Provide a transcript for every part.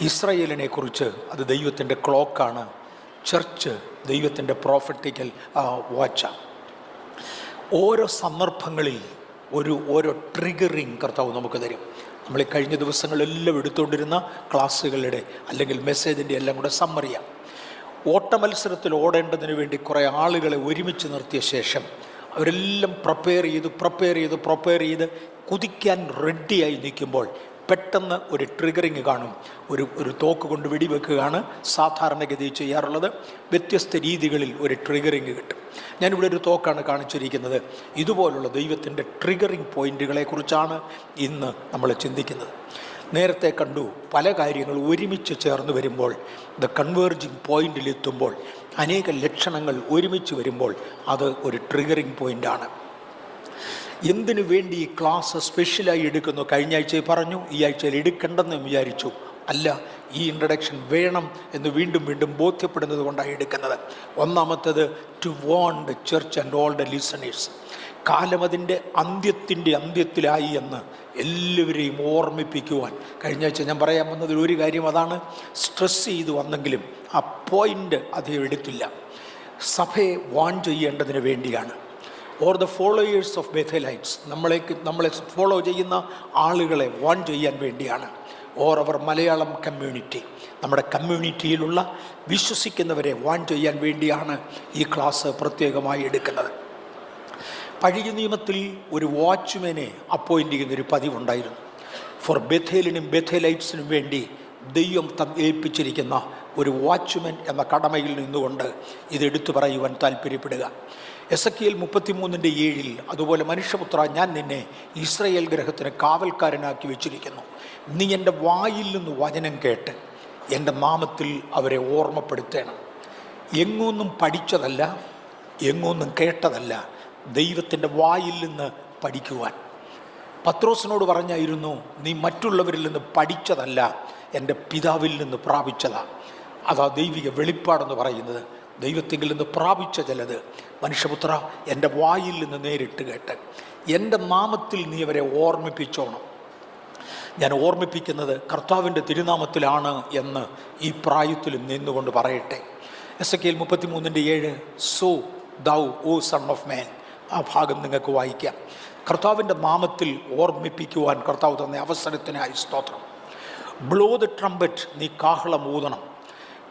ഇസ്രായേലിനെ കുറിച്ച് അത് ദൈവത്തിൻ്റെ ക്ലോക്കാണ്. ചർച്ച് ദൈവത്തിൻ്റെ പ്രോഫറ്റിക്കൽ വാച്ചാണ്. ഓരോ സന്ദർഭങ്ങളിൽ ഓരോ ട്രിഗറിങ് കർത്താവ് നമുക്ക് തരും. നമ്മൾ ഈ കഴിഞ്ഞ ദിവസങ്ങളെല്ലാം എടുത്തുകൊണ്ടിരുന്ന ക്ലാസ്സുകളുടെ അല്ലെങ്കിൽ മെസ്സേജിൻ്റെ എല്ലാം കൂടെ സമ്മറിയാണ്. ഓട്ടമത്സരത്തിൽ ഓടേണ്ടതിന് വേണ്ടി കുറേ ആളുകളെ ഒരുമിച്ച് നിർത്തിയ ശേഷം അവരെല്ലാം പ്രിപ്പയർ ചെയ്ത് കുതിക്കാൻ റെഡിയായി നിൽക്കുമ്പോൾ പെട്ടെന്ന് ഒരു ട്രിഗറിങ് കാണും. ഒരു തോക്ക് കൊണ്ട് വെടിവെക്കുകയാണ് സാധാരണഗതി ചെയ്യാറുള്ളത്. വ്യത്യസ്ത രീതികളിൽ ഒരു ട്രിഗറിങ് കിട്ടും. ഞാനിവിടെ ഒരു തോക്കാണ് കാണിച്ചിരിക്കുന്നത്. ഇതുപോലുള്ള ദൈവത്തിൻ്റെ ട്രിഗറിങ് പോയിന്റുകളെക്കുറിച്ചാണ് ഇന്ന് നമ്മൾ ചിന്തിക്കുന്നത്. നേരത്തെ കണ്ടു, പല കാര്യങ്ങൾ ഒരുമിച്ച് ചേർന്ന് വരുമ്പോൾ, ദ കൺവേർജിങ് പോയിന്റിലെത്തുമ്പോൾ, അനേക ലക്ഷണങ്ങൾ ഒരുമിച്ച് വരുമ്പോൾ അത് ഒരു ട്രിഗറിങ് പോയിൻ്റാണ്. എന്തിനു വേണ്ടി ഈ ക്ലാസ് സ്പെഷ്യലായി എടുക്കുന്നു? കഴിഞ്ഞ ആഴ്ചയിൽ പറഞ്ഞു, ഈ ആഴ്ചയിൽ എടുക്കേണ്ടെന്ന് വിചാരിച്ചു. അല്ല, ഈ ഇൻട്രഡക്ഷൻ വേണം എന്ന് വീണ്ടും ബോധ്യപ്പെടുന്നത് കൊണ്ടാണ് എടുക്കുന്നത്. ഒന്നാമത്തേത്, to warn the church and all the listeners. കാലം അതിൻ്റെ അന്ത്യത്തിലായി എന്ന് എല്ലാവരെയും ഓർമ്മിപ്പിക്കുവാൻ. കഴിഞ്ഞ ആഴ്ച ഞാൻ പറയാൻ വന്നതിൽ ഒരു കാര്യം അതാണ്. സ്ട്രെസ് ചെയ്ത് വന്നെങ്കിലും ആ പോയിൻ്റ് അധികം എടുത്തില്ല. സഭയെ വാൺ ചെയ്യേണ്ടതിന് വേണ്ടിയാണ്. ഓർ ദ ഫോളോയേഴ്സ് ഓഫ് ബെഥേലൈറ്റ്സ്, നമ്മളെ ഫോളോ ചെയ്യുന്ന ആളുകളെ വാൺ ചെയ്യാൻ വേണ്ടിയാണ്. ഓർ അവർ മലയാളം കമ്മ്യൂണിറ്റി, നമ്മുടെ കമ്മ്യൂണിറ്റിയിലുള്ള വിശ്വസിക്കുന്നവരെ വാൺ ചെയ്യാൻ വേണ്ടിയാണ് ഈ ക്ലാസ് പ്രത്യേകമായി എടുക്കുന്നത്. പഴയ നിയമത്തിൽ ഒരു വാച്ച്മാനെ അപ്പോയിൻ്റ് ചെയ്യുന്നൊരു പതിവുണ്ടായിരുന്നു. ഫോർ ബെഥേലിനും ബെഥേലൈറ്റ്സിനും വേണ്ടി ദൈവം ഏൽപ്പിച്ചിരിക്കുന്ന ഒരു വാച്ച്മാൻ എന്ന കടമയിൽ നിന്നുകൊണ്ട് ഇതെടുത്തു പറയുവാൻ താല്പര്യപ്പെടുക. എസെക്കിയേൽ 33:7 അതുപോലെ, മനുഷ്യപുത്ര, ഞാൻ നിന്നെ ഇസ്രായേൽ ഗൃഹത്തിന് കാവൽക്കാരനാക്കി വെച്ചിരിക്കുന്നു. നീ എൻ്റെ വായിൽ നിന്ന് വചനം കേട്ട് എൻ്റെ നാമത്തിൽ അവരെ ഓർമ്മപ്പെടുത്തണം. എങ്ങൊന്നും പഠിച്ചതല്ല, എങ്ങൊന്നും കേട്ടതല്ല, ദൈവത്തിൻ്റെ വായിൽ നിന്ന് പഠിക്കുവാൻ. പത്രോസിനോട് പറഞ്ഞായിരുന്നു, നീ മറ്റുള്ളവരിൽ നിന്ന് പഠിച്ചതല്ല, എൻ്റെ പിതാവിൽ നിന്ന് പ്രാപിച്ചതാണ്. അതാ ദൈവിക വെളിപ്പാടെന്ന് പറയുന്നത്. ദൈവത്തിൽ നിന്ന് പ്രാപിച്ച ചിലത്, മനുഷ്യപുത്ര, എൻ്റെ വായിൽ നിന്ന് നേരിട്ട് കേട്ട് എൻ്റെ നാമത്തിൽ നീ അവരെ ഓർമ്മിപ്പിച്ചോണം. ഞാൻ ഓർമ്മിപ്പിക്കുന്നത് കർത്താവിൻ്റെ തിരുനാമത്തിലാണ് എന്ന് ഈ പ്രായത്തിലും നിന്നുകൊണ്ട് പറയട്ടെ. Ezekiel 33:7, so thou O son of man, ആ ഭാഗം നിങ്ങൾക്ക് വായിക്കാം. കർത്താവിൻ്റെ നാമത്തിൽ ഓർമ്മിപ്പിക്കുവാൻ കർത്താവ് തന്ന അവസരത്തിനായി സ്തോത്രം. ബ്ലോ ദ ട്രംപറ്റ്, നീ കാഹളം ഊതണം.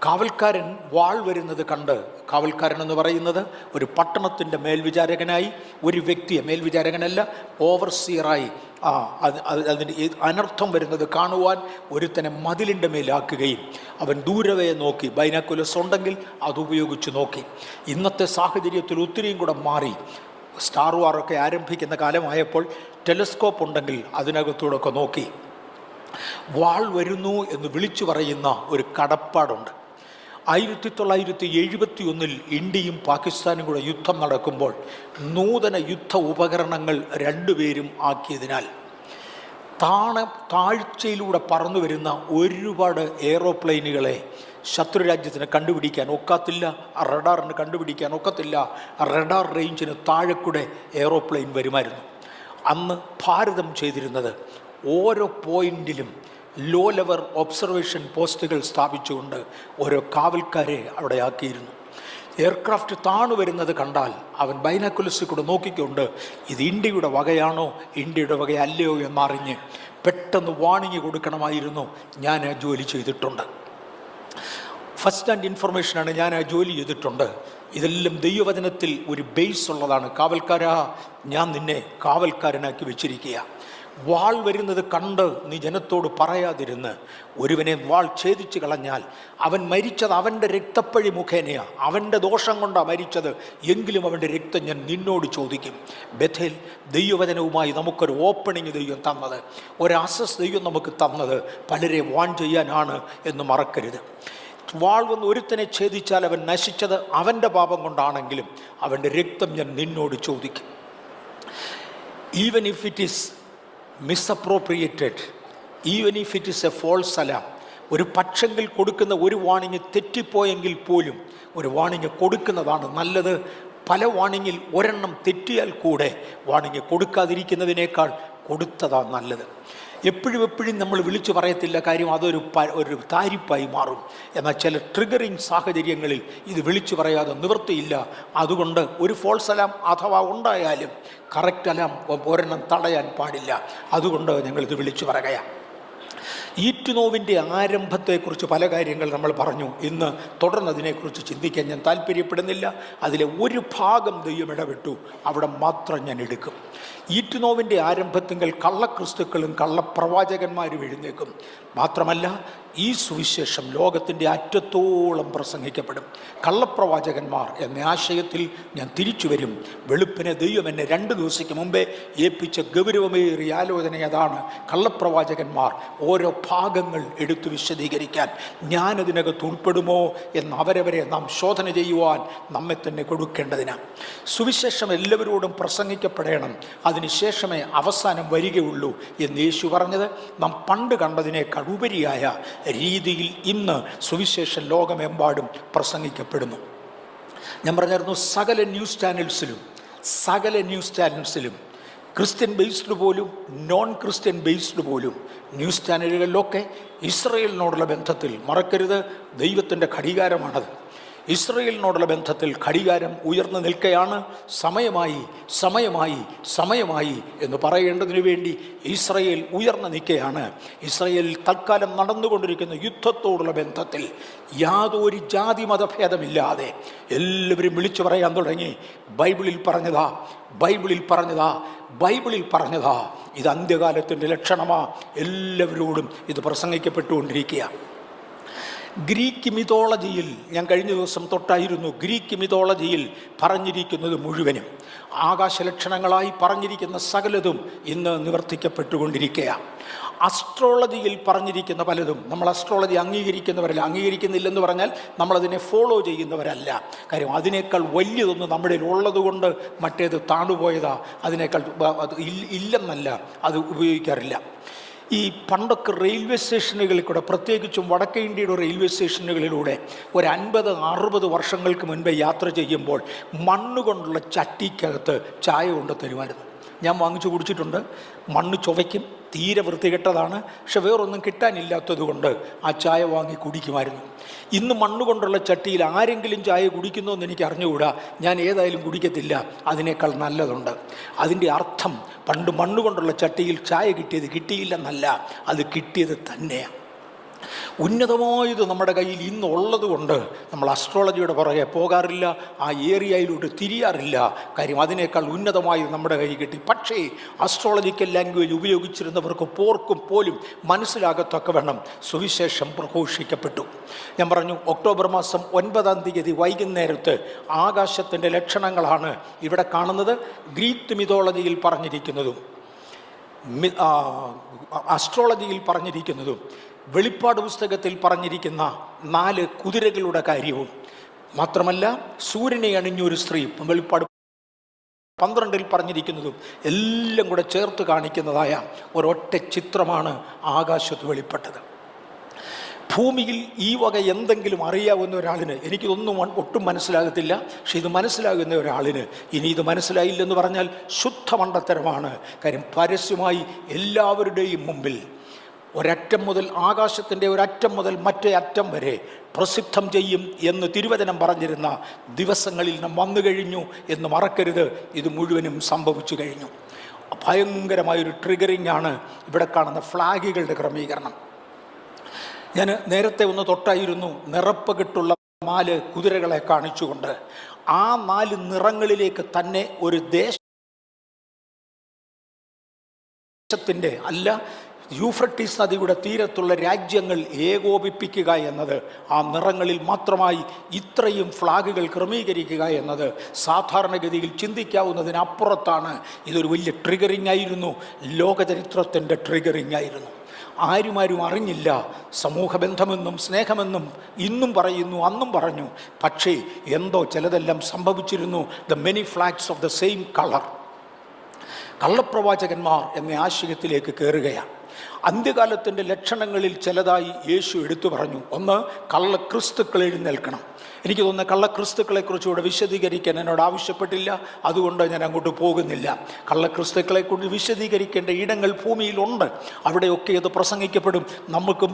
കാവൽക്കാരൻ വാൾ വരുന്നത് കണ്ട്, കാവൽക്കാരൻ എന്ന് പറയുന്നത് ഒരു പട്ടണത്തിൻ്റെ മേൽവിചാരകനായി ഒരു വ്യക്തിയെ, മേൽവിചാരകനല്ല ഓവർസിയറായി, അതിന് അനർത്ഥം വരുന്നത് കാണുവാൻ ഒരുത്തനെ മതിലിൻ്റെ മേലാക്കുകയും അവൻ ദൂരവയെ നോക്കി, ബൈനാക്കുലസ് ഉണ്ടെങ്കിൽ അതുപയോഗിച്ച് നോക്കി. ഇന്നത്തെ സാഹചര്യത്തിൽ ഒത്തിരിയും കൂടെ മാറി. സ്റ്റാർ വാറൊക്കെ ആരംഭിക്കുന്ന കാലമായപ്പോൾ ടെലസ്കോപ്പ് ഉണ്ടെങ്കിൽ അതിനകത്തൂടെയൊക്കെ നോക്കി വാൾ വരുന്നു എന്ന് വിളിച്ചു പറയുന്ന ഒരു കടപ്പാടുണ്ട്. 1971 ഇന്ത്യയും പാകിസ്ഥാനും കൂടെ യുദ്ധം നടക്കുമ്പോൾ നൂതന യുദ്ധ ഉപകരണങ്ങൾ രണ്ടുപേരും ആക്കിയതിനാൽ താഴ്ചയിലൂടെ പറന്നു വരുന്ന ഒരുപാട് എയ്റോപ്ലെയിനുകളെ ശത്രുരാജ്യത്തിന് കണ്ടുപിടിക്കാൻ ഒക്കത്തില്ല, റഡാറിന് കണ്ടുപിടിക്കാൻ ഒക്കത്തില്ല. റഡാർ റേഞ്ചിന് താഴെക്കൂടെ എയ്റോപ്ലെയിൻ വരുമായിരുന്നു. അന്ന് ഭാരതം ചെയ്തിരുന്നത് ഓരോ പോയിന്റിലും ലോ ലെവൽ ഒബ്സർവേഷൻ പോസ്റ്റുകൾ സ്ഥാപിച്ചുകൊണ്ട് ഓരോ കാവൽക്കാരെ അവിടെ ആക്കിയിരുന്നു. എയർക്രാഫ്റ്റ് താണു വരുന്നത് കണ്ടാൽ അവൻ ബൈനാക്കുലസിൽ കൂടെ നോക്കിക്കൊണ്ട് ഇത് ഇന്ത്യയുടെ വകയാണോ ഇന്ത്യയുടെ വകയല്ലയോ എന്നറിഞ്ഞ് പെട്ടെന്ന് വാണിംഗ് കൊടുക്കണമായിരുന്നു. ഞാൻ ആ ജോലി ചെയ്തിട്ടുണ്ട്. ഫസ്റ്റ് ഹാൻഡ് ഇൻഫർമേഷനാണ് ഞാൻ ആ ജോലി ചെയ്തിട്ടുണ്ട്. ഇതെല്ലാം ദൈവവചനത്തിൽ ഒരു ബേസ് ഉള്ളതാണ്. കാവൽക്കാരാ, ഞാൻ നിന്നെ കാവൽക്കാരനാക്കി വെച്ചിരിക്കുക. വാൾ വരുന്നത് കണ്ട് നീ ജനത്തോട് പറയാതിരുന്ന് ഒരുവനെ വാൾ ഛേദിച്ച് കളഞ്ഞാൽ അവൻ മരിച്ചത് അവൻ്റെ രക്തപ്പഴി മുഖേനയാണ്, അവൻ്റെ ദോഷം കൊണ്ടാണ് മരിച്ചത്, എങ്കിലും അവൻ്റെ രക്തം ഞാൻ നിന്നോട് ചോദിക്കും. ബഥേൽ ദൈവവചനവുമായി നമുക്കൊരു ഓപ്പണിങ് ദൈവം തന്നത്, ഒരാസസ് ദൈവം നമുക്ക് തന്നത് പലരെ വാൺ ചെയ്യാനാണ് എന്ന് മറക്കരുത്. വാൾ വന്ന് ഒരുത്തനെ ഛേദിച്ചാൽ അവൻ നശിച്ചത് അവൻ്റെ പാപം കൊണ്ടാണെങ്കിലും അവൻ്റെ രക്തം ഞാൻ നിന്നോട് ചോദിക്കും. Even if it is misappropriated, even if it is a false alarm, ഒരു പക്ഷെങ്കിൽ കൊടുക്കുന്ന ഒരു വാണിങ് തെറ്റിപ്പോയെങ്കിൽ പോലും ഒരു വാണിങ് കൊടുക്കുന്നതാണ് നല്ലത്. പല വാണിങ്ങിൽ ഒരെണ്ണം തെറ്റിയാൽ കൂടെ വാണിങ് കൊടുക്കാതിരിക്കുന്നതിനേക്കാൾ കൊടുത്തതാണ് നല്ലത്. എപ്പോഴും നമ്മൾ വിളിച്ചു പറയത്തില്ല, കാര്യം ഒരു താരിപ്പായി മാറും. എന്നാൽ ചില ട്രിഗറിങ് സാഹചര്യങ്ങളിൽ ഇത് വിളിച്ചു പറയാതെ നിവൃത്തിയില്ല. അതുകൊണ്ട് ഒരു ഫോൾസ് അലാം അഥവാ ഉണ്ടായാലും കറക്റ്റ് അലാം ഒരെണ്ണം തടയാൻ പാടില്ല. അതുകൊണ്ട് ഞങ്ങളിത് വിളിച്ചു പറയുകയാണ്. ഈറ്റുനോവിൻ്റെ ആരംഭത്തെക്കുറിച്ച് പല കാര്യങ്ങൾ നമ്മൾ പറഞ്ഞു. ഇന്ന് തുടർന്ന് അതിനെക്കുറിച്ച് ചിന്തിക്കാൻ ഞാൻ താല്പര്യപ്പെടുന്നില്ല. അതിലെ ഒരു ഭാഗം ദൈവം ഇടപെട്ടു, അവിടെ മാത്രം ഞാൻ എടുക്കും. ഈറ്റുനോവിൻ്റെ ആരംഭത്തിങ്കൽ കള്ളക്രിസ്തുക്കളും കള്ളപ്രവാചകന്മാരും എഴുന്നേക്കും. മാത്രമല്ല, ഈ സുവിശേഷം ലോകത്തിൻ്റെ അറ്റത്തോളം പ്രസംഗിക്കപ്പെടും. കള്ളപ്രവാചകന്മാർ എന്ന ആശയത്തിൽ ഞാൻ തിരിച്ചു വരും. വെളുപ്പിനെ ദൈവം എന്നെ 2 ദിവസത്തേക്ക് മുമ്പേ ഏൽപ്പിച്ച ഗൗരവമേറിയ ആലോചന അതാണ്. കള്ളപ്രവാചകന്മാർ ഓരോ ഭാഗങ്ങൾ എടുത്തു വിശദീകരിക്കാൻ ഞാനതിനകത്ത് ഉൾപ്പെടുമോ എന്ന് അവരവരെ നാം ശോധന ചെയ്യുവാൻ നമ്മെ തന്നെ കൊടുക്കേണ്ടതിനാണ്. സുവിശേഷം എല്ലാവരോടും പ്രസംഗിക്കപ്പെടണം, അതിനുശേഷമേ അവസാനം വരികയുള്ളൂ എന്ന് യേശു പറഞ്ഞത് നാം പണ്ട് കണ്ടതിനേക്കാൾ ഉപരിയായ രീതിയിൽ ഇന്ന് സുവിശേഷം ലോകമെമ്പാടും പ്രസംഗിക്കപ്പെടുന്നു. ഞാൻ പറഞ്ഞായിരുന്നു, സകല ന്യൂസ് ചാനൽസിലും ക്രിസ്ത്യൻ ബേസ്ഡ് പോലും നോൺ ക്രിസ്ത്യൻ ബേസ്ഡ് പോലും ന്യൂസ് ചാനലുകളിലൊക്കെ ഇസ്രയേലിനോടുള്ള ബന്ധത്തിൽ, മറക്കരുത്, ദൈവത്തിൻ്റെ ഘടികാരമാണത്. ഇസ്രയേലിനോടുള്ള ബന്ധത്തിൽ ഘടികാരം ഉയർന്നു നിൽക്കുകയാണ്. സമയമായി എന്ന് പറയേണ്ടതിനു വേണ്ടി ഇസ്രയേൽ ഉയർന്നു നിൽക്കുകയാണ്. ഇസ്രയേലിൽ തൽക്കാലം നടന്നുകൊണ്ടിരിക്കുന്ന യുദ്ധത്തോടുള്ള ബന്ധത്തിൽ യാതൊരു ജാതി മതഭേദമില്ലാതെ എല്ലാവരും വിളിച്ചു പറയാൻ തുടങ്ങി, ബൈബിളിൽ പറഞ്ഞതാ, ഇത് അന്ത്യകാലത്തിൻ്റെ ലക്ഷണമാ. എല്ലാവരോടും ഇത് പ്രസംഗിക്കപ്പെട്ടുകൊണ്ടിരിക്കുക. ഗ്രീക്ക് മിതോളജിയിൽ ഞാൻ കഴിഞ്ഞ ദിവസം തൊട്ടായിരുന്നു, ഗ്രീക്ക് മിതോളജിയിൽ പറഞ്ഞിരിക്കുന്നത് മുഴുവനും, ആകാശലക്ഷണങ്ങളായി പറഞ്ഞിരിക്കുന്ന സകലതും ഇന്ന് നിവർത്തിക്കപ്പെട്ടുകൊണ്ടിരിക്കുകയാണ്. അസ്ട്രോളജിയിൽ പറഞ്ഞിരിക്കുന്ന പലതും നമ്മൾ അസ്ട്രോളജി അംഗീകരിക്കുന്നില്ലെന്ന് പറഞ്ഞാൽ നമ്മളതിനെ ഫോളോ ചെയ്യുന്നവരല്ല. കാര്യം അതിനേക്കാൾ വലിയതൊന്നും നമ്മുടെ ഉള്ളതുകൊണ്ട് മറ്റേത് താണുപോയതാ. അതിനേക്കാൾ ഇല്ലെന്നല്ല, അത് ഉപയോഗിക്കാറില്ല. ഈ പണ്ടൊക്കെ റെയിൽവേ സ്റ്റേഷനുകളിൽ കൂടെ, പ്രത്യേകിച്ചും വടക്കേ ഇന്ത്യയുടെ റെയിൽവേ സ്റ്റേഷനുകളിലൂടെ ഒരു 50-60 വർഷങ്ങൾക്ക് മുൻപേ യാത്ര ചെയ്യുമ്പോൾ മണ്ണുകൊണ്ടുള്ള ചട്ടിക്കകത്ത് ചായ കൊണ്ട് തരുമായിരുന്നു. ഞാൻ വാങ്ങിച്ചു കുടിച്ചിട്ടുണ്ട്. മണ്ണ് ചുവയ്ക്കും, തീരെ വൃത്തികെട്ടതാണ്. പക്ഷെ വേറൊന്നും കിട്ടാനില്ലാത്തത് കൊണ്ട് ആ ചായ വാങ്ങി കുടിക്കുമായിരുന്നു. ഇന്ന് മണ്ണുകൊണ്ടുള്ള ചട്ടിയിൽ ആരെങ്കിലും ചായ കുടിക്കുന്നോ എന്ന് എനിക്ക് അറിഞ്ഞുകൂടാ. ഞാൻ ഏതായാലും കുടിക്കത്തില്ല, അതിനേക്കാൾ നല്ലതുണ്ട്. അതിൻ്റെ അർത്ഥം പണ്ട് മണ്ണുകൊണ്ടുള്ള ചട്ടിയിൽ ചായ കിട്ടിയില്ലെന്നല്ല, അത് കിട്ടിയത് തന്നെയാണ്. ഉന്നതമായത് നമ്മുടെ കയ്യിൽ ഇന്നുള്ളത് കൊണ്ട് നമ്മൾ അസ്ട്രോളജിയുടെ പുറകെ പോകാറില്ല, ആ ഏരിയയിലോട്ട് തിരിയാറില്ല. കാര്യം അതിനേക്കാൾ ഉന്നതമായി നമ്മുടെ കയ്യിൽ കിട്ടി. പക്ഷേ അസ്ട്രോളജിക്കൽ ലാംഗ്വേജ് ഉപയോഗിച്ചിരുന്നവർക്ക് പോലും മനസ്സിലാകത്തക്ക വേണം സുവിശേഷം പ്രഘോഷിക്കപ്പെട്ടു. ഞാൻ പറഞ്ഞു, ഒക്ടോബർ മാസം 9-ാം തീയതി വൈകുന്നേരത്ത് ആകാശത്തിൻ്റെ ലക്ഷണങ്ങളാണ് ഇവിടെ കാണുന്നത്. ഗ്രീക്ക് മിതോളജിയിൽ പറഞ്ഞിരിക്കുന്നതും അസ്ട്രോളജിയിൽ പറഞ്ഞിരിക്കുന്നതും വെളിപ്പാട് പുസ്തകത്തിൽ പറഞ്ഞിരിക്കുന്ന 4 കുതിരകളുടെ കാര്യവും, മാത്രമല്ല സൂര്യനെ അണിഞ്ഞൊരു സ്ത്രീ വെളിപ്പാട് 12-ൽ പറഞ്ഞിരിക്കുന്നതും എല്ലാം കൂടെ ചേർത്ത് കാണിക്കുന്നതായ ഒരൊറ്റ ചിത്രമാണ് ആകാശത്ത് വെളിപ്പെട്ടത്. ഭൂമിയിൽ ഈ വക എന്തെങ്കിലും അറിയാവുന്ന ഒരാളിന്, എനിക്കിതൊന്നും ഒട്ടും മനസ്സിലാകത്തില്ല, പക്ഷെ ഇത് മനസ്സിലാകുന്ന ഒരാളിന് ഇനി ഇത് മനസ്സിലായില്ലെന്ന് പറഞ്ഞാൽ ശുദ്ധ മണ്ടത്തരമാണ്. കാര്യം പരസ്യമായി എല്ലാവരുടെയും മുമ്പിൽ ഒരറ്റം മുതൽ, ആകാശത്തിൻ്റെ ഒരറ്റം മുതൽ മറ്റേ അറ്റം വരെ പ്രസിദ്ധം ചെയ്യും എന്ന് തിരുവചനം പറഞ്ഞിരുന്ന ദിവസങ്ങളിൽ നാം വന്നു കഴിഞ്ഞു എന്ന് മറക്കരുത്. ഇത് മുഴുവനും സംഭവിച്ചു കഴിഞ്ഞു. ഭയങ്കരമായൊരു ട്രിഗറിംഗ് ആണ് ഇവിടെ കാണുന്ന ഫ്ലാഗുകളുടെ ക്രമീകരണം. ഞാൻ നേരത്തെ ഒന്ന് തൊട്ടായിരുന്നു, നിറപ്പകിട്ടുള്ള 4 കുതിരകളെ കാണിച്ചുകൊണ്ട് ആ 4 നിറങ്ങളിലേക്ക് തന്നെ ഒരു ദേശത്തിൻ്റെ അല്ല, യൂഫ്രട്ടീസ് നദിയുടെ തീരത്തുള്ള രാജ്യങ്ങൾ ഏകോപിപ്പിക്കുക എന്നത്, ആ നിറങ്ങളിൽ മാത്രമായി ഇത്രയും ഫ്ലാഗുകൾ ക്രമീകരിക്കുക എന്നത് സാധാരണഗതിയിൽ ചിന്തിക്കാവുന്നതിനപ്പുറത്താണ്. ഇതൊരു വലിയ ട്രിഗറിംഗ് ആയിരുന്നു, ലോകചരിത്രത്തിൻ്റെ ട്രിഗറിംഗ് ആയിരുന്നു. ആരും അറിഞ്ഞില്ല. സമൂഹബന്ധമെന്നും സ്നേഹമെന്നും ഇന്നും പറയുന്നു, അന്നും പറഞ്ഞു. പക്ഷേ എന്തോ ചിലതെല്ലാം സംഭവിച്ചിരുന്നു. The many flags of the same colour. കള്ളപ്രവാചകന്മാർ എന്ന ആശയത്തിലേക്ക് കയറുകയാണ്. അന്ത്യകാലത്തിൻ്റെ ലക്ഷണങ്ങളിൽ ചിലതായി യേശു എടുത്തു പറഞ്ഞു. ഒന്ന്, കള്ളക്രിസ്തുക്കൾ എഴുന്നേൽക്കണം. എനിക്ക് തോന്നുന്ന കള്ളക്രിസ്തുക്കളെക്കുറിച്ചുകൂടെ വിശദീകരിക്കാൻ എന്നോട് ആവശ്യപ്പെട്ടില്ല, അതുകൊണ്ട് ഞാൻ അങ്ങോട്ട് പോകുന്നില്ല. കള്ളക്രിസ്തുക്കളെക്കുറിച്ച് വിശദീകരിക്കേണ്ട ഇടങ്ങൾ ഭൂമിയിലുണ്ട്, അവിടെയൊക്കെ ഇത് പ്രസംഗിക്കപ്പെടും. നമുക്കും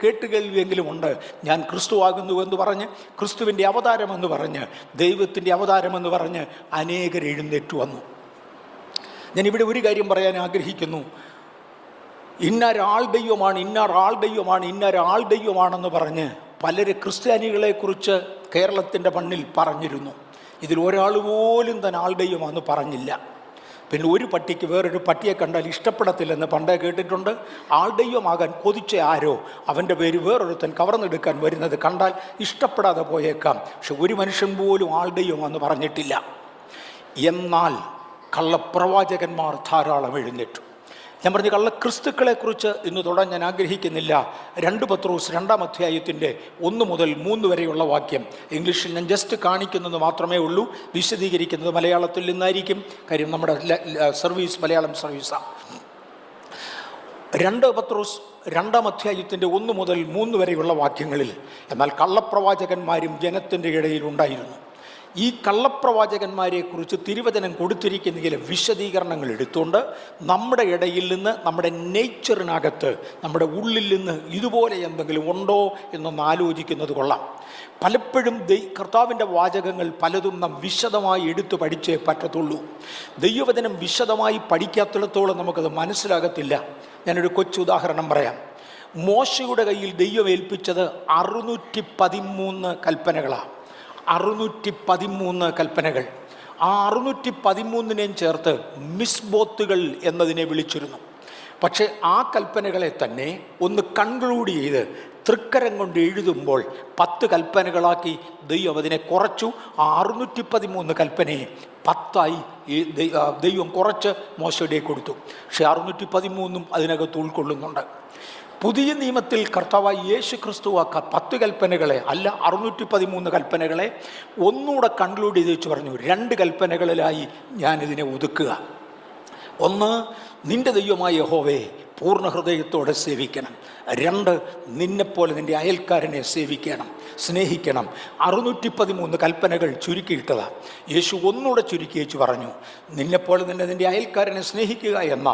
കേട്ടുകേൾവിയെങ്കിലും ഉണ്ട്. ഞാൻ ക്രിസ്തുവാകുന്നുവെന്ന് പറഞ്ഞ്, ക്രിസ്തുവിൻ്റെ അവതാരമെന്ന് പറഞ്ഞ്, ദൈവത്തിൻ്റെ അവതാരമെന്ന് പറഞ്ഞ് അനേകർ എഴുന്നേറ്റു വന്നു. ഞാനിവിടെ ഒരു കാര്യം പറയാൻ ആഗ്രഹിക്കുന്നു. ഇന്നൊരാൾ ദൈവമാണ്, ഇന്നൊരാൾ ദൈവമാണ്, ഇന്നൊരാൾ ദൈവമാണെന്ന് പറഞ്ഞ് പലര് ക്രിസ്ത്യാനികളെക്കുറിച്ച് കേരളത്തിൻ്റെ മണ്ണിൽ പറഞ്ഞിരുന്നു. ഇതിൽ ഒരാൾ പോലും തന്നെ ആൾ ദൈവമാണെന്ന് പറഞ്ഞില്ല. പിന്നെ ഒരു പട്ടിക്ക് വേറൊരു പട്ടിയെ കണ്ടാൽ ഇഷ്ടപ്പെടത്തില്ലെന്ന് പണ്ടേ കേട്ടിട്ടുണ്ട്. ആൾ ദൈവമാകാൻ കൊതിച്ച ആരോ അവൻ്റെ പേര് വേറൊരുത്തൻ കവർന്നെടുക്കാൻ വരുന്നത് കണ്ടാൽ ഇഷ്ടപ്പെടാതെ പോയേക്കാം. പക്ഷെ ഒരു മനുഷ്യൻ പോലും ആൾ ദൈവമാണെന്ന് പറഞ്ഞിട്ടില്ല. എന്നാൽ കള്ളപ്രവാചകന്മാർ ധാരാളം എഴുന്നേറ്റു. ഞാൻ പറഞ്ഞു, കള്ളക്രിസ്തുക്കളെക്കുറിച്ച് ഇന്ന് തൊടാൻ ഞാൻ ആഗ്രഹിക്കുന്നില്ല. 2 പത്രോസ് 2-ാം അധ്യായത്തിൻ്റെ 1 മുതൽ 3 വരെയുള്ള വാക്യം ഇംഗ്ലീഷിൽ ഞാൻ ജസ്റ്റ് കാണിക്കുന്നത് മാത്രമേ ഉള്ളൂ. വിശദീകരിക്കുന്നത് മലയാളത്തിൽ നിന്നായിരിക്കും. കാര്യം നമ്മുടെ സർവീസ് മലയാളം സർവീസാണ്. 2 പത്രോസ് 2-ാം അധ്യായത്തിൻ്റെ 1 മുതൽ 3 വരെയുള്ള വാക്യങ്ങളിൽ എന്നാൽ കള്ളപ്രവാചകന്മാരും ജനത്തിൻ്റെ ഇടയിൽ ഉണ്ടായിരുന്നു. ഈ കള്ളപ്രവാചകന്മാരെക്കുറിച്ച് തിരുവചനം കൊടുത്തിരിക്കുന്ന വിശദീകരണങ്ങൾ എടുത്തുകൊണ്ട് നമ്മുടെ ഇടയിൽ നിന്ന്, നമ്മുടെ നേച്ചറിനകത്ത്, നമ്മുടെ ഉള്ളിൽ നിന്ന് ഇതുപോലെ എന്തെങ്കിലും ഉണ്ടോ എന്നൊന്ന് ആലോചിക്കുന്നത് കൊള്ളാം. പലപ്പോഴും കർത്താവിൻ്റെ വാചകങ്ങൾ പലതും നാം വിശദമായി എടുത്തു പഠിച്ചേ പറ്റത്തുള്ളൂ. ദൈവവചനം വിശദമായി പഠിക്കാത്തിടത്തോളം നമുക്കത് മനസ്സിലാകത്തില്ല. ഞാനൊരു കൊച്ചു ഉദാഹരണം പറയാം. മോശയുടെ കയ്യിൽ ദൈവം ഏൽപ്പിച്ചത് 613 കൽപ്പനകളാണ്. 613 കൽപ്പനകൾ. ആ 613നെയും ചേർത്ത് മിസ്ബോത്തുകൾ എന്നതിനെ വിളിച്ചിരുന്നു. പക്ഷേ ആ കൽപ്പനകളെ തന്നെ ഒന്ന് കൺക്ലൂഡ് ചെയ്ത് തൃക്കരം കൊണ്ട് എഴുതുമ്പോൾ 10 കൽപ്പനകളാക്കി ദൈവം അതിനെ കുറച്ചു. ആ 613 കൽപ്പനയെ 10ആയി ദൈവം കുറച്ച് മോശയുടെ കൊടുത്തു. പക്ഷേ 613 അതിനകത്ത് ഉൾക്കൊള്ളുന്നുണ്ട്. പുതിയ നിയമത്തിൽ കർത്താവായ യേശു ക്രിസ്തു 10 കൽപ്പനകളെ അല്ല 613 കൽപ്പനകളെ ഒന്നുകൂടെ കൺക്ലൂഡ് ചെയ്ത് വെച്ച് പറഞ്ഞു, 2 കൽപ്പനകളിലായി ഞാനിതിനെ ഒതുക്കുക. ഒന്ന്, നിന്റെ ദൈവമായ യഹോവയെ പൂർണ്ണ ഹൃദയത്തോടെ സേവിക്കണം. 2, നിന്നെപ്പോലെ നിൻ്റെ അയൽക്കാരനെ സേവിക്കണം, സ്നേഹിക്കണം. 613 കൽപ്പനകൾ ചുരുക്കിയിട്ടതാണ്. യേശു ഒന്നുകൂടെ ചുരുക്കി വെച്ച് പറഞ്ഞു, നിന്നെപ്പോലെ തന്നെ നിൻ്റെ അയൽക്കാരനെ സ്നേഹിക്കുക എന്ന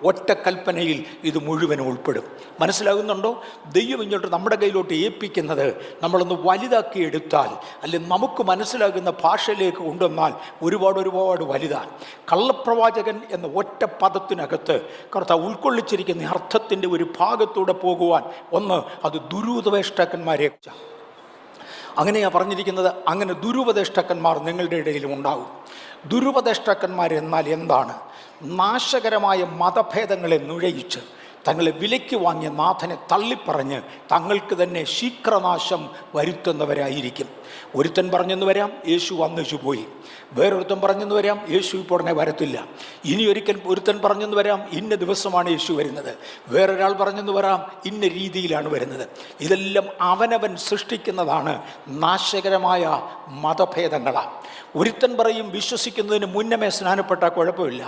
ഒറ്റ കൽപ്പനയിൽ ഇത് മുഴുവനും ഉൾപ്പെടും. മനസ്സിലാകുന്നുണ്ടോ? ദൈവം ഇങ്ങോട്ട് നമ്മുടെ കയ്യിലോട്ട് ഏൽപ്പിക്കുന്നത് നമ്മളൊന്ന് വലുതാക്കി എടുത്താൽ, അല്ലെങ്കിൽ നമുക്ക് മനസ്സിലാകുന്ന ഭാഷയിലേക്ക് കൊണ്ടുവന്നാൽ ഒരുപാട് വലുതാണ്. കള്ളപ്രവാചകൻ എന്ന ഒറ്റ പദത്തിനകത്ത് കർത്താവ് ഉൾക്കൊള്ളിച്ചിരിക്കുന്ന അർത്ഥത്തിൻ്റെ ഒരു ഭാഗത്തൂടെ പോകുവാൻ, ഒന്ന്, അത് ദുരുപദേഷ്ടാക്കന്മാരെ അങ്ങനെയാണ് പറഞ്ഞിരിക്കുന്നത്. അങ്ങനെ ദുരുപദേഷ്ടാക്കന്മാർ നിങ്ങളുടെ ഇടയിലും ഉണ്ടാകും. ദുരുപദേഷ്ടാക്കന്മാരെന്നാൽ എന്താണ്? നാശകരമായ മതഭേദങ്ങളെ നുഴയിച്ച് തങ്ങളെ വിലയ്ക്ക് വാങ്ങിയ നാഥനെ തള്ളിപ്പറഞ്ഞ് തങ്ങൾക്ക് തന്നെ ശീഘ്രനാശം വരുത്തുന്നവരായിരിക്കും. ഒരുത്തൻ പറഞ്ഞെന്ന് വരാം, യേശു വന്നിച്ചു പോയി. വേറൊരുത്തൻ പറഞ്ഞെന്ന് വരാം, യേശു ഇപ്പോൾ ഉടനെ വരത്തില്ല. ഇനി ഒരിക്കൽ ഒരുത്തൻ പറഞ്ഞെന്ന് വരാം, ഇന്ന ദിവസമാണ് യേശു വരുന്നത്. വേറൊരാൾ പറഞ്ഞെന്ന് വരാം, ഇന്ന രീതിയിലാണ് വരുന്നത്. ഇതെല്ലാം അവനവൻ സൃഷ്ടിക്കുന്നതാണ് നാശകരമായ മതഭേദങ്ങളാണ്. ഒരുത്തൻ പറയും വിശ്വസിക്കുന്നതിന് മുന്നമേ സ്നാനപ്പെട്ടാൽ കുഴപ്പമില്ല.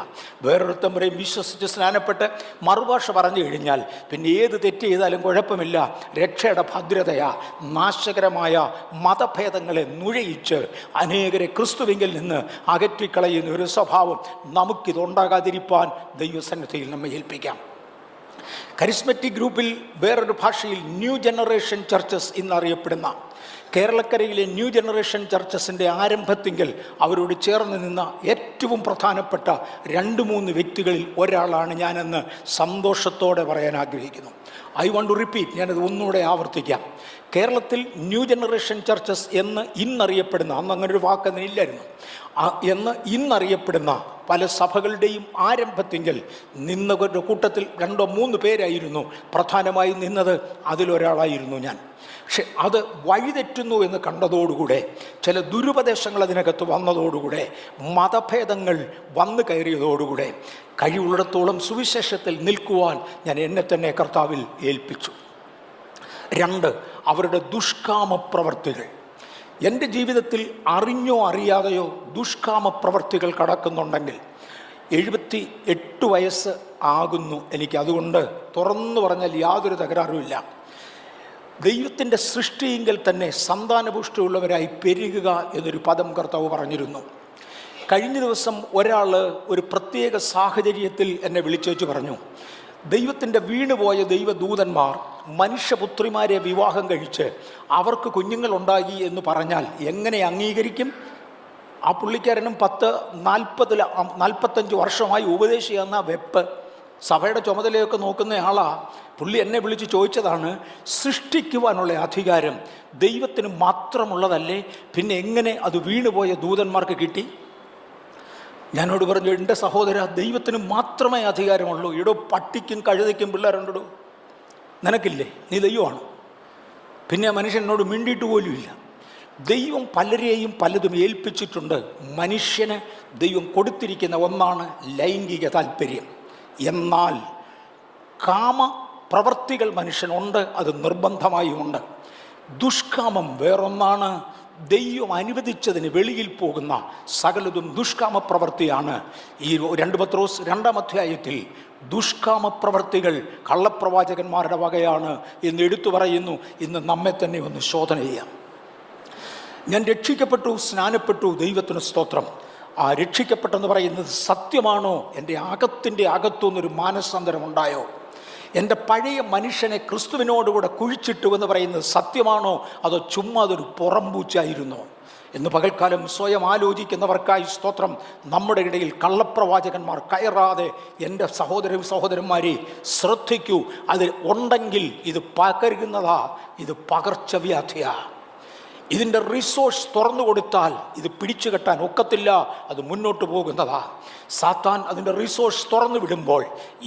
വേറൊരുത്തൻ പറയും വിശ്വസിച്ച് സ്നാനപ്പെട്ട് മറുഭാഷ പറഞ്ഞു കഴിഞ്ഞാൽ പിന്നെ ഏത് തെറ്റ് ചെയ്താലും കുഴപ്പമില്ല, രക്ഷയുടെ ഭദ്രതയാ. നാശകരമായ മതഭേദങ്ങളെ നുഴയിച്ച് അനേകരെ ക്രിസ്തുവിങ്കിൽ നിന്ന് അകറ്റിക്കളയുന്ന ഒരു സ്വഭാവം നമുക്കിതുണ്ടാകാതിരിപ്പാൻ ദൈവസന്നിധിയിൽ നമ്മെ ഏൽപ്പിക്കാം. കരിസ്മറ്റിക് ഗ്രൂപ്പിൽ വേറൊരു ഭാഷയിൽ ന്യൂ ജനറേഷൻ ചർച്ചസ് എന്നറിയപ്പെടുന്ന കേരളക്കരയിലെ ന്യൂ ജനറേഷൻ ചർച്ചസിൻ്റെ ആരംഭത്തിങ്കിൽ അവരോട് ചേർന്ന് നിന്ന ഏറ്റവും പ്രധാനപ്പെട്ട 2-3 വ്യക്തികളിൽ ഒരാളാണ് ഞാനെന്ന് സന്തോഷത്തോടെ പറയാൻ ആഗ്രഹിക്കുന്നു. ഐ വാണ്ട് ടു റിപ്പീറ്റ്, ഞാനത് ഒന്നുകൂടെ ആവർത്തിക്കാം. കേരളത്തിൽ ന്യൂ ജനറേഷൻ ചർച്ചസ് എന്ന് ഇന്നറിയപ്പെടുന്ന, അന്ന് അങ്ങനൊരു വാക്കതിനില്ലായിരുന്നു, എന്ന് ഇന്നറിയപ്പെടുന്ന പല സഭകളുടെയും ആരംഭത്തിങ്കിൽ നിന്നവരുടെ കൂട്ടത്തിൽ 2-3 പേരായിരുന്നു പ്രധാനമായും നിന്നത്. അതിലൊരാളായിരുന്നു ഞാൻ. പക്ഷെ അത് വഴിതെറ്റുന്നു എന്ന് കണ്ടതോടുകൂടെ, ചില ദുരുപദേശങ്ങൾ അതിനകത്ത് വന്നതോടുകൂടെ, മതഭേദങ്ങൾ വന്നു കയറിയതോടുകൂടെ കഴിവുള്ളിടത്തോളം സുവിശേഷത്തിൽ നിൽക്കുവാൻ ഞാൻ എന്നെ തന്നെ കർത്താവിൽ ഏൽപ്പിച്ചു. 2, അവരുടെ ദുഷ്കാമപ്രവർത്തികൾ. എൻ്റെ ജീവിതത്തിൽ അറിഞ്ഞോ അറിയാതെയോ ദുഷ്കാമപ്രവർത്തികൾ കടക്കുന്നുണ്ടെങ്കിൽ 78 വയസ്സ് ആകുന്നു എനിക്ക്. അതുകൊണ്ട് തുറന്നു പറഞ്ഞാൽ യാതൊരു തകരാറുമില്ല. ദൈവത്തിൻ്റെ സൃഷ്ടിയെങ്കിൽ തന്നെ സന്താനപുഷ്ടിയുള്ളവരായി പെരുകുക എന്നൊരു പദം കർത്താവ് പറഞ്ഞിരുന്നു. കഴിഞ്ഞ ദിവസം ഒരാൾ ഒരു പ്രത്യേക സാഹചര്യത്തിൽ എന്നെ വിളിച്ചേച്ച് പറഞ്ഞു, ദൈവത്തിൻ്റെ വീണുപോയ ദൈവദൂതന്മാർ മനുഷ്യപുത്രിമാരെ വിവാഹം കഴിച്ച് അവർക്ക് കുഞ്ഞുങ്ങളുണ്ടായി എന്ന് പറഞ്ഞാൽ എങ്ങനെ അംഗീകരിക്കും? ആ പുള്ളിക്കാരനും 45 വർഷമായി ഉപദേശിക്കുന്ന വെപ്പ് സഭയുടെ ചുമതലയൊക്കെ നോക്കുന്ന ആളാ. പുള്ളി എന്നെ വിളിച്ച് ചോദിച്ചതാണ്, സൃഷ്ടിക്കുവാനുള്ള അധികാരം ദൈവത്തിന് മാത്രമുള്ളതല്ലേ, പിന്നെ എങ്ങനെ അത് വീണുപോയ ദൂതന്മാർക്ക് കിട്ടി? ഞാനോട് പറഞ്ഞു, എൻ്റെ സഹോദര, ദൈവത്തിന് മാത്രമേ അധികാരമുള്ളൂ. ഇവിടെ പട്ടിക്കും കഴുതയ്ക്കും പിള്ളേരുണ്ടോ? നിനക്കില്ലേ? നീ ദൈവമാണ്. പിന്നെ മനുഷ്യൻ എന്നോട് മിണ്ടിയിട്ട് പോലുമില്ല. ദൈവം പലരെയും പലതും ഏൽപ്പിച്ചിട്ടുണ്ട്. മനുഷ്യന് ദൈവം കൊടുത്തിരിക്കുന്ന ഒന്നാണ് ലൈംഗിക താല്പര്യം. എന്നാൽ കാമ പ്രവൃത്തികൾ മനുഷ്യനുണ്ട്, അത് നിർബന്ധമായും ഉണ്ട്. ദുഷ്കാമം വേറൊന്നാണ്. ദൈവം അനുവദിച്ചതിന് വെളിയിൽ പോകുന്ന സകലതും ദുഷ്കാമ പ്രവൃത്തിയാണ്. ഈ 2 പത്രോസ് 2-ാം അധ്യായത്തിൽ ദുഷ്കാമ പ്രവൃത്തികൾ കള്ളപ്രവാചകന്മാരുടെ വകയാണ് എന്ന് എടുത്തു പറയുന്നു. ഇന്ന് നമ്മെ തന്നെ ഒന്ന് ശോധന ചെയ്യാം. ഞാൻ രക്ഷിക്കപ്പെട്ടു, സ്നാനപ്പെട്ടു, ദൈവത്തിന് സ്തോത്രം. ആ രക്ഷിക്കപ്പെട്ടെന്ന് പറയുന്നത് സത്യമാണോ? എൻ്റെ അകത്തിൻ്റെ അകത്തുനിന്നൊരു മാനസാന്തരം ഉണ്ടായോ? എൻ്റെ പഴയ മനുഷ്യനെ ക്രിസ്തുവിനോടുകൂടെ കുഴിച്ചിട്ടു എന്ന് പറയുന്നത് സത്യമാണോ? അതോ ചുമ്മാ അതൊരു പുറംപൂച്ചായിരുന്നോ എന്ന് പകൽക്കാലം സ്വയം ആലോചിക്കുന്നവർക്കായി സ്തോത്രം. നമ്മുടെ ഇടയിൽ കള്ളപ്രവാചകന്മാർ കയറാതെ എൻ്റെ സഹോദരന്മാരെ ശ്രദ്ധിക്കൂ. അത് ഉണ്ടെങ്കിൽ ഇത് പകരുന്നതാ, ഇത് പകർച്ചവ്യാധിയാ. ഇതിൻ്റെ റിസോഴ്സ് തുറന്നു കൊടുത്താൽ ഇത് പിടിച്ചു കെട്ടാൻ ഒക്കത്തില്ല, അത് മുന്നോട്ട് പോകുന്നതാ. സാത്താൻ അതിൻ്റെ റിസോഴ്സ് തുറന്നു വിടുമ്പോൾ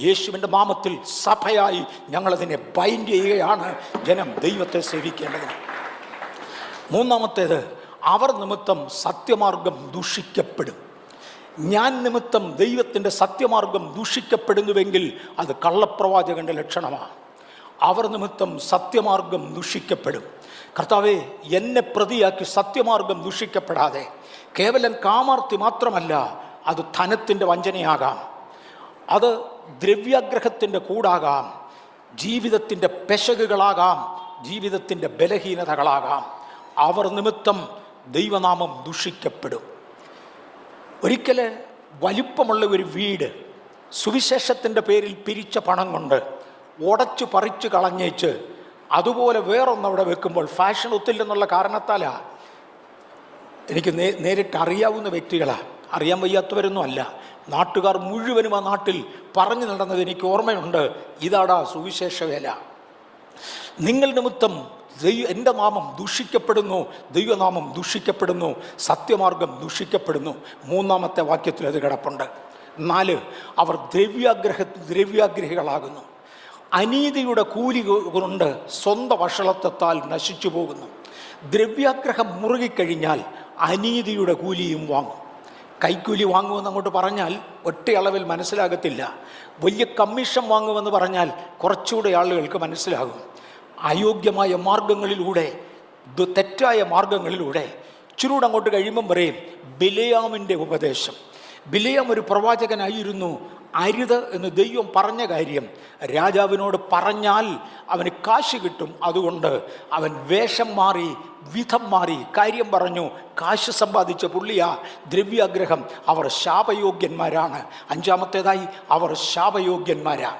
യേശുവിൻ്റെ നാമത്തിൽ സഭയായി ഞങ്ങളതിനെ ബൈൻഡ് ചെയ്യുകയാണ്. ജനം ദൈവത്തെ സേവിക്കേണ്ടതിന്. 3-ാമത്തേത്, അവർ നിമിത്തം സത്യമാർഗം ദൂഷിക്കപ്പെടും. ഞാൻ നിമിത്തം ദൈവത്തിൻ്റെ സത്യമാർഗം ദൂഷിക്കപ്പെടുന്നുവെങ്കിൽ അത് കള്ളപ്രവാചകൻ്റെ ലക്ഷണമാണ്. അവർ നിമിത്തം സത്യമാർഗം ദൂഷിക്കപ്പെടും. കർത്താവേ, എന്നെ പ്രതിയാക്കി സത്യമാർഗം ദൂഷിക്കപ്പെടാതെ. കേവലം കാമാർത്തി മാത്രമല്ല, അത് ധനത്തിൻ്റെ വഞ്ചനയാകാം, അത് ദ്രവ്യാഗ്രഹത്തിൻ്റെ കൂടാകാം, ജീവിതത്തിൻ്റെ പെശകുകളാകാം, ജീവിതത്തിൻ്റെ ബലഹീനതകളാകാം. അവർ നിമിത്തം ദൈവനാമം ദൂഷിക്കപ്പെടും. ഒരിക്കൽ വലിപ്പമുള്ള ഒരു വീട് സുവിശേഷത്തിൻ്റെ പേരിൽ പിരിച്ച പണം കൊണ്ട് ഉടച്ചു പറിച്ചു കളഞ്ഞേച്ച് അതുപോലെ വേറൊന്നവിടെ വെക്കുമ്പോൾ ഫാഷൻ ഒത്തില്ലെന്നുള്ള കാരണത്താലാ. എനിക്ക് നേരിട്ട് അറിയാവുന്ന വ്യക്തികളാണ്, അറിയാൻ വയ്യാത്തവരൊന്നും അല്ല. നാട്ടുകാർ മുഴുവനും ആ നാട്ടിൽ പറഞ്ഞു നടന്നത് എനിക്ക് ഓർമ്മയുണ്ട്. ഇതാടാ സുവിശേഷ വേല. നിങ്ങൾ നിമിത്തം എൻ്റെ നാമം ദൂഷിക്കപ്പെടുന്നു, ദൈവനാമം ദൂഷിക്കപ്പെടുന്നു, സത്യമാർഗം ദൂഷിക്കപ്പെടുന്നു. 3-ാമത്തെ വാക്യത്തിൽ അത് കിടപ്പുണ്ട്. 4, അവർ ദ്രവ്യാഗ്രഹികളാകുന്നു. അനീതിയുടെ കൂലി കൊണ്ട് സ്വന്തം വഷളത്വത്താൽ നശിച്ചു പോകുന്നു. ദ്രവ്യാഗ്രഹം മുറുകിക്കഴിഞ്ഞാൽ അനീതിയുടെ കൂലിയും വാങ്ങും. കൈക്കൂലി വാങ്ങുമെന്ന് അങ്ങോട്ട് പറഞ്ഞാൽ ഒറ്റയളവിൽ മനസ്സിലാകത്തില്ല. വലിയ കമ്മീഷൻ വാങ്ങുമെന്ന് പറഞ്ഞാൽ കുറച്ചുകൂടെ ആളുകൾക്ക് മനസ്സിലാകും. അയോഗ്യമായ മാർഗങ്ങളിലൂടെ, തെറ്റായ മാർഗങ്ങളിലൂടെ ഇച്ചിരൂടെ അങ്ങോട്ട് കഴിയുമ്പം പറയും ബിലെയാമിൻ്റെ ഉപദേശം. ബിലെയാം ഒരു പ്രവാചകനായിരുന്നു. അരുത് എന്ന് ദൈവം പറഞ്ഞ കാര്യം രാജാവിനോട് പറഞ്ഞാൽ അവന് കാശ് കിട്ടും. അതുകൊണ്ട് അവൻ വേഷം മാറി, വിധം മാറി കാര്യം പറഞ്ഞു, കാശ് സമ്പാദിച്ച പുള്ളിയാ. ദ്രവ്യാഗ്രഹം. അവർ ശാപയോഗ്യന്മാരാണ്. 5-ാമത്തേതായി, അവർ ശാപയോഗ്യന്മാരാ.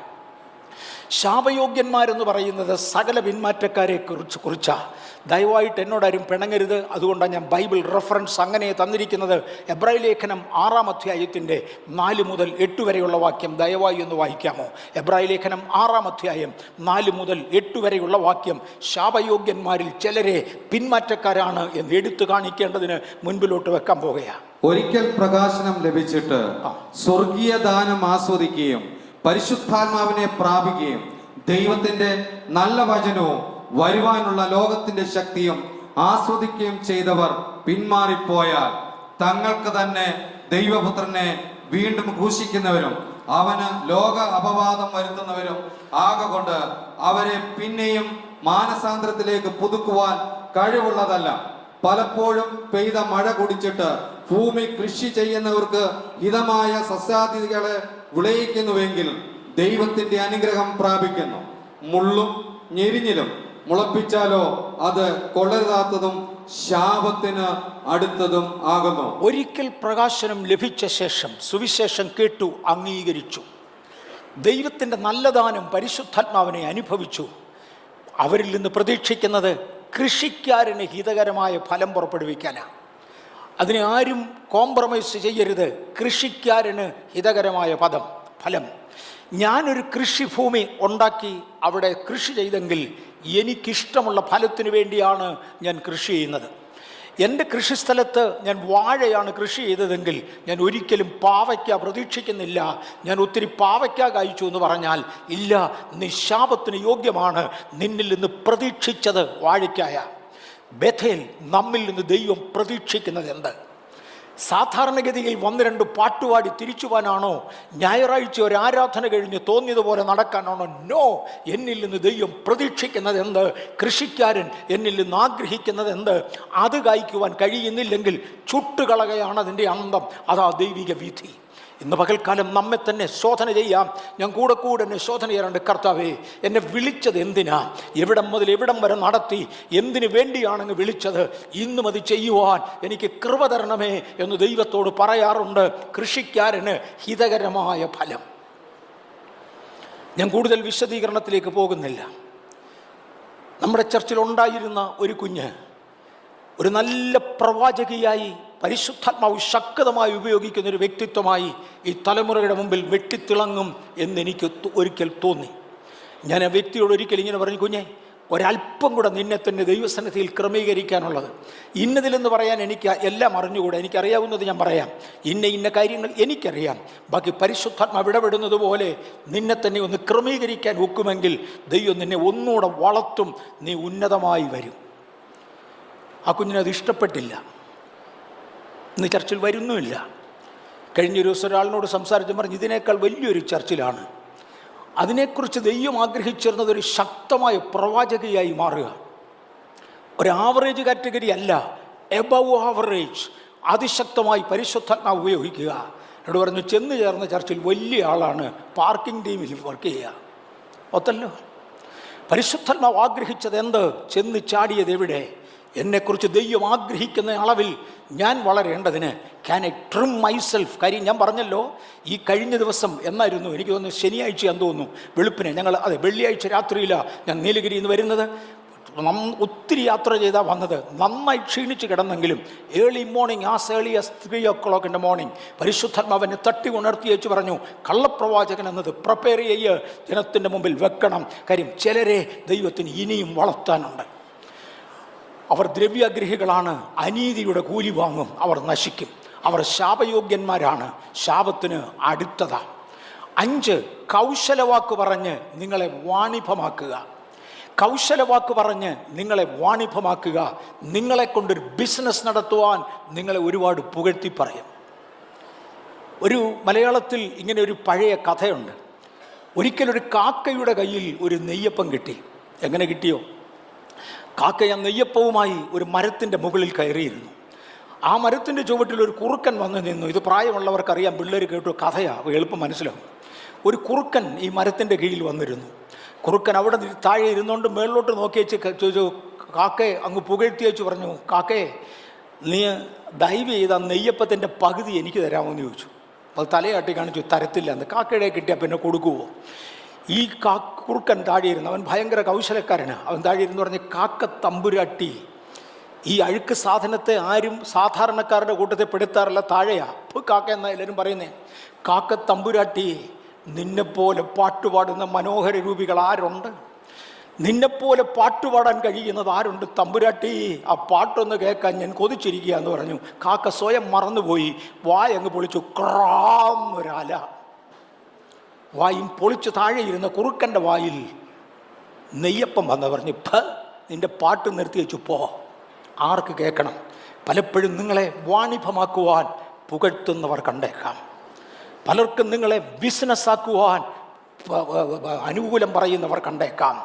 ശാപയോഗ്യന്മാരെന്ന് പറയുന്നത് സകല പിന്മാറ്റക്കാരെ കുറിച്ചാണ്. ദയവായിട്ട് എന്നോടാരും പിണങ്ങരുത്. അതുകൊണ്ടാണ് ഞാൻ ബൈബിൾ റെഫറൻസ് അങ്ങനെ തന്നിരിക്കുന്നത്. എബ്രായ ലേഖനം 6-ാം അധ്യായത്തിൻ്റെ 4 മുതൽ 8 വരെയുള്ള വാക്യം ദയവായി ഒന്ന് വായിക്കാമോ? എബ്രായ ലേഖനം 6-ാം അധ്യായം 4 മുതൽ 8 വരെയുള്ള വാക്യം ശാപയോഗ്യന്മാരിൽ ചിലരെ പിന്മാറ്റക്കാരാണ് എന്ന് എടുത്തു കാണിക്കേണ്ടതിന് മുൻപിലോട്ട് വെക്കാൻ പോകുകയാണ്. ഒരിക്കൽ പ്രകാശനം ലഭിച്ചിട്ട് സ്വർഗീയ ദാനം ആസ്വദിക്കുകയും പരിശുദ്ധാത്മാവിനെ പ്രാപിക്കുകയും ദൈവത്തിന്റെ നല്ല വചനവും വരുവാനുള്ള ലോകത്തിന്റെ ശക്തിയും ആസ്വദിക്കുകയും ചെയ്തവർ പിന്മാറിപ്പോയാൽ തങ്ങൾക്ക് തന്നെ ദൈവപുത്രനെ വീണ്ടും ക്രൂശിക്കുന്നവരും അവന് ലോക അപവാദം വരുത്തുന്നവരും ആകൊണ്ട് അവരെ പിന്നെയും മാനസാന്തരത്തിലേക്ക് പുതുക്കുവാൻ കഴിവുള്ളതല്ല. പലപ്പോഴും പെയ്ത മഴ കുടിച്ചിട്ട് ഭൂമി കൃഷി ചെയ്യുന്നവർക്ക് ഹിതമായ സസ്യാദികളെ വിളയിക്കുന്നുവെങ്കിൽ ദൈവത്തിന്റെ അനുഗ്രഹം പ്രാപിക്കുന്നു. മുള്ളും ഞെരിഞ്ഞിലും മുളപ്പിച്ചാലോ അത് കൊള്ളരുതാത്തതും ശാപത്തിന് അടുത്തതും ആകുന്നു. ഒരിക്കൽ പ്രകാശനം ലഭിച്ച ശേഷം സുവിശേഷം കേട്ടു, അംഗീകരിച്ചു, ദൈവത്തിൻ്റെ നല്ല ദാനം പരിശുദ്ധാത്മാവിനെ അനുഭവിച്ചു. അവരിൽ നിന്ന് പ്രതീക്ഷിക്കുന്നത് കൃഷിക്കാരന് ഹിതകരമായ ഫലം പുറപ്പെടുവിക്കാനാണ്. അതിനെ ആരും കോംപ്രമൈസ് ചെയ്യരുത്. കൃഷിക്കാരന് ഹിതകരമായ ഫലം. ഞാനൊരു കൃഷിഭൂമി ഉണ്ടാക്കി അവിടെ കൃഷി ചെയ്തെങ്കിൽ എനിക്കിഷ്ടമുള്ള ഫലത്തിന് വേണ്ടിയാണ് ഞാൻ കൃഷി ചെയ്യുന്നത്. എൻ്റെ കൃഷിസ്ഥലത്ത് ഞാൻ വാഴയാണ് കൃഷി ചെയ്തതെങ്കിൽ ഞാൻ ഒരിക്കലും പാവയ്ക്ക പ്രതീക്ഷിക്കുന്നില്ല. ഞാൻ ഒത്തിരി പാവയ്ക്ക കഴിച്ചു എന്ന് പറഞ്ഞാൽ ഇല്ല, നീ ശാപത്തിന് യോഗ്യമാണ്. നിന്നിൽ നിന്ന് പ്രതീക്ഷിച്ചത് വാഴയ്ക്കായ. ബേഥേൽ, നമ്മിൽ നിന്ന് ദൈവം പ്രതീക്ഷിക്കുന്നത് എന്ത്? സാധാരണഗതിയിൽ 1-2 പാട്ടുപാടി തിരിച്ചു പോകാനാണോ? ഞായറാഴ്ച ഒരു ആരാധന കഴിഞ്ഞ് തോന്നിയതുപോലെ നടക്കാനാണോ? നോ. എന്നിൽ നിന്ന് ദൈവം പ്രതീക്ഷിക്കുന്നത് എന്ത്? കൃഷിക്കാരൻ എന്നിൽ നിന്ന് ആഗ്രഹിക്കുന്നത് എന്ത്? അത് കായ്ക്കുവാൻ കഴിയുന്നില്ലെങ്കിൽ ചുട്ടുകളകയാണ് അതിൻ്റെ അന്തം. അതാ ദൈവിക വിധി. ഇന്ന് പകൽക്കാലം നമ്മെ തന്നെ ശോധന ചെയ്യാം. ഞാൻ കൂടെ എന്നെ ശോധന ചെയ്യാറുണ്ട്. കർത്താവേ, എന്നെ വിളിച്ചത് എന്തിനാ? എവിടം മുതൽ എവിടം വരെ നടത്തി? എന്തിനു വേണ്ടിയാണെന്ന് വിളിച്ചത്? ഇന്നും അത് ചെയ്യുവാൻ എനിക്ക് കൃപ തരണമേ എന്ന് ദൈവത്തോട് പറയാറുണ്ട്. കൃഷിക്കാരന് ഹിതകരമായ ഫലം. ഞാൻ കൂടുതൽ വിശദീകരണത്തിലേക്ക് പോകുന്നില്ല. നമ്മുടെ ചർച്ചിൽ ഉണ്ടായിരുന്ന ഒരു കുഞ്ഞ് ഒരു നല്ല പ്രവാചകിയായി പരിശുദ്ധാത്മാവ് ശക്തമായി ഉപയോഗിക്കുന്ന ഒരു വ്യക്തിത്വമായി ഈ തലമുറയുടെ മുമ്പിൽ വെട്ടിത്തിളങ്ങും എന്നെനിക്ക് ഒരിക്കൽ തോന്നി. ഞാൻ ആ വ്യക്തിയോട് ഒരിക്കൽ ഇങ്ങനെ പറഞ്ഞു, കുഞ്ഞെ, ഒരല്പം കൂടെ നിന്നെ തന്നെ ദൈവസന്നിധിയിൽ ക്രമീകരിക്കാനുള്ളത്. ഇന്നതിലെന്ന് പറയാൻ എനിക്ക് എല്ലാം അറിഞ്ഞുകൂടെ. എനിക്കറിയാവുന്നത് ഞാൻ പറയാം. ഇന്ന കാര്യങ്ങൾ എനിക്കറിയാം. ബാക്കി പരിശുദ്ധാത്മാവ് ഇടപെടുന്നത് പോലെ നിന്നെ തന്നെ ഒന്ന് ക്രമീകരിക്കാൻ ഒക്കുമെങ്കിൽ ദൈവം നിന്നെ ഒന്നുകൂടെ വളർത്തും. നീ ഉന്നതമായി വരും. ആ കുഞ്ഞിനത് ഇഷ്ടപ്പെട്ടില്ല. ഇന്ന് ചർച്ചിൽ വരുന്നുമില്ല. കഴിഞ്ഞൊരു ദിവസം ഒരാളിനോട് സംസാരിച്ച് പറഞ്ഞു, ഇതിനേക്കാൾ വലിയൊരു ചർച്ചിലാണ്. അതിനെക്കുറിച്ച് ദൈവം ആഗ്രഹിച്ചിരുന്നത് ഒരു ശക്തമായ പ്രവാചകയായി മാറുക. ഒരു ആവറേജ് കാറ്റഗറി അല്ല, എബവ് ആവറേജ്, അതിശക്തമായി പരിശുദ്ധാത്മാവ് ഉപയോഗിക്കുക. എന്നോട് പറഞ്ഞു, ചെന്ന് ചേർന്ന ചർച്ചിൽ വലിയ ആളാണ്, പാർക്കിംഗ് ടീമിൽ വർക്ക് ചെയ്യുക. ഒത്തല്ലോ, പരിശുദ്ധാത്മാവ് ആഗ്രഹിച്ചത് എന്ത്? ചെന്ന് ചാടിയത് എവിടെ? എന്നെക്കുറിച്ച് ദൈവം ആഗ്രഹിക്കുന്ന അളവിൽ ഞാൻ വളരേണ്ടതിന് ക്യാൻ ഐ ട്രിം മൈസെൽഫ്. കാര്യം ഞാൻ പറഞ്ഞല്ലോ, ഈ കഴിഞ്ഞ ദിവസം എന്നായിരുന്നു, എനിക്ക് തോന്നുന്നു ശനിയാഴ്ചയാന്ന് തോന്നുന്നു, വെളുപ്പിനെ വെള്ളിയാഴ്ച രാത്രിയിലാണ് ഞാൻ നീലഗിരിയിൽ നിന്ന് വരുന്നത്. ഒത്തിരി യാത്ര ചെയ്താൽ വന്നത്. നന്നായി ക്ഷീണിച്ച് കിടന്നെങ്കിലും early morning, as early as 3 o'clock in the morning പരിശുദ്ധാത്മാവിനെ തട്ടി ഉണർത്തി വെച്ച് പറഞ്ഞു, കള്ളപ്രവാചകൻ എന്നത് പ്രിപ്പയർ ചെയ്യുക, ജനത്തിൻ്റെ മുമ്പിൽ വെക്കണം. കാര്യം ചിലരെ ദൈവത്തിന് ഇനിയും വളർത്താനുണ്ട്. അവർ ദ്രവ്യാഗ്രഹികളാണ്, അനീതിയുടെ കൂലി വാങ്ങും, അവർ നശിക്കും, അവർ ശാപയോഗ്യന്മാരാണ്, ശാപത്തിന് അടുത്തതാണ്. 5, കൗശലവാക്ക് പറഞ്ഞ് നിങ്ങളെ വാണിഭമാക്കുക. കൗശലവാക്ക് പറഞ്ഞ് നിങ്ങളെ വാണിഭമാക്കുക. നിങ്ങളെ കൊണ്ടൊരു ബിസിനസ് നടത്തുവാൻ നിങ്ങളെ ഒരുപാട് പുകഴ്ത്തി പറയും. ഒരു മലയാളത്തിൽ ഇങ്ങനെ ഒരു പഴയ കഥയുണ്ട്. ഒരിക്കലൊരു കാക്കയുടെ കയ്യിൽ ഒരു നെയ്യപ്പം കിട്ടി. എങ്ങനെ കിട്ടിയോ? കാക്ക ആ നെയ്യപ്പവുമായി ഒരു മരത്തിൻ്റെ മുകളിൽ കയറിയിരുന്നു. ആ മരത്തിൻ്റെ ചുവട്ടിൽ ഒരു കുറുക്കൻ വന്ന് നിന്നു. ഇത് പ്രായമുള്ളവർക്കറിയാം, പിള്ളേർ കേട്ടു, കഥയാണ്, എളുപ്പം മനസ്സിലാവും. ഒരു കുറുക്കൻ ഈ മരത്തിൻ്റെ കീഴിൽ വന്നിരുന്നു. കുറുക്കൻ അവിടെ താഴെ ഇരുന്നുകൊണ്ട് മേളിലോട്ട് നോക്കി വെച്ച് ചോദിച്ചു, കാക്കയെ അങ്ങ് പുകഴ്ത്തി വെച്ച് പറഞ്ഞു, കാക്കയെ, നീ ദയവ് ചെയ്ത നെയ്യപ്പത്തിൻ്റെ പകുതി എനിക്ക് തരാമോ എന്ന് ചോദിച്ചു. അത് തലയാട്ടി കാണിച്ചു, തരത്തില്ല എന്ന്. കാക്കയുടെ കിട്ടിയാൽ പിന്നെ കൊടുക്കുമോ? ഈ കുറുക്കൻ താഴെയിരുന്നു, അവൻ ഭയങ്കര കൗശലക്കാരന്. അവൻ താഴെയിരുന്നു പറഞ്ഞ്, കാക്ക തമ്പുരാട്ടി, ഈ അഴുക്ക് സാധനത്തെ ആരും സാധാരണക്കാരുടെ കൂട്ടത്തിൽ പെടുത്താറില്ല, താഴെയാ. ഇപ്പോൾ കാക്ക എന്നാ എല്ലാവരും പറയുന്നേ. കാക്ക തമ്പുരാട്ടി, നിന്നെപ്പോലെ പാട്ടുപാടുന്ന മനോഹര രൂപികൾ ആരുണ്ട്? നിന്നെപ്പോലെ പാട്ടുപാടാൻ കഴിയുന്നത് ആരുണ്ട്? തമ്പുരാട്ടി, ആ പാട്ടൊന്ന് കേൾക്കാൻ ഞാൻ കൊതിച്ചിരിക്കുക എന്ന് പറഞ്ഞു. കാക്ക സ്വയം മറന്നുപോയി, വായങ്ങ് പൊളിച്ചു, ക്രാം ഒരാല. വായും പൊളിച്ച് താഴെ ഇരുന്ന കുറുക്കൻ്റെ വായിൽ നെയ്യപ്പം വന്ന് പറഞ്ഞു, നിന്റെ പാട്ട് നിർത്തി വെച്ചു പോ, ആർക്ക് കേൾക്കണം? പലപ്പോഴും നിങ്ങളെ വാണിഭമാക്കുവാൻ പുകഴ്ത്തുന്നവർ കണ്ടേക്കാം. പലർക്കും നിങ്ങളെ ബിസിനസ്സാക്കുവാൻ അനുകൂലം പറയുന്നവർ കണ്ടേക്കാം.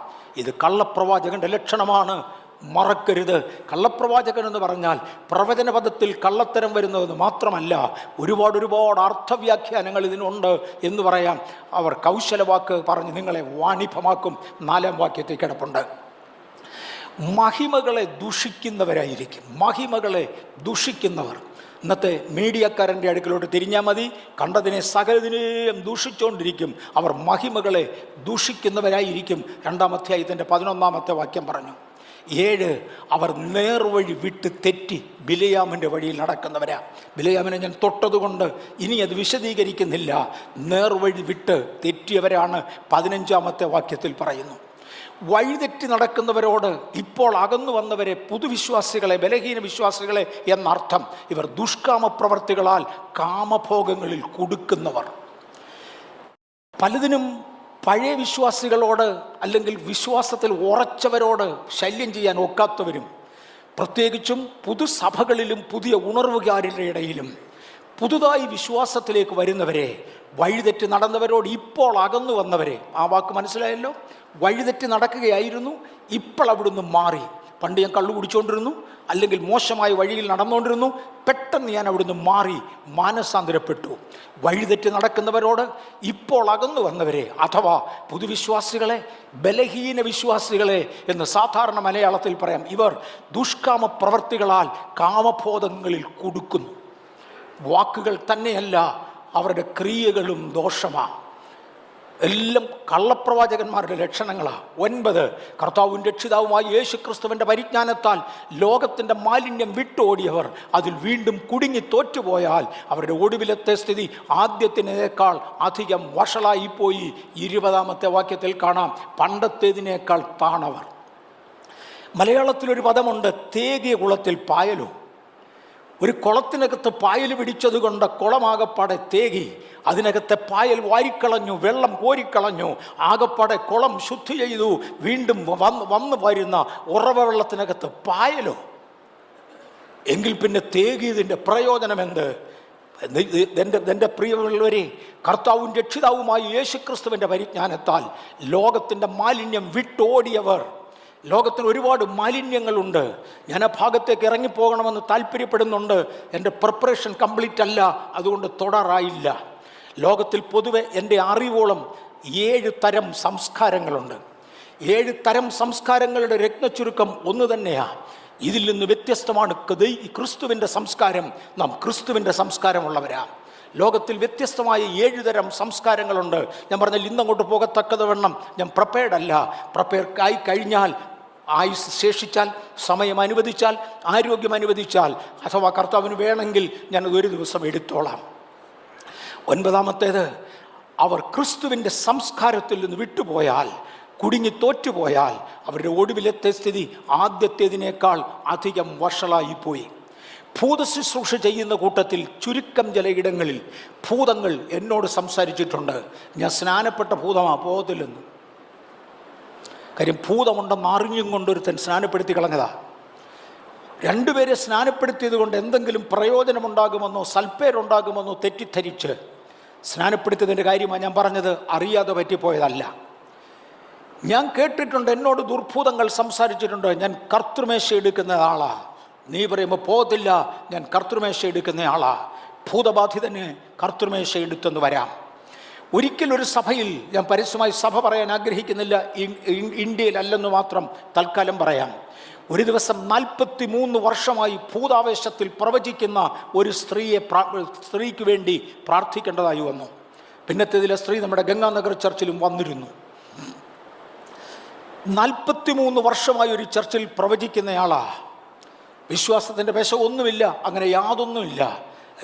ഇത് കള്ളപ്രവാചകൻ്റെ ലക്ഷണമാണ്. മറക്കരുത്. കള്ളപ്രവാചകൻ എന്ന് പറഞ്ഞാൽ പ്രവചനപദത്തിൽ കള്ളത്തരം വരുന്നതെന്ന് മാത്രമല്ല, ഒരുപാട് അർത്ഥവ്യാഖ്യാനങ്ങൾ ഇതിനുണ്ട് എന്ന് പറയാം. അവർ കൗശലവാക്ക് പറഞ്ഞ് നിങ്ങളെ വാണിഭമാക്കും. 4-ാം വാക്യത്തിൽ കിടപ്പുണ്ട്. മഹിമകളെ ദുഷിക്കുന്നവരായിരിക്കും. മഹിമകളെ ദുഷിക്കുന്നവർ. ഇന്നത്തെ മീഡിയക്കാരൻ്റെ അടുക്കലോട്ട് തിരിഞ്ഞാൽ മതി, കണ്ടതിനെ സകലതിനെയും ദൂഷിച്ചുകൊണ്ടിരിക്കും. അവർ മഹിമകളെ ദൂഷിക്കുന്നവരായിരിക്കും. 2-ാം അധ്യായത്തിൻ്റെ 11-ാമത്തെ വാക്യം പറഞ്ഞു. 7, അവർ നേർവഴി വിട്ട് തെറ്റി ബിലയാമിൻ്റെ വഴിയിൽ നടക്കുന്നവരാ. ബിലയാമിനെ ഞാൻ തൊട്ടതുകൊണ്ട് ഇനി അത് വിശദീകരിക്കുന്നില്ല. നേർവഴി വിട്ട് തെറ്റിയവരാണ് 15-ാമത്തെ വാക്യത്തിൽ പറയുന്നു. വഴിതെറ്റി നടക്കുന്നവരോട് ഇപ്പോൾ അകന്നു വന്നവരെ, പുതുവിശ്വാസികളെ, ബലഹീന വിശ്വാസികളെ എന്നർത്ഥം. ഇവർ ദുഷ്കാമ പ്രവർത്തികളാൽ കാമഭോഗങ്ങളിൽ കുടുക്കുന്നവർ. പലതിനും പഴയ വിശ്വാസികളോട് അല്ലെങ്കിൽ വിശ്വാസത്തിൽ ഉറച്ചവരോട് ശല്യം ചെയ്യാൻ ഒക്കാത്തവരും, പ്രത്യേകിച്ചും പുതുസഭകളിലും പുതിയ ഉണർവുകാരുടെ ഇടയിലും പുതുതായി വിശ്വാസത്തിലേക്ക് വരുന്നവരെ, വഴിതെറ്റി നടന്നവരോട് ഇപ്പോൾ അകന്നു വന്നവരെ, ആ വാക്ക് മനസ്സിലായല്ലോ. വഴിതെറ്റി നടക്കുകയായിരുന്നു, ഇപ്പോൾ അവിടുന്ന് മാറി. പണ്ട് ഞാൻ കള്ളു കുടിച്ചുകൊണ്ടിരുന്നു, അല്ലെങ്കിൽ മോശമായ വഴിയിൽ നടന്നുകൊണ്ടിരുന്നു, പെട്ടെന്ന് ഞാൻ അവിടുന്ന് മാറി മാനസാന്തരപ്പെട്ടു. വഴിതെറ്റി നടക്കുന്നവരോട് ഇപ്പോൾ അകന്നു വന്നവരെ, അഥവാ പുതുവിശ്വാസികളെ, ബലഹീന വിശ്വാസികളെ എന്ന് സാധാരണ മലയാളത്തിൽ പറയാം. ഇവർ ദുഷ്കാമ പ്രവർത്തികളാൽ കാമബോധങ്ങളിൽ കുടുക്കുന്നു. വാക്കുകൾ തന്നെയല്ല, അവരുടെ ക്രിയകളും ദോഷമാണ്. എല്ലാം കള്ളപ്രവാചകന്മാരുടെ ലക്ഷണങ്ങളാണ്. 9, കർത്താവും രക്ഷിതാവുമായ യേശു ക്രിസ്തുവിൻ്റെ പരിജ്ഞാനത്താൽ ലോകത്തിൻ്റെ മാലിന്യം വിട്ടോടിയവർ അതിൽ വീണ്ടും കുടുങ്ങി തോറ്റുപോയാൽ അവരുടെ ഒടുവിലത്തെ സ്ഥിതി ആദ്യത്തിനേക്കാൾ അധികം വഷളായിപ്പോയി. 20-ാമത്തെ വാക്യത്തിൽ കാണാം, പണ്ടത്തേതിനേക്കാൾ താണവർ. മലയാളത്തിലൊരു പദമുണ്ട്, തേകിയ കുളത്തിൽ പായലോ. ഒരു കുളത്തിനകത്ത് പായൽ പിടിച്ചതുകൊണ്ട് കുളമാകപ്പാടെ തേകി, അതിനകത്തെ പായൽ വാരിക്കളഞ്ഞു, വെള്ളം കോരിക്കളഞ്ഞു, ആകപ്പാടെ കുളം ശുദ്ധി ചെയ്തു. വീണ്ടും വന്നു വരുന്ന ഉറവ വെള്ളത്തിനകത്ത് പായലോ. എങ്കിൽ പിന്നെ തേകിയതിൻ്റെ പ്രയോജനമെന്ത്? എൻ്റെ പ്രിയമുള്ളവരെ, കർത്താവും രക്ഷിതാവുമായ യേശുക്രിസ്തുവിൻ്റെ പരിജ്ഞാനത്താൽ ലോകത്തിൻ്റെ മാലിന്യം വിട്ടോടിയവർ. ലോകത്തിന് ഒരുപാട് മാലിന്യങ്ങളുണ്ട്. ഞാൻ ആ ഭാഗത്തേക്ക് ഇറങ്ങിപ്പോകണമെന്ന് താല്പര്യപ്പെടുന്നുണ്ട്. എൻ്റെ പ്രിപ്പറേഷൻ കംപ്ലീറ്റ് അല്ല, അതുകൊണ്ട് തുടരായില്ല. ലോകത്തിൽ പൊതുവെ എൻ്റെ അറിവോളം 7 തരം സംസ്കാരങ്ങളുണ്ട്. 7 തരം സംസ്കാരങ്ങളുടെ രത്നച്ചുരുക്കം ഒന്ന് തന്നെയാണ്. ഇതിൽ നിന്ന് വ്യത്യസ്തമാണ് ക്രിസ്തുവിൻ്റെ സംസ്കാരം. നാം ക്രിസ്തുവിൻ്റെ സംസ്കാരമുള്ളവരാണ്. ലോകത്തിൽ വ്യത്യസ്തമായ 7 തരം സംസ്കാരങ്ങളുണ്ട്. ഞാൻ പറഞ്ഞാൽ ഇന്നങ്ങോട്ട് പോകത്തക്കതവണ്ണം ഞാൻ പ്രിപ്പയർഡ് അല്ല. പ്രിപ്പയർഡായി കഴിഞ്ഞാൽ, ആയുസ് ശേഷിച്ചാൽ, സമയം അനുവദിച്ചാൽ, ആരോഗ്യം അനുവദിച്ചാൽ, അഥവാ കർത്താവിന് വേണമെങ്കിൽ ഞാനത് ഒരു ദിവസം എടുത്തോളാം. 9-ാമത്തേത്, അവർ ക്രിസ്തുവിൻ്റെ സംസ്കാരത്തിൽ നിന്ന് വിട്ടുപോയാൽ, കുടുങ്ങി തോറ്റുപോയാൽ അവരുടെ ഒടുവിലത്തെ സ്ഥിതി ആദ്യത്തേതിനേക്കാൾ അധികം വഷളായിപ്പോയി. ഭൂതശുശ്രൂഷ ചെയ്യുന്ന കൂട്ടത്തിൽ ചുരുക്കം ചിലയിടങ്ങളിൽ ഭൂതങ്ങൾ എന്നോട് സംസാരിച്ചിട്ടുണ്ട്. ഞാൻ സ്നാനപ്പെട്ട ഭൂതമാണ്, പോകത്തില്ലെന്ന്. കാര്യം ഭൂതമുണ്ടെന്ന് അറിഞ്ഞും കൊണ്ടൊരുത്തൻ സ്നാനപ്പെടുത്തി കളഞ്ഞതാ. 2 പേരെ സ്നാനപ്പെടുത്തിയത് കൊണ്ട് എന്തെങ്കിലും പ്രയോജനമുണ്ടാകുമെന്നോ സൽപ്പേരുണ്ടാകുമെന്നോ തെറ്റിദ്ധരിച്ച് സ്നാനപ്പെടുത്തിയതിൻ്റെ കാര്യമാണ് ഞാൻ പറഞ്ഞത്. അറിയാതെ പറ്റിപ്പോയതല്ല. ഞാൻ കേട്ടിട്ടുണ്ട്, എന്നോട് ദുർഭൂതങ്ങൾ സംസാരിച്ചിട്ടുണ്ട്, ഞാൻ കർത്തൃമേശ എടുക്കുന്ന ആളാ. നീ പറയുമ്പോൾ പോകത്തില്ല, ഞാൻ കർത്തൃമേശ എടുക്കുന്ന ആളാ. ഭൂതബാധിതന് കർത്തൃമേശ എടുത്തെന്ന് വരാം. ഒരിക്കലൊരു സഭയിൽ, ഞാൻ പരസ്യമായി സഭ പറയാൻ ആഗ്രഹിക്കുന്നില്ല, ഇന്ത്യയിലല്ലെന്ന് മാത്രം തൽക്കാലം പറയാം, ഒരു ദിവസം 43 വർഷമായി ഭൂതാവേശത്തിൽ പ്രവചിക്കുന്ന ഒരു സ്ത്രീക്ക് വേണ്ടി പ്രാർത്ഥിക്കേണ്ടതായി വന്നു. പിന്നത്തേതിലെ സ്ത്രീ നമ്മുടെ ഗംഗാനഗർ ചർച്ചിലും വന്നിരുന്നു. 43 വർഷമായി ഒരു ചർച്ചിൽ പ്രവചിക്കുന്നയാളാ. വിശ്വാസത്തിൻ്റെ പേശ ഒന്നുമില്ല, അങ്ങനെ യാതൊന്നുമില്ല.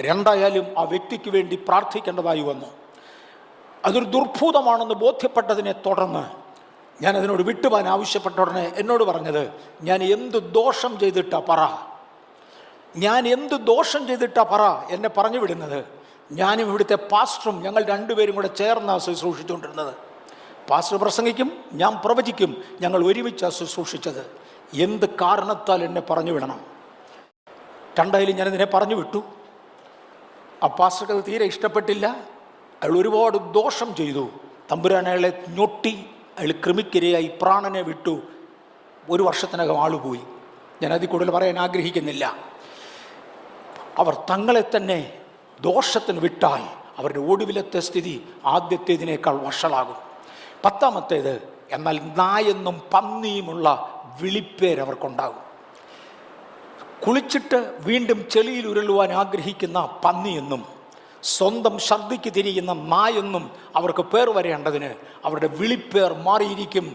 2 ആ വ്യക്തിക്ക് വേണ്ടി പ്രാർത്ഥിക്കേണ്ടതായി വന്നു. അതൊരു ദുർഭൂതമാണെന്ന് ബോധ്യപ്പെട്ടതിനെ തുടർന്ന് ഞാനതിനോട് വിട്ടുപോകാൻ ആവശ്യപ്പെട്ട ഉടനെ എന്നോട് പറഞ്ഞത്, ഞാൻ എന്ത് ദോഷം ചെയ്തിട്ടാ പറ, ഞാൻ എന്ത് ദോഷം ചെയ്തിട്ടാ പറ എന്നെ പറഞ്ഞു വിടുന്നത്. ഞാനും ഇവിടുത്തെ പാസ്റ്ററും ഞങ്ങൾ 2 പേരും കൂടെ ചേർന്നാണ് ശുശ്രൂഷിച്ചുകൊണ്ടിരുന്നത്. പാസ്റ്റർ പ്രസംഗിക്കും, ഞാൻ പ്രവചിക്കും, ഞങ്ങൾ ഒരുമിച്ചാണ് ശുശ്രൂഷിച്ചത്. എന്ത് കാരണത്താൽ എന്നെ പറഞ്ഞു വിടണം? 2 ഞാനിതിനെ പറഞ്ഞു വിട്ടു. ആ പാസ്റ്റർക്ക് അത് തീരെ ഇഷ്ടപ്പെട്ടില്ല. അയാൾ ഒരുപാട് ദോഷം ചെയ്തു. തമ്പുരാൻ അയാളെ ഞൊട്ടി, അയാൾ കൃമിക്കിരയായി പ്രാണനെ വിട്ടു. 1 വർഷത്തിനകം ആളുപോയി. ഞാനതിൽ കൂടുതൽ പറയാൻ ആഗ്രഹിക്കുന്നില്ല. അവർ തങ്ങളെ തന്നെ ദോഷത്തിന് വിട്ടാൽ അവരുടെ ഒടുവിലത്തെ സ്ഥിതി ആദ്യത്തേതിനേക്കാൾ വഷളാകും. 10ാമത്തേത്, എന്നാൽ നായെന്നും പന്നിയുമുള്ള വിളിപ്പേരവർക്കുണ്ടാകും. കുളിച്ചിട്ട് വീണ്ടും ചെളിയിൽ ഉരുളുവാൻ ആഗ്രഹിക്കുന്ന പന്നിയെന്നും സ്വന്തം ഛർദ്ദിക്ക് തിരിയുന്ന നായെന്നും അവർക്ക് പേർ വരേണ്ടതിന് അവരുടെ വിളിപ്പേർ മാറിയിരിക്കും.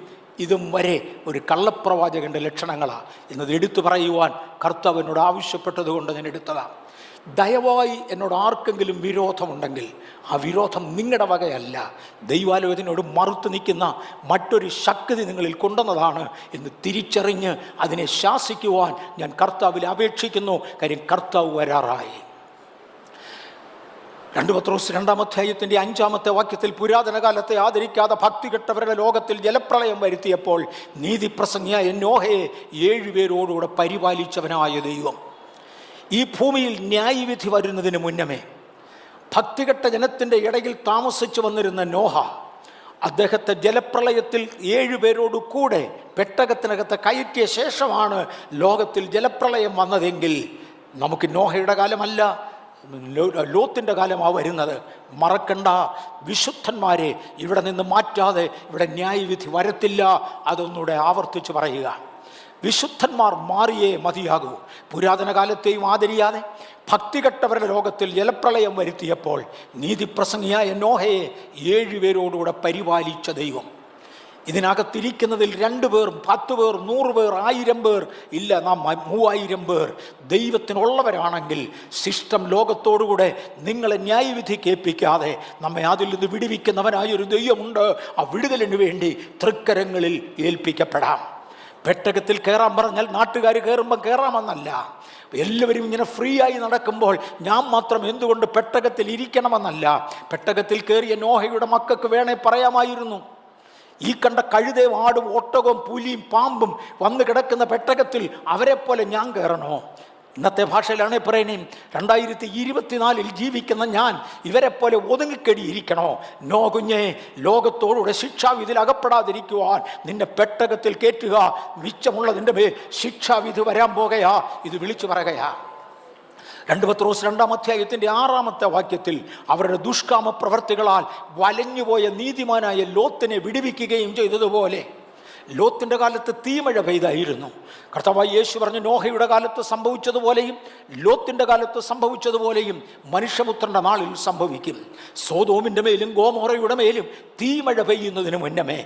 ഇതും വരെ ഒരു കള്ളപ്രവാചകന്റെ ലക്ഷണങ്ങളാണ് എന്നത് എടുത്തു പറയുവാൻ കർത്താവ് എന്നോട് ആവശ്യപ്പെട്ടത് കൊണ്ട് ഞാൻ എടുത്തതാണ്. ദയവായി എന്നോട് ആർക്കെങ്കിലും വിരോധമുണ്ടെങ്കിൽ ആ വിരോധം നിങ്ങളുടെ വകയല്ല, ദൈവാലോചനയോട് മറുത്തു നിൽക്കുന്ന മറ്റൊരു ശക്തി നിങ്ങളിൽ കൊണ്ടുവന്നതാണ് എന്ന് തിരിച്ചറിഞ്ഞ് അതിനെ ശാസിക്കുവാൻ ഞാൻ കർത്താവിൽ അപേക്ഷിക്കുന്നു. കാര്യം കർത്താവ് വരാറായി. 2 പത്രോസ് 2-ാം അധ്യായത്തിൻ്റെ 5-ാമത്തെ വാക്യത്തിൽ, പുരാതന കാലത്തെ ആദരിക്കാതെ ഭക്തി കെട്ടവരുടെ ലോകത്തിൽ ജലപ്രളയം വരുത്തിയപ്പോൾ നീതിപ്രസംഗിയായ നോഹയെ 7 പേരോടുകൂടെ പരിപാലിച്ചവനായ ദൈവം. ഈ ഭൂമിയിൽ ന്യായവിധി വരുന്നതിന് മുന്നമേ ഭക്തികെട്ട ജനത്തിൻ്റെ ഇടയിൽ താമസിച്ചു വന്നിരുന്ന നോഹ അദ്ദേഹത്തെ ജലപ്രളയത്തിൽ 7 പേരോട് കൂടെ പെട്ടകത്തിനകത്ത് കയറ്റിയ ശേഷമാണ് ലോകത്തിൽ ജലപ്രളയം വന്നതെങ്കിൽ നമുക്ക് നോഹയുടെ കാലമല്ല, ലോത്തിൻ്റെ കാലമാണ് വരുന്നത്. മറക്കണ്ട, വിശുദ്ധന്മാരെ ഇവിടെ നിന്ന് മാറ്റാതെ ഇവിടെ ന്യായവിധി വരത്തില്ല. അതൊന്നുകൂടെ ആവർത്തിച്ച് പറയുക. വിശുദ്ധന്മാർ മാറിയേ മതിയാകൂ. പുരാതന കാലത്തെയും ആദരിയാതെ ഭക്തികെട്ടവരുടെ ലോകത്തിൽ ജലപ്രളയം വരുത്തിയപ്പോൾ നീതിപ്രസംഗിയായ നോഹയെ 7 പേരോടുകൂടെ പരിപാലിച്ച ദൈവം. ഇതിനകത്തിരിക്കുന്നതിൽ 2 പേർ, 10 പേർ, 100 പേർ, 1000 പേർ ഇല്ല, നാം 3000 പേർ ദൈവത്തിനുള്ളവരാണെങ്കിൽ സിസ്റ്റം ലോകത്തോടുകൂടെ നിങ്ങളെ ന്യായവിധി കേൾപ്പിക്കാതെ നമ്മെ അതിൽ നിന്ന് വിടുവിക്കുന്നവനായൊരു ദൈവമുണ്ട്. ആ വിടുതലിന് വേണ്ടി തൃക്കരങ്ങളിൽ ഏൽപ്പിക്കപ്പെടാം. പെട്ടകത്തിൽ കയറാൻ പറഞ്ഞാൽ നാട്ടുകാർ കയറുമ്പോൾ കയറാമെന്നല്ല. എല്ലാവരും ഇങ്ങനെ ഫ്രീ ആയി നടക്കുമ്പോൾ ഞാൻ മാത്രം എന്തുകൊണ്ട് പെട്ടകത്തിൽ ഇരിക്കണമെന്നല്ല. പെട്ടകത്തിൽ കയറിയ നോഹയുടെ മക്കൾക്ക് വേണേ പറയാമായിരുന്നു, ഈ കണ്ട കഴുതയും ആടും ഒട്ടകവും പുലിയും പാമ്പും വന്ന് കിടക്കുന്ന പെട്ടകത്തിൽ അവരെ പോലെ ഞാൻ കയറണോ? ഇന്നത്തെ ഭാഷയിലാണേ പറയുന്നേയും 2024 ജീവിക്കുന്ന ഞാൻ ഇവരെ പോലെ ഒതുങ്ങിക്കെടിയിരിക്കണോ? നോ കുഞ്ഞെ, ലോകത്തോടുകൂടെ ശിക്ഷാവിധിയിൽ അകപ്പെടാതിരിക്കുവാൻ നിന്റെ പെട്ടകത്തിൽ കയറ്റുക. മിച്ചമുള്ളതിൻ്റെ മേൽ ശിക്ഷാവിധി വരാൻ പോകുകയാ. ഇത് വിളിച്ചു പറയുകയാ. 2 പത്രോസ് 2-ാം അധ്യായത്തിൻ്റെ 6-ാമത്തെ വാക്യത്തിൽ അവരുടെ ദുഷ്കാമ പ്രവർത്തികളാൽ വലഞ്ഞുപോയ നീതിമാനായ ലോത്തിനെ വിടുവിക്കുകയും ചെയ്തതുപോലെ ലോത്തിൻ്റെ കാലത്ത് തീമഴ പെയ്തായിരുന്നു. കർത്താവായ യേശു പറഞ്ഞു, നോഹയുടെ കാലത്ത് സംഭവിച്ചതുപോലെയും ലോത്തിൻ്റെ കാലത്ത് സംഭവിച്ചതുപോലെയും മനുഷ്യപുത്രൻ്റെ നാളിൽ സംഭവിക്കും. സോദോമിൻ്റെ മേലും ഗോമോറയുടെ മേലും തീമഴ പെയ്യുന്നതിന് മുന്നമേ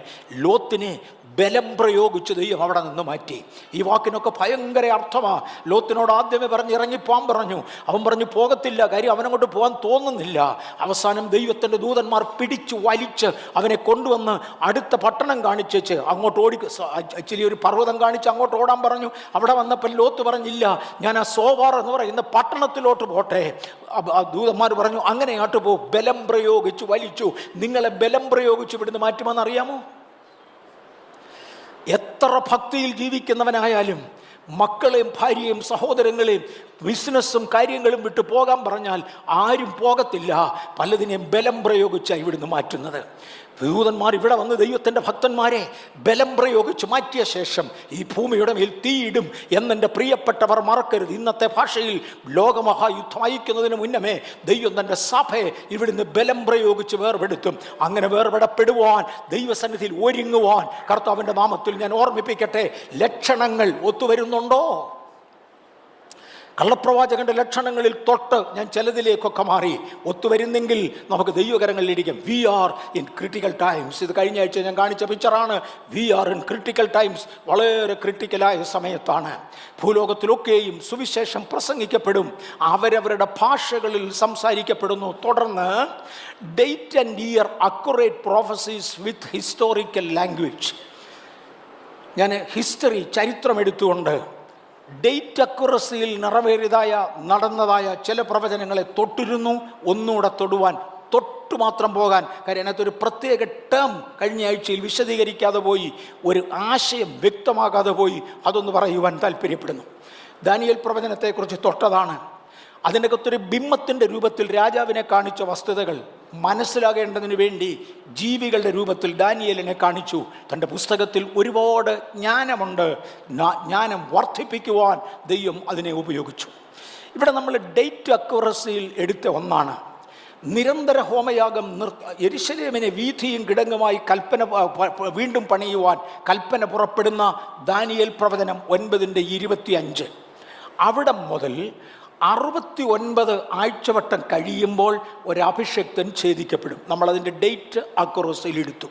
ലോത്തിനെ ബലം പ്രയോഗിച്ച് ദൈവം അവിടെ നിന്ന് മാറ്റി. ഈ വാക്കിനൊക്കെ ഭയങ്കര അർത്ഥമാണ്. ലോത്തിനോട് ആദ്യമേ പറഞ്ഞ് ഇറങ്ങിപ്പോകാൻ പറഞ്ഞു. അവൻ പറഞ്ഞു പോകത്തില്ല, കാര്യം അവനങ്ങോട്ട് പോകാൻ തോന്നുന്നില്ല. അവസാനം ദൈവത്തിൻ്റെ ദൂതന്മാർ പിടിച്ചു വലിച്ച് അവനെ കൊണ്ടുവന്ന് അടുത്ത പട്ടണം കാണിച്ചേച്ച് അങ്ങോട്ട് ആക്ച്വലി ഒരു പർവ്വതം കാണിച്ച് അങ്ങോട്ട് ഓടാൻ പറഞ്ഞു. അവിടെ വന്നപ്പോൾ ലോത്ത് പറഞ്ഞില്ല, ഞാൻ ആ സോവാർ എന്ന് പറയുന്ന പട്ടണത്തിലോട്ട് പോട്ടെ. ദൂതന്മാർ പറഞ്ഞു അങ്ങനെയാട്ട് പോ. ബലം പ്രയോഗിച്ച് വലിച്ചു. നിങ്ങളെ ബലം പ്രയോഗിച്ച് ഇവിടുന്ന് മാറ്റുമെന്ന് അറിയാമോ? എത്ര ഭക്തിയിൽ ജീവിക്കുന്നവനായാലും മക്കളെയും ഭാര്യയും സഹോദരങ്ങളെയും ബിസിനസ്സും കാര്യങ്ങളും വിട്ട് പോകാൻ പറഞ്ഞാൽ ആരും പോകത്തില്ല. പലതിനെയും ബലം പ്രയോഗിച്ചാണ് ഇവിടുന്ന് മാറ്റുന്നത്. ദൂതന്മാർ ഇവിടെ വന്ന് ദൈവത്തിൻ്റെ ഭക്തന്മാരെ ബലം പ്രയോഗിച്ച് മാറ്റിയ ശേഷം ഈ ഭൂമിയുടെ മേൽ തീയിടും എന്നെൻ്റെ പ്രിയപ്പെട്ടവർ മറക്കരുത്. ഇന്നത്തെ ഭാഷയിൽ ലോകമഹായുദ്ധം അയക്കുന്നതിന് മുന്നമേ ദൈവം തൻ്റെ സഭയെ ഇവിടുന്ന് ബലം പ്രയോഗിച്ച് വേർപെടുത്തും. അങ്ങനെ വേർപെടപ്പെടുവാൻ ദൈവസന്നിധിയിൽ ഒരുങ്ങുവാൻ കർത്താവിൻ്റെ നാമത്തിൽ ഞാൻ ഓർമ്മിപ്പിക്കട്ടെ. ലക്ഷണങ്ങൾ ഒത്തുവരുന്നുണ്ടോ? കള്ളപ്രവാചകന്റെ ലക്ഷണങ്ങളിൽ തൊട്ട് ഞാൻ ചിലതിലേക്കൊക്കെ മാറി. ഒത്തുവരുന്നെങ്കിൽ നമുക്ക് ദൈവകരങ്ങളിലിരിക്കാം. We are in critical times. ഇത് കഴിഞ്ഞ ആഴ്ച ഞാൻ കാണിച്ച പിക്ചറാണ്. We are in critical times. വളരെ ക്രിട്ടിക്കലായ സമയത്താണ്. ഭൂലോകത്തിലൊക്കെയും സുവിശേഷം പ്രസംഗിക്കപ്പെടും. അവരവരുടെ ഭാഷകളിൽ സംസാരിക്കപ്പെടുന്നു. തുടർന്ന് date and year accurate prophecies with historical language. ഞാൻ ഹിസ്റ്ററി, ചരിത്രം എടുത്തുകൊണ്ട് ഡേറ്റ് അക്യുറസിയിൽ നടന്നതായ ചില പ്രവചനങ്ങളെ തൊട്ടിരുന്നു. ഒന്നുകൂടെ തൊടുവാൻ, തൊട്ടു മാത്രം പോകാൻ. കാര്യം അതിനകത്തൊരു പ്രത്യേക ടേം കഴിഞ്ഞ ആഴ്ചയിൽ വിശദീകരിക്കാതെ പോയി, ഒരു ആശയം വ്യക്തമാകാതെ പോയി. അതൊന്ന് പറയുവാൻ താല്പര്യപ്പെടുന്നു. ദാനിയേൽ പ്രവചനത്തെക്കുറിച്ച് തൊട്ടതാണ്. അതിനകത്തൊരു ബിംബത്തിൻ്റെ രൂപത്തിൽ രാജാവിനെ കാണിച്ച വസ്തുതകൾ മനസ്സിലാകേണ്ടതിന് വേണ്ടി ജീവികളുടെ രൂപത്തിൽ ദാനിയേലിനെ കാണിച്ചു. തൻ്റെ പുസ്തകത്തിൽ ഒരുപാട് ജ്ഞാനമുണ്ട്. ജ്ഞാനം വർദ്ധിപ്പിക്കുവാൻ ദൈവം അതിനെ ഉപയോഗിച്ചു. ഇവിടെ നമ്മൾ ഡേറ്റ് അക്യുറസിയിൽ എടുത്ത ഒന്നാണ്. നിരന്തര ഹോമയാഗം യെരുശലേമിനെ വീഥിയും കിടങ്ങുമായി വീണ്ടും പണിയുവാൻ കൽപ്പന പുറപ്പെടുന്ന ദാനിയേൽ പ്രവചനം 9:25. അവിടെ മുതൽ 69 ആഴ്ചവട്ടം കഴിയുമ്പോൾ ഒരഭിഷക്തൻ ഛേദിക്കപ്പെടും. നമ്മളതിൻ്റെ ഡേറ്റ് അക്യുറസിയിൽ എടുത്തു.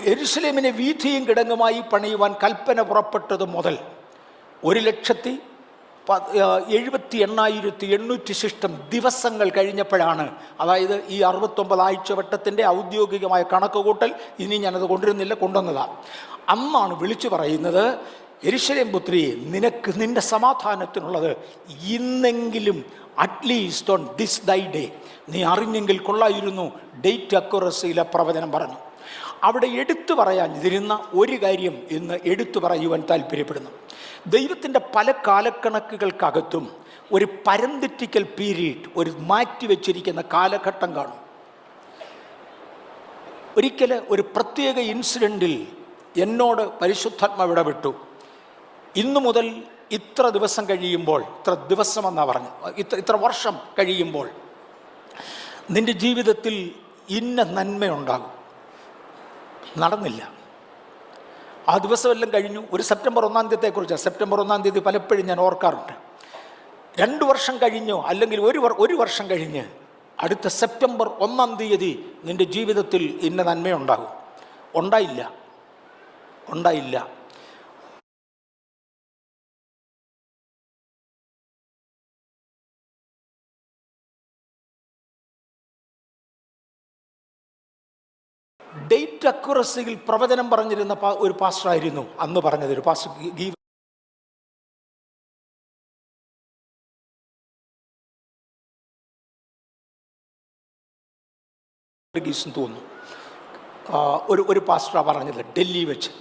യെരുശലേമിനെ വീഥിയും കിടങ്ങുമായി പണിയുവാൻ കൽപ്പന പുറപ്പെട്ടത് മുതൽ 1,78,800 ശിഷ്ടം ദിവസങ്ങൾ കഴിഞ്ഞപ്പോഴാണ്, അതായത് ഈ 69 ആഴ്ചവട്ടത്തിൻ്റെ ഔദ്യോഗികമായ കണക്കുകൂട്ടൽ, ഇനി ഞാനത് കൊണ്ടുവന്നതാണ്. അന്നാണ് വിളിച്ചു പറയുന്നത്, യെരുശലേം പുത്രിയെ, നിനക്ക് നിന്റെ സമാധാനത്തിനുള്ളത് ഇന്നെങ്കിലും അറ്റ്ലീസ്റ്റ് ഓൺ ദിസ് ദൈ ഡേ നീ അറിഞ്ഞെങ്കിൽ കൊള്ളായിരുന്നു. ഡേറ്റ് അക്യുറസിയിലെ പ്രവചനം പറഞ്ഞു. അവിടെ എടുത്തു പറയാനിരുന്ന ഒരു കാര്യം ഇന്ന് എടുത്തു പറയുവാൻ താല്പര്യപ്പെടുന്നു. ദൈവത്തിൻ്റെ പല കാലക്കണക്കുകൾക്കകത്തും ഒരു പരന്തറ്റിക്കൽ പീരീഡ്, ഒരു മാറ്റിവെച്ചിരിക്കുന്ന കാലഘട്ടം കാണും. ഒരിക്കൽ ഒരു പ്രത്യേക ഇൻസിഡൻറ്റിൽ എന്നോട് പരിശുദ്ധാത്മാവ് ഇടപെട്ടു. ഇന്നു മുതൽ ഇത്ര ദിവസം കഴിയുമ്പോൾ, ഇത്ര ദിവസമെന്നാണ് പറഞ്ഞു, ഇത്ര വർഷം കഴിയുമ്പോൾ നിൻ്റെ ജീവിതത്തിൽ ഇന്ന നന്മയുണ്ടാകും. നടന്നില്ല. ആ ദിവസമെല്ലാം കഴിഞ്ഞു. ഒരു സെപ്റ്റംബർ 1-ാം തീയതിയെക്കുറിച്ച്, സെപ്റ്റംബർ 1-ാം തീയതി പലപ്പോഴും ഞാൻ ഓർക്കാറുണ്ട്. 2 വർഷം കഴിഞ്ഞോ അല്ലെങ്കിൽ ഒരു വർഷം കഴിഞ്ഞ് അടുത്ത സെപ്റ്റംബർ 1-ാം തീയതി നിൻ്റെ ജീവിതത്തിൽ ഇന്ന നന്മയുണ്ടാകും. ഉണ്ടായില്ല. ഡേറ്റ് അക്യുറസിയിൽ പ്രവചനം പറഞ്ഞിരുന്ന ഒരു പാസ്റ്ററായിരുന്നു അന്ന് പറഞ്ഞത്. ഒരു പാസ്റ്റർ തോന്നുന്നു, ഒരു പാസ്റ്ററാണ് പറഞ്ഞത് ഡൽഹി വെച്ച്.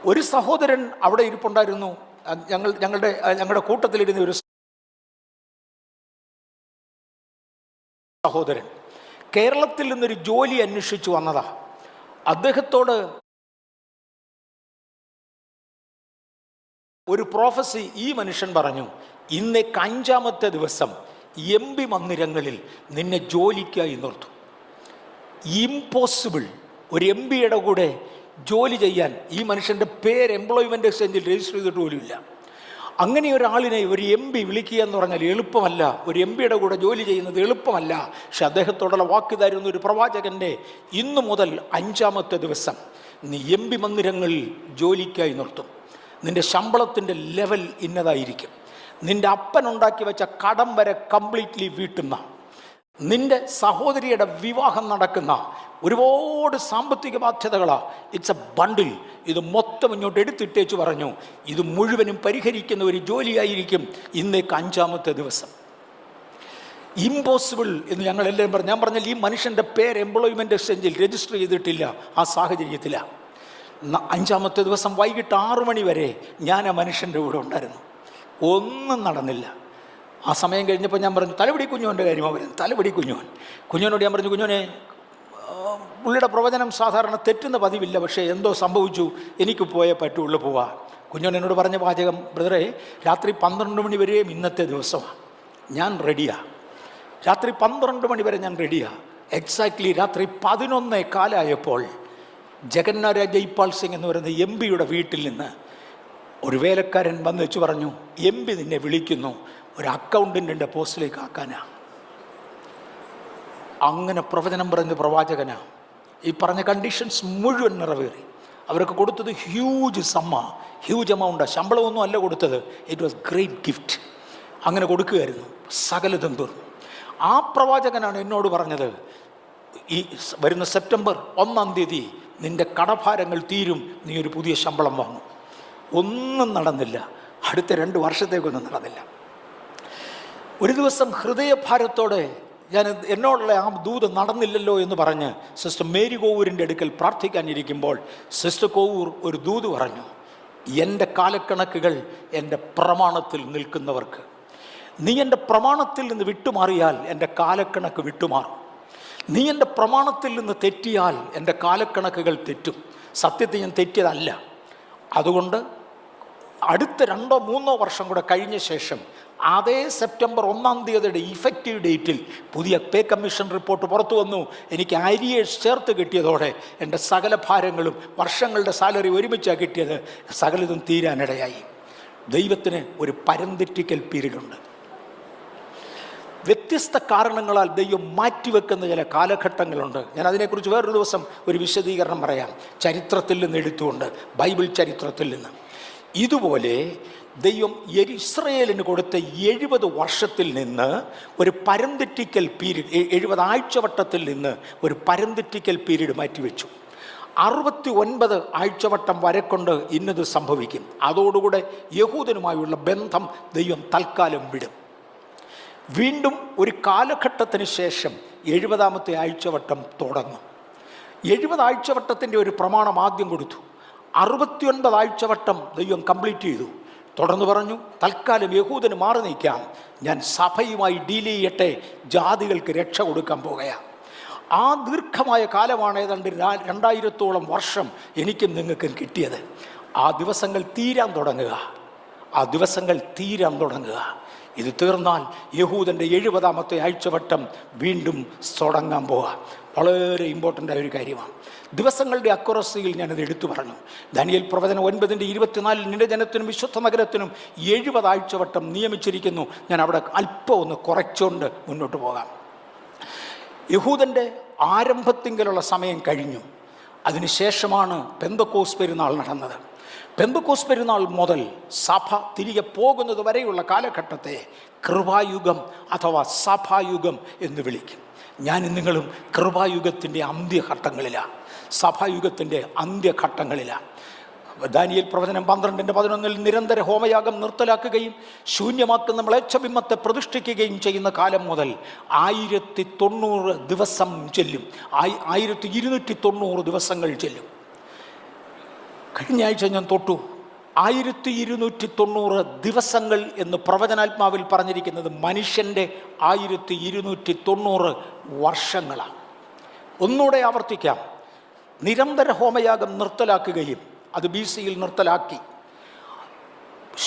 ഒരു സഹോദരൻ അവിടെ ഇരിപ്പുണ്ടായിരുന്നു. ഞങ്ങളുടെ കൂട്ടത്തിലിരുന്ന ഒരു സഹോദരൻ കേരളത്തിൽ നിന്നൊരു ജോലി അന്വേഷിച്ചു വന്നതാ. അദ്ദേഹത്തോട് ഒരു പ്രൊഫസി ഈ മനുഷ്യൻ പറഞ്ഞു, ഇന്നേക്ക് 5-ാമത്തെ ദിവസം MP മന്ദിരങ്ങളിൽ നിന്നെ ജോലിക്കായി നിർത്തും. ഇമ്പോസിബിൾ. ഒരു MP-യുടെ കൂടെ ജോലി ചെയ്യാൻ ഈ മനുഷ്യൻ്റെ പേര് എംപ്ലോയ്മെൻറ്റ് എക്സ്ചേഞ്ചിൽ രജിസ്റ്റർ ചെയ്തിട്ട് പോലുമില്ല. അങ്ങനെ ഒരാളിനെ ഒരു MP വിളിക്കുക എന്ന് പറഞ്ഞാൽ എളുപ്പമല്ല. ഒരു MP-യുടെ കൂടെ ജോലി ചെയ്യുന്നത് എളുപ്പമല്ല. പക്ഷെ അദ്ദേഹത്തോടുള്ള വാക്കിതായിരുന്നു ഒരു പ്രവാചകൻ്റെ, ഇന്നു മുതൽ 5-ാമത്തെ ദിവസം നീ MP മന്ദിരങ്ങളിൽ ജോലിക്കായി നിർത്തും. നിൻ്റെ ശമ്പളത്തിൻ്റെ ലെവൽ ഇന്നതായിരിക്കും. നിൻ്റെ അപ്പൻ ഉണ്ടാക്കി വെച്ച കടം വരെ കംപ്ലീറ്റ്ലി വീട്ടുന്ന, നിൻ്റെ സഹോദരിയുടെ വിവാഹം നടക്കുന്ന ഒരുപാട് സാമ്പത്തിക ബാധ്യതകളാണ്. It's a bundle. ഇത് മൊത്തം ഇങ്ങോട്ട് എടുത്തിട്ടേച്ച് പറഞ്ഞു, ഇത് മുഴുവനും പരിഹരിക്കുന്ന ഒരു ജോലിയായിരിക്കും ഇന്നേക്ക് 5-ാമത്തെ ദിവസം. ഇമ്പോസിബിൾ എന്ന് ഞങ്ങളെല്ലാം പറഞ്ഞു. ഞാൻ പറഞ്ഞാൽ ഈ മനുഷ്യൻ്റെ പേര് എംപ്ലോയ്മെൻറ്റ് എക്സ്ചേഞ്ചിൽ രജിസ്റ്റർ ചെയ്തിട്ടില്ല. ആ സാഹചര്യത്തിലാണ് 5-ാമത്തെ ദിവസം വൈകിട്ട് 6 മണി വരെ ഞാൻ ആ മനുഷ്യൻ്റെ കൂടെ ഉണ്ടായിരുന്നു. ഒന്നും നടന്നില്ല. ആ സമയം കഴിഞ്ഞപ്പോൾ ഞാൻ പറഞ്ഞു, തലപിടി കുഞ്ഞോൻ്റെ കാര്യമാണ് പറയുന്നത്. തലപിടി കുഞ്ഞോനോട് ഞാൻ പറഞ്ഞു, കുഞ്ഞോനെ, പുള്ളിയുടെ പ്രവചനം സാധാരണ തെറ്റുന്ന പതിവില്ല, പക്ഷേ എന്തോ സംഭവിച്ചു, എനിക്ക് പോയേ പറ്റുള്ളൂ, പോവാ. കുഞ്ഞോൻ എന്നോട് പറഞ്ഞ വാചകം, ബ്രദറെ, രാത്രി 12 മണി വരെയും ഇന്നത്തെ ദിവസമാണ്, ഞാൻ റെഡിയാണ്. രാത്രി 12 മണി വരെ ഞാൻ റെഡിയാണ്. എക്സാക്ട്ലി രാത്രി 11:15 ജഗന്നാഥ ജയ്പാൽ സിംഗ് എന്ന് പറയുന്ന MP-യുടെ വീട്ടിൽ നിന്ന് ഒരു വേലക്കാരൻ വന്ന് വെച്ച് പറഞ്ഞു, MP നിന്നെ വിളിക്കുന്നു, ഒരു അക്കൗണ്ടൻറ്റിൻ്റെ പോസ്റ്റിലേക്ക് ആക്കാനാ. അങ്ങനെ പ്രവചനം പറഞ്ഞ പ്രവാചകനാ. ഈ പറഞ്ഞ കണ്ടീഷൻസ് മുഴുവൻ നിറവേറി. അവർക്ക് കൊടുത്തത് ഹ്യൂജ് എമൗണ്ടാണ്. ശമ്പളമൊന്നും അല്ല കൊടുത്തത്. It was great gift. അങ്ങനെ കൊടുക്കുകയായിരുന്നു. സകലതും തീർന്നു. ആ പ്രവാചകനാണ് എന്നോട് പറഞ്ഞത്, ഈ വരുന്ന സെപ്റ്റംബർ 1-ാം തീയതി നിൻ്റെ കടഭാരങ്ങൾ തീരും, നീ ഒരു പുതിയ ശമ്പളം വാങ്ങും. ഒന്നും നടന്നില്ല. അടുത്ത 2 വർഷത്തേക്കൊന്നും നടന്നില്ല. ഒരു ദിവസം ഹൃദയഭാരത്തോടെ ഞാൻ എന്നോടുള്ള ആ ദൂത് നടന്നില്ലല്ലോ എന്ന് പറഞ്ഞ് സിസ്റ്റർ മേരി കോവൂരിൻ്റെ അടുക്കൽ പ്രാർത്ഥിക്കാനിരിക്കുമ്പോൾ സിസ്റ്റർ കോവൂർ ഒരു ദൂത് പറഞ്ഞു. എൻ്റെ കാലക്കണക്കുകൾ എൻ്റെ പ്രമാണത്തിൽ നിൽക്കുന്നവർക്ക്. നീ എൻ്റെ പ്രമാണത്തിൽ നിന്ന് വിട്ടുമാറിയാൽ എൻ്റെ കാലക്കണക്ക് വിട്ടുമാറും. നീ എൻ്റെ പ്രമാണത്തിൽ നിന്ന് തെറ്റിയാൽ എൻ്റെ കാലക്കണക്കുകൾ തെറ്റും. സത്യത്തിൽ ഞാൻ തെറ്റിയതല്ല. അതുകൊണ്ട് അടുത്ത 2-3 വർഷം കൂടെ കഴിഞ്ഞ ശേഷം അതേ സെപ്റ്റംബർ 1-ാം തീയതിയുടെ ഇഫക്റ്റീവ് ഡേറ്റിൽ പുതിയ പേ കമ്മീഷൻ റിപ്പോർട്ട് പുറത്തു വന്നു. എനിക്ക് അരിയേഴ്സ് ചേർത്ത് കിട്ടിയതോടെ എൻ്റെ സകല ഭാരങ്ങളും വർഷങ്ങളുടെ സാലറി ഒരുമിച്ചാണ് കിട്ടിയത്. സകലതും തീരാനിടയായി. ദൈവത്തിന് ഒരു പരന്തെറ്റിക്കൽ പീരീഡുണ്ട്. വ്യത്യസ്ത കാരണങ്ങളാൽ ദൈവം മാറ്റിവെക്കുന്ന ചില കാലഘട്ടങ്ങളുണ്ട്. ഞാൻ അതിനെക്കുറിച്ച് വേറൊരു ദിവസം ഒരു വിശദീകരണം പറയാം, ചരിത്രത്തിൽ നിന്ന് എടുത്തുകൊണ്ട്, ബൈബിൾ ചരിത്രത്തിൽ നിന്ന്. ഇതുപോലെ ദൈവം ഇസ്രായേലിന് കൊടുത്ത 70 വർഷത്തിൽ നിന്ന് ഒരു പരന്തെറ്റിക്കൽ പീരീഡ്, 70 ആഴ്ചവട്ടത്തിൽ നിന്ന് ഒരു പരന്തെറ്റിക്കൽ പീരീഡ് മാറ്റിവെച്ചു. 69 ആഴ്ചവട്ടം വരെ കൊണ്ട് ഇന്നത് സംഭവിക്കും. അതോടുകൂടെ യഹൂദനുമായുള്ള ബന്ധം ദൈവം തൽക്കാലം വിടും. വീണ്ടും ഒരു കാലഘട്ടത്തിന് ശേഷം 70ാമത്തെ ആഴ്ചവട്ടം തുടങ്ങും. 70 ആഴ്ചവട്ടത്തിൻ്റെ ഒരു പ്രമാണം ആദ്യം കൊടുത്തു. 69 ആഴ്ചവട്ടം ദൈവം കംപ്ലീറ്റ് ചെയ്തു. തുടർന്ന് പറഞ്ഞു, തൽക്കാലം യഹൂദന് മാറി നിൽക്കാം, ഞാൻ സഭയുമായി ഡീൽ ചെയ്യട്ടെ, ജാതികൾക്ക് രക്ഷ കൊടുക്കാൻ പോകുകയാണ്. ആ ദീർഘമായ കാലമാണ് ഏതാണ്ട് 2000-ഓളം വർഷം എനിക്കും നിങ്ങൾക്കും കിട്ടിയത്. ആ ദിവസങ്ങൾ തീരാൻ തുടങ്ങുക. ഇത് തീർന്നാൽ യഹൂദൻ്റെ 70ാമത്തെ ആഴ്ചവട്ടം വീണ്ടും തുടങ്ങാൻ പോവുക. വളരെ ഇമ്പോർട്ടൻ്റായ ഒരു കാര്യമാണ്. ദിവസങ്ങളുടെ അക്യുറസിയിൽ ഞാനത് എടുത്തു പറഞ്ഞു. ദാനിയേൽ പ്രവചനം 9:24 നിന്റെ ജനത്തിനും വിശുദ്ധ നഗരത്തിനും 70 ആഴ്ചവട്ടം നിയമിച്ചിരിക്കുന്നു. ഞാൻ അവിടെ അല്പം ഒന്ന് കുറച്ചുകൊണ്ട് മുന്നോട്ട് പോകാം. യഹൂദൻ്റെ ആരംഭത്തിങ്കലുള്ള സമയം കഴിഞ്ഞു. അതിനുശേഷമാണ് പെന്തക്കോസ് പെരുന്നാൾ നടന്നത്. പെന്തക്കോസ് പെരുന്നാൾ മുതൽ സഭ തിരികെ പോകുന്നത് വരെയുള്ള കാലഘട്ടത്തെ കൃപായുഗം അഥവാ സഭായുഗം എന്ന് വിളിക്കും. ഞാനും നിങ്ങളും കൃപായുഗത്തിൻ്റെ അന്ത്യഘട്ടങ്ങളിലാണ്, സഭായുഗത്തിൻ്റെ അന്ത്യഘട്ടങ്ങളിലാണ്. ദാനിയേൽ പ്രവചനം 12:11 നിരന്തര ഹോമയാഗം നിർത്തലാക്കുകയും ശൂന്യമാക്കുന്ന മ്ലേച്ഛബിംബത്തെ പ്രതിഷ്ഠിക്കുകയും ചെയ്യുന്ന കാലം മുതൽ 1090 ദിവസം ചെല്ലും. 1290 ദിവസങ്ങൾ ചെല്ലും. കഴിഞ്ഞ ആഴ്ച ഞാൻ തൊട്ടു 1290 ദിവസങ്ങൾ എന്ന് പ്രവചനാത്മാവിൽ പറഞ്ഞിരിക്കുന്നത് മനുഷ്യൻ്റെ 1290 വർഷങ്ങളാണ്. ഒന്നുകൂടെ ആവർത്തിക്കാം. നിരന്തര ഹോമയാഗം നിർത്തലാക്കുകയും അത് BC-യിൽ നിർത്തലാക്കി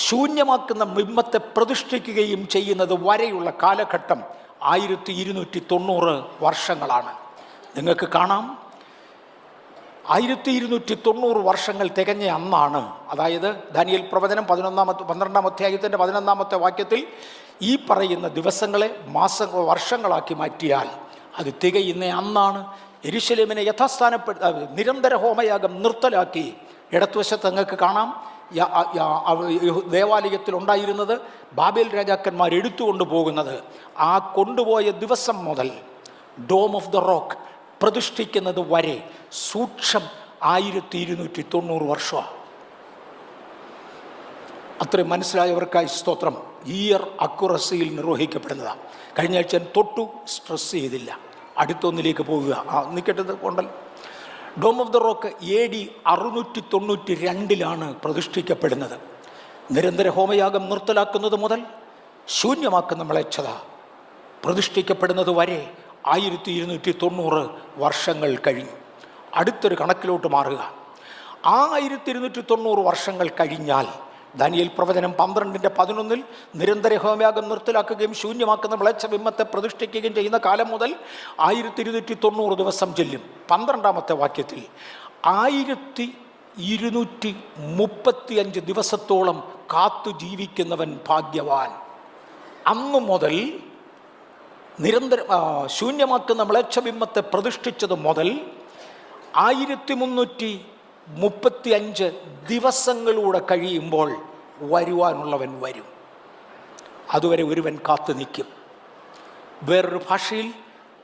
ശൂന്യമാക്കുന്ന ബിംബത്തെ പ്രതിഷ്ഠിക്കുകയും ചെയ്യുന്നത് വരെയുള്ള കാലഘട്ടം 1290 വർഷങ്ങളാണ്. നിങ്ങൾക്ക് കാണാം, 1290 വർഷങ്ങൾ തികഞ്ഞ അന്നാണ്, അതായത് ദാനിയേൽ പ്രവചനം 12-ാം അധ്യായത്തിൻ്റെ 11-ാമത്തെ വാക്യത്തിൽ ഈ പറയുന്ന ദിവസങ്ങളെ വർഷങ്ങളാക്കി മാറ്റിയാൽ അത് തികയുന്ന അന്നാണ്. യെരൂശലേമിനെ നിരന്തര ഹോമയാഗം നിർത്തലാക്കി. ഇടത്തുവശത്ത് നിങ്ങൾക്ക് കാണാം, ദേവാലയത്തിൽ ഉണ്ടായിരുന്നത് ബാബേൽ രാജാക്കന്മാർ എടുത്തുകൊണ്ട് പോകുന്നത്. ആ കൊണ്ടുപോയ ദിവസം മുതൽ ഡോം ഓഫ് ദ റോക്ക് പ്രതിഷ്ഠിക്കുന്നത് വരെ സൂക്ഷം 1290 വർഷമാണ്. അത്രയും മനസ്സിലായവർക്കായി സ്തോത്രം. ഇയർ അക്യുറസിയിൽ നിർവഹിക്കപ്പെടുന്നതാണ്. കഴിഞ്ഞ ആഴ്ച ഞാൻ തൊട്ടു സ്ട്രെസ് ചെയ്തില്ല. അടുത്തൊന്നിലേക്ക് പോകുക. നിൽക്കേണ്ടത് ഉണ്ടല്ലോ. Dome of the Rock AD 692 പ്രതിഷ്ഠിക്കപ്പെടുന്നത്. നിരന്തര ഹോമയാഗം നിർത്തലാക്കുന്നത് മുതൽ ശൂന്യമാക്കുന്ന മ്ലേച്ഛത പ്രതിഷ്ഠിക്കപ്പെടുന്നത് വരെ 1290 വർഷങ്ങൾ കഴിഞ്ഞു. അടുത്തൊരു കണക്കിലോട്ട് മാറുക. ആ 1290 വർഷങ്ങൾ കഴിഞ്ഞാൽ ദാനിയേൽ പ്രവചനം 12:11 നിരന്തര ഹോമയാഗം നിർത്തലാക്കുകയും ശൂന്യമാക്കുന്ന മ്ലേച്ഛബിംബത്തെ പ്രതിഷ്ഠിക്കുകയും ചെയ്യുന്ന കാലം മുതൽ 1290 ദിവസം ചെല്ലും. 12-ാമത്തെ വാക്യത്തിൽ 1235 ദിവസത്തോളം കാത്തു ജീവിക്കുന്നവൻ ഭാഗ്യവാൻ. അന്നു മുതൽ ശൂന്യമാക്കുന്ന മ്ലേച്ഛബിംബത്തെ പ്രതിഷ്ഠിച്ചത് മുതൽ 1335 ദിവസങ്ങളിലൂടെ കഴിയുമ്പോൾ വരുവാനുള്ളവൻ വരും. അതുവരെ ഒരുവൻ കാത്തു നിൽക്കും. വേറൊരു ഭാഷയിൽ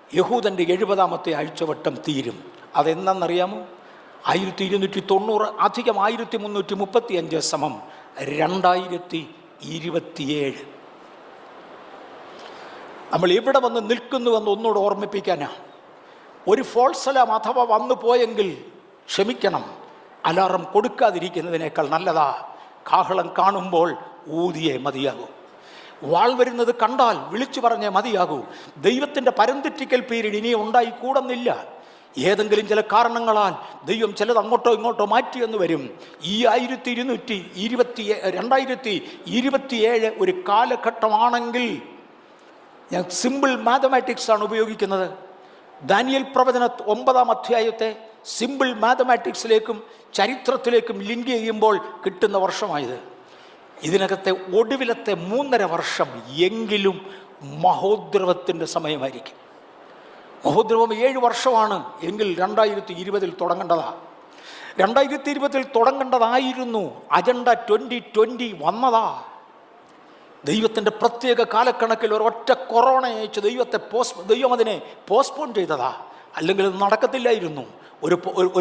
യഹൂദൻ്റെ 70ാമത്തെ ആഴ്ചവട്ടം തീരും. അതെന്നറിയാമോ? 1290 അധികം 1335 സമം 2027. നമ്മൾ എവിടെ വന്ന് നിൽക്കുന്നുവെന്ന് ഒന്നുകൂടെ ഓർമ്മിപ്പിക്കാനാ. ഒരു ഫോൾസ് അലാം അഥവാ വന്നു പോയെങ്കിൽ ക്ഷമിക്കണം, അലാറം കൊടുക്കാതിരിക്കുന്നതിനേക്കാൾ നല്ലതാ കാഹളം കാണുമ്പോൾ ഊതിയേ മതിയാകൂ. വാൾ വരുന്നത് കണ്ടാൽ വിളിച്ചു പറഞ്ഞേ മതിയാകൂ. ദൈവത്തിൻ്റെ പരംതെറ്റിക്കൽ പീരീഡ് ഇനി ഉണ്ടായിക്കൂടുന്നില്ല. ഏതെങ്കിലും ചില കാരണങ്ങളാൽ ദൈവം ചിലത് അങ്ങോട്ടോ ഇങ്ങോട്ടോ മാറ്റിയെന്ന് വരും. ഈ 2027 ഒരു കാലഘട്ടമാണെങ്കിൽ, ഞാൻ സിമ്പിൾ മാത്തമാറ്റിക്സ് ആണ് ഉപയോഗിക്കുന്നത്. ദാനിയേൽ പ്രവചന 9-ാം അധ്യായത്തെ സിമ്പിൾ മാത്തമാറ്റിക്സിലേക്കും ചരിത്രത്തിലേക്കും ലിങ്ക് ചെയ്യുമ്പോൾ കിട്ടുന്ന വർഷമായത്. ഇതിനകത്തെ ഒടുവിലത്തെ 3.5 വർഷം എങ്കിലും മഹോദ്രവത്തിൻ്റെ സമയമായിരിക്കും. മഹോദ്രവം 7 വർഷമാണ് എങ്കിൽ 2020 തുടങ്ങേണ്ടതാ. 2020 തുടങ്ങേണ്ടതായിരുന്നു. അജണ്ട 2020 വന്നതാ. ദൈവത്തിൻ്റെ പ്രത്യേക കാലക്കണക്കിൽ ഒരൊറ്റ കൊറോണ അയച്ച് ദൈവം അതിനെ പോസ്റ്റ്പോൺ ചെയ്തതാ. അല്ലെങ്കിൽ ഇത് നടക്കത്തില്ലായിരുന്നു.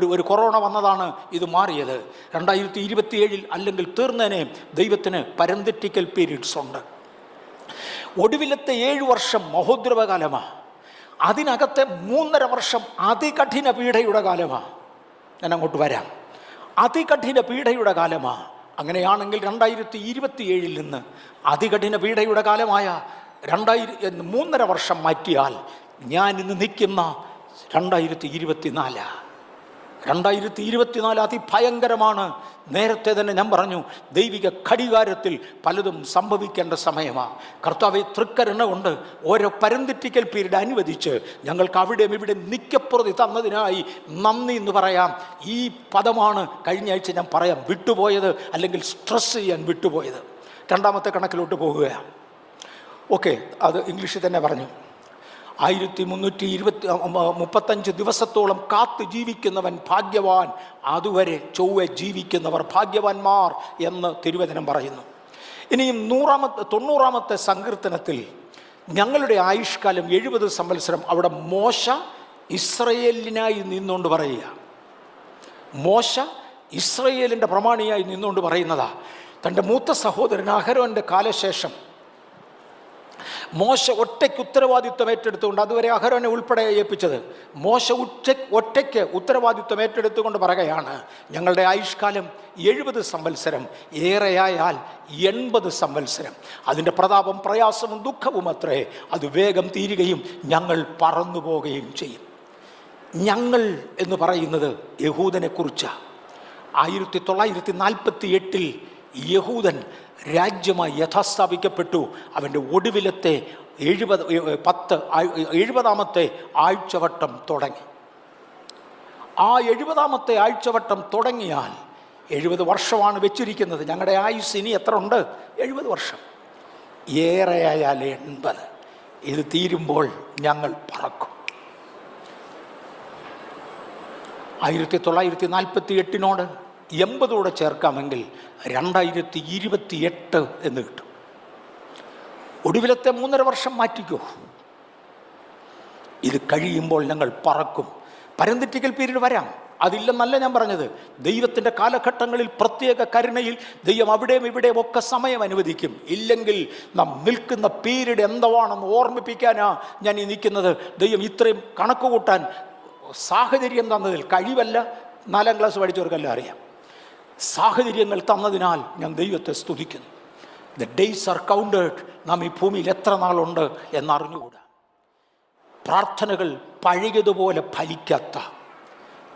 ഒരു കൊറോണ വന്നതാണ് ഇത് മാറിയത്. 2027 അല്ലെങ്കിൽ തീർന്നേനെ. ദൈവത്തിന് പരംതെറ്റിക്കൽ പീരീഡ്സ് ഉണ്ട്. ഒടുവിലത്തെ 7 വർഷം മഹോദ്രവകാലമാണ്. അതിനകത്തെ 3.5 വർഷം അതികഠിന പീഡയുടെ കാലമാണ്. ഞാൻ അങ്ങോട്ട് വരാം. അതികഠിന പീഡയുടെ കാലമാണ്. അങ്ങനെയാണെങ്കിൽ 2027 നിന്ന് അതികഠിന പീഡയുടെ കാലമായ 3.5 വർഷം മാറ്റിയാൽ ഞാൻ ഇന്ന് നിൽക്കുന്ന 2024 അതിഭയങ്കരമാണ്. നേരത്തെ തന്നെ ഞാൻ പറഞ്ഞു, ദൈവിക ഘടികാരത്തിൽ പലതും സംഭവിക്കേണ്ട സമയമാണ്. കർത്താവെ, തൃക്കരുണ കൊണ്ട് ഓരോ പരംതെറ്റിക്കൽ പീരീഡ് അനുവദിച്ച് ഞങ്ങൾക്ക് അവിടെയും ഇവിടെ നിക്കപ്പുറതി തന്നതിനായി നന്ദി എന്ന് പറയാം. ഈ പദമാണ് കഴിഞ്ഞ ആഴ്ച ഞാൻ പറയാം വിട്ടുപോയത്, അല്ലെങ്കിൽ സ്ട്രെസ് ചെയ്യാൻ വിട്ടുപോയത്. 2ാമത്തെ കണക്കിലോട്ട് പോകുകയാണ്. ഓക്കെ, അത് ഇംഗ്ലീഷിൽ തന്നെ പറഞ്ഞു. 1335 ദിവസത്തോളം കാത്ത് ജീവിക്കുന്നവൻ ഭാഗ്യവാൻ, അതുവരെ ചൊവ്വെ ജീവിക്കുന്നവർ ഭാഗ്യവാന്മാർ എന്ന് തിരുവചനം പറയുന്നു. ഇനിയും 90-ാമത്തെ സങ്കീർത്തനത്തിൽ ഞങ്ങളുടെ ആയുഷ്കാലം 70 സംവത്സരം. അവിടെ മോശ ഇസ്രയേലിനായി നിന്നുകൊണ്ട് പറയുക. മോശ ഇസ്രയേലിൻ്റെ പ്രമാണിയായി നിന്നുകൊണ്ട് പറയുന്നതാ. തൻ്റെ മൂത്ത സഹോദരൻ അഹരോൻ്റെ കാലശേഷം മോശ ഒറ്റയ്ക്ക് ഉത്തരവാദിത്വം ഏറ്റെടുത്തുകൊണ്ട്, അതുവരെ അഹരോനെ ഉൾപ്പെടെ ഏൽപ്പിച്ചത്, മോശ ഒറ്റയ്ക്ക് ഉത്തരവാദിത്വം ഏറ്റെടുത്തുകൊണ്ട് പറയുകയാണ്, ഞങ്ങളുടെ ആയുഷ്കാലം 70 സംവത്സരം, ഏറെയായാൽ 80 സംവത്സരം. അതിൻ്റെ പ്രതാപം പ്രയാസവും ദുഃഖവും അത്രേ. അത് വേഗം തീരുകയും ഞങ്ങൾ പറന്നു പോവുകയും ചെയ്യും. ഞങ്ങൾ എന്ന് പറയുന്നത് യഹൂദനെ കുറിച്ചാണ്. 1948 യഹൂദൻ രാജ്യമായി യഥാസ്ഥാപിക്കപ്പെട്ടു. അവൻ്റെ ഒടുവിലത്തെ 70ാമത്തെ ആഴ്ചവട്ടം തുടങ്ങി. ആ 70ാമത്തെ ആഴ്ചവട്ടം തുടങ്ങിയാൽ 70 വർഷമാണ് വെച്ചിരിക്കുന്നത്. ഞങ്ങളുടെ ആയുസ് ഇനി എത്ര ഉണ്ട്? 70 വർഷം. ഏറെയായാൽ 80. ഇത് തീരുമ്പോൾ ഞങ്ങൾ പറക്കും. 1948 80 ചേർക്കാമെങ്കിൽ 2028 എന്ന് കിട്ടും. ഒടുവിലത്തെ 3.5 വർഷം മാറ്റിക്കോ. ഇത് കഴിയുമ്പോൾ ഞങ്ങൾ പറക്കും. പരംതെറ്റിക്കൽ പീരീഡ് വരാം, അതില്ലെന്നല്ല ഞാൻ പറഞ്ഞത്. ദൈവത്തിൻ്റെ കാലഘട്ടങ്ങളിൽ പ്രത്യേക കരുണയിൽ ദൈവം അവിടെയും ഇവിടെയും ഒക്കെ സമയം അനുവദിക്കും. ഇല്ലെങ്കിൽ നാം നിൽക്കുന്ന പീരീഡ് എന്താണെന്ന് ഓർമ്മിപ്പിക്കാനാ ഞാൻ ഈ നിൽക്കുന്നത്. ദൈവം ഇത്രയും കണക്ക് കൂട്ടാൻ സാഹചര്യം തന്നതിൽ, കഴിവല്ല, 4ാം ക്ലാസ് പഠിച്ചവർക്കെല്ലാം അറിയാം, സാഹചര്യങ്ങൾ തന്നതിനാൽ ഞാൻ ദൈവത്തെ സ്തുതിക്കുന്നു. The days R counted. നാം ഈ ഭൂമിയിൽ എത്ര നാളുണ്ട് എന്നറിഞ്ഞുകൂടാ. പ്രാർത്ഥനകൾ പഴയതുപോലെ ഫലിക്കാത്ത,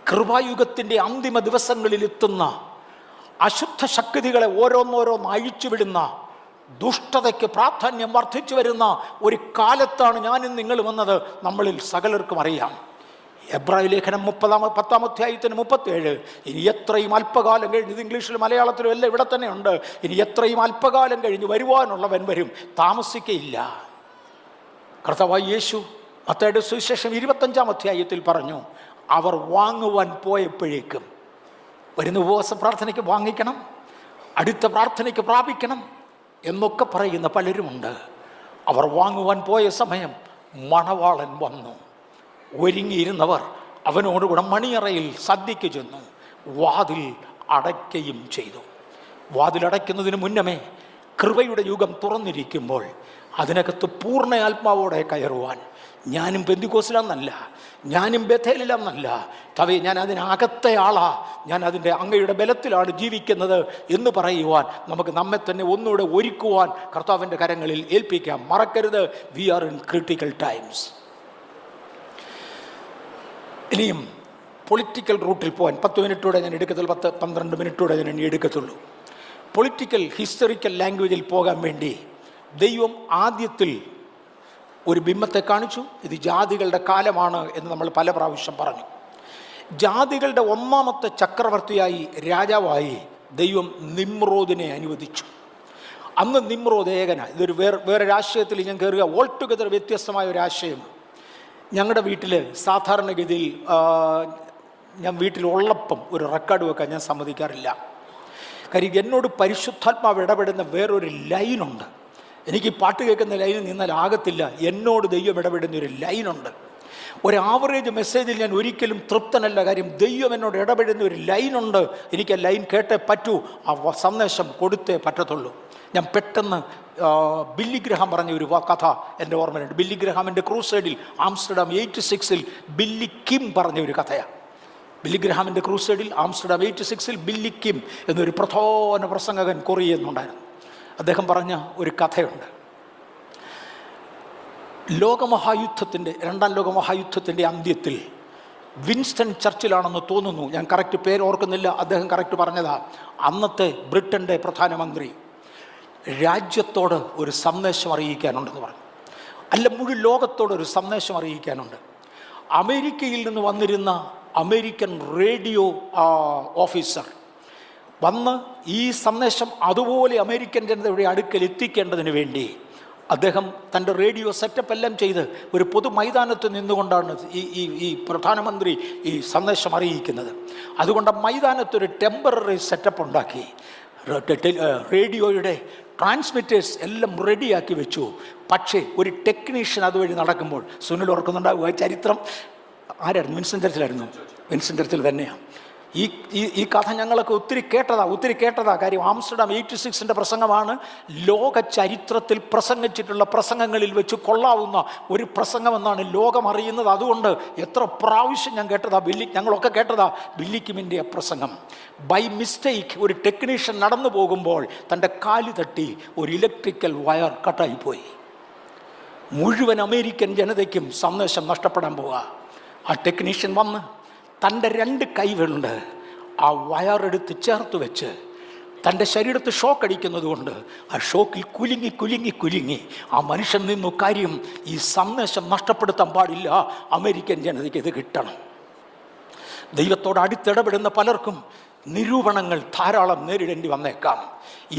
കൃപായുഗത്തിൻ്റെ അന്തിമ ദിവസങ്ങളിലെത്തുന്ന, അശുദ്ധ ശക്തികളെ ഓരോന്നോരോന്ന് അഴിച്ചുവിടുന്ന, ദുഷ്ടതയ്ക്ക് പ്രാധാന്യം വർദ്ധിച്ചു വരുന്ന ഒരു കാലത്താണ് ഞാനും നിങ്ങൾ വന്നത്. നമ്മളിൽ സകലർക്കും അറിയാം. എബ്രായ ലേഖനം 10-ാം അധ്യായത്തിന് 37. ഇനി എത്രയും അല്പകാലം കഴിഞ്ഞ്, ഇത് ഇംഗ്ലീഷിലും മലയാളത്തിലും എല്ലാം ഇവിടെ തന്നെ ഉണ്ട്. ഇനി എത്രയും അല്പകാലം കഴിഞ്ഞ് വരുവാനുള്ളവൻ വരും, താമസിക്കയില്ല. കർത്താവായ യേശു മത്തായിയുടെ സുവിശേഷം 25-ാം അധ്യായത്തിൽ പറഞ്ഞു, അവർ വാങ്ങുവാൻ പോയപ്പോഴേക്കും, വരുന്ന ഉപവാസ പ്രാർത്ഥനയ്ക്ക് വാങ്ങിക്കണം, അടുത്ത പ്രാർത്ഥനയ്ക്ക് പ്രാപിക്കണം എന്നൊക്കെ പറയുന്ന പലരുമുണ്ട്. അവർ വാങ്ങുവാൻ പോയ സമയം മണവാളൻ വന്നു. ഒരുങ്ങിയിരുന്നവർ അവനോടുകൂടെ മണിയറയിൽ സദ്യയ്ക്ക് ചെന്നു. വാതിൽ അടയ്ക്കുകയും ചെയ്തു. വാതിലടയ്ക്കുന്നതിന് മുന്നമേ കൃപയുടെ യുഗം തുറന്നിരിക്കുമ്പോൾ അതിനകത്ത് പൂർണ്ണ ആത്മാവോടെ കയറുവാൻ. ഞാനും പെന്തിക്കോസിലാന്നല്ല, ഞാനും ബഥേലിലാന്നല്ല, തവേ ഞാൻ അതിനകത്തെ ആളാ, ഞാൻ അതിൻ്റെ അങ്ങയുടെ ബലത്തിലാണ് ജീവിക്കുന്നത് എന്ന് പറയുവാൻ നമുക്ക് നമ്മെ തന്നെ ഒന്നുകൂടെ ഒരുക്കുവാൻ കർത്താവിൻ്റെ കരങ്ങളിൽ ഏൽപ്പിക്കാം. മറക്കരുത്, we are in critical times. ഇനിയും പൊളിറ്റിക്കൽ റൂട്ടിൽ പോകാൻ 10 മിനിറ്റൂടെ ഞാൻ എടുക്കത്തുള്ളൂ, 10-12 മിനിറ്റൂടെ ഞാൻ ഇനി എടുക്കത്തുള്ളൂ. പൊളിറ്റിക്കൽ ഹിസ്റ്ററിക്കൽ ലാംഗ്വേജിൽ പോകാൻ വേണ്ടി ദൈവം ആദ്യത്തിൽ ഒരു ബിംബത്തെ കാണിച്ചു. ഇത് ജാതികളുടെ കാലമാണ് എന്ന് നമ്മൾ പല പ്രാവശ്യം പറഞ്ഞു. ജാതികളുടെ ഒന്നാമത്തെ ചക്രവർത്തിയായി, രാജാവായി ദൈവം നിമ്രോദിനെ അനുവദിച്ചു. അന്ന് നിമ്രോദ് ഏകന. ഇതൊരു വേറെ രാഷ്ട്രീയത്തിൽ ഞാൻ കയറുക, ഓൾ ടുഗദർ വ്യത്യസ്തമായ ഒരു ആശയം. ഞങ്ങളുടെ വീട്ടിൽ സാധാരണഗതിയിൽ ഞാൻ വീട്ടിലുള്ളപ്പം ഒരു റെക്കോർഡ് വെക്കാൻ ഞാൻ സമ്മതിക്കാറില്ല. കാര്യം എന്നോട് പരിശുദ്ധാത്മാവ് ഇടപെടുന്ന വേറൊരു ലൈനുണ്ട്. എനിക്ക് പാട്ട് കേൾക്കുന്ന ലൈനിൽ നിന്നാൽ ആകത്തില്ല. എന്നോട് ദൈവം ഇടപെടുന്ന ഒരു ലൈനുണ്ട്. ഒരു ആവറേജ് മെസ്സേജിൽ ഞാൻ ഒരിക്കലും തൃപ്തനല്ല. കാര്യം ദൈവം എന്നോട് ഇടപെടുന്ന ഒരു ലൈനുണ്ട്. എനിക്ക് ആ ലൈൻ കേട്ടേ പറ്റൂ, ആ സന്ദേശം കൊടുത്തേ പറ്റത്തുള്ളൂ. ഞാൻ പെട്ടെന്ന് ബില്ലി ഗ്രഹാം പറഞ്ഞ ഒരു കഥ എൻ്റെ ഓർമ്മയുണ്ട്. ബില്ലി ഗ്രഹാമിൻ്റെ ക്രൂസൈഡിൽ ആംസ്റ്റർഡാം 86 ബില്ലി കിം പറഞ്ഞ ഒരു കഥയാണ്. ബില്ലി ഗ്രഹാമിൻ്റെ ക്രൂസൈഡിൽ ആംസ്റ്റർഡാം 86 ബില്ലി കിം എന്നൊരു പ്രധാന പ്രസംഗകൻ കൊറിയുന്നുണ്ടായിരുന്നു. അദ്ദേഹം പറഞ്ഞ ഒരു കഥയുണ്ട്. രണ്ടാം ലോകമഹായുദ്ധത്തിൻ്റെ അന്ത്യത്തിൽ വിൻസ്റ്റൺ ചർച്ചിലാണെന്ന് തോന്നുന്നു, ഞാൻ കറക്റ്റ് പേര് ഓർക്കുന്നില്ല, അദ്ദേഹം കറക്റ്റ് പറഞ്ഞതാ, അന്നത്തെ ബ്രിട്ടൻ്റെ പ്രധാനമന്ത്രി രാജ്യത്തോട് ഒരു സന്ദേശം അറിയിക്കാനുണ്ടെന്ന് പറഞ്ഞു. അല്ല, മുഴുവൻ ലോകത്തോടൊരു സന്ദേശം അറിയിക്കാനുണ്ട്. അമേരിക്കയിൽ നിന്ന് വന്നിരുന്ന അമേരിക്കൻ റേഡിയോ ഓഫീസർ വന്ന് ഈ സന്ദേശം അതുപോലെ അമേരിക്കൻ ജനതയുടെ അടുക്കൽ എത്തിക്കേണ്ടതിന് വേണ്ടി അദ്ദേഹം തൻ്റെ റേഡിയോ സെറ്റപ്പ് എല്ലാം ചെയ്ത് ഒരു പൊതു മൈതാനത്ത് നിന്നുകൊണ്ടാണ് ഈ പ്രധാനമന്ത്രി ഈ സന്ദേശം അറിയിക്കുന്നത്. അതുകൊണ്ട് മൈതാനത്തൊരു ടെമ്പററി സെറ്റപ്പ് ഉണ്ടാക്കി റേഡിയോയുടെ ട്രാൻസ്മിറ്റേഴ്സ് എല്ലാം റെഡിയാക്കി വെച്ചു. പക്ഷേ ഒരു ടെക്നീഷ്യൻ അതുവഴി നടക്കുമ്പോൾ, സുനിൽ ഓർക്കുന്നുണ്ടാവുക ചരിത്രം, ആരായിരുന്നു? വിൻസ്റ്റൺ ചർച്ചിൽ തന്നെയാണ്. ഈ കഥ ഞങ്ങളൊക്കെ ഒത്തിരി കേട്ടതാ. കാര്യം ആംസ്റ്റർഡാം 86 പ്രസംഗമാണ് ലോക ചരിത്രത്തിൽ പ്രസംഗിച്ചിട്ടുള്ള പ്രസംഗങ്ങളിൽ വെച്ച് കൊള്ളാവുന്ന ഒരു പ്രസംഗമെന്നാണ് ലോകം അറിയുന്നത്. അതുകൊണ്ട് എത്ര പ്രാവശ്യം ഞങ്ങളൊക്കെ കേട്ടതാ ബില്ലി കിമിൻ്റെ പ്രസംഗം. ബൈ മിസ്റ്റേക്ക് ഒരു ടെക്നീഷ്യൻ നടന്നു പോകുമ്പോൾ തൻ്റെ കാല് തട്ടി ഒരു ഇലക്ട്രിക്കൽ വയർ കട്ടായിപ്പോയി. മുഴുവൻ അമേരിക്കൻ ജനതയ്ക്കും സന്ദേശം നഷ്ടപ്പെടാൻ പോവുക. ആ ടെക്നീഷ്യൻ വന്ന് തൻ്റെ 2 കൈകളുണ്ട് ആ വയറെടുത്ത് ചേർത്ത് വെച്ച് തൻ്റെ ശരീരത്ത് ഷോക്ക് അടിക്കുന്നത് കൊണ്ട് ആ ഷോക്കിൽ കുലുങ്ങി ആ മനുഷ്യൻ നിന്നു. കാര്യം, ഈ സന്ദേശം നഷ്ടപ്പെടുത്താൻ പാടില്ല, അമേരിക്കൻ ജനതയ്ക്ക് ഇത് കിട്ടണം. ദൈവത്തോട് അടുത്തിടപെടുന്ന പലർക്കും നിരൂപണങ്ങൾ ധാരാളം നേരിടേണ്ടി വന്നേക്കാം,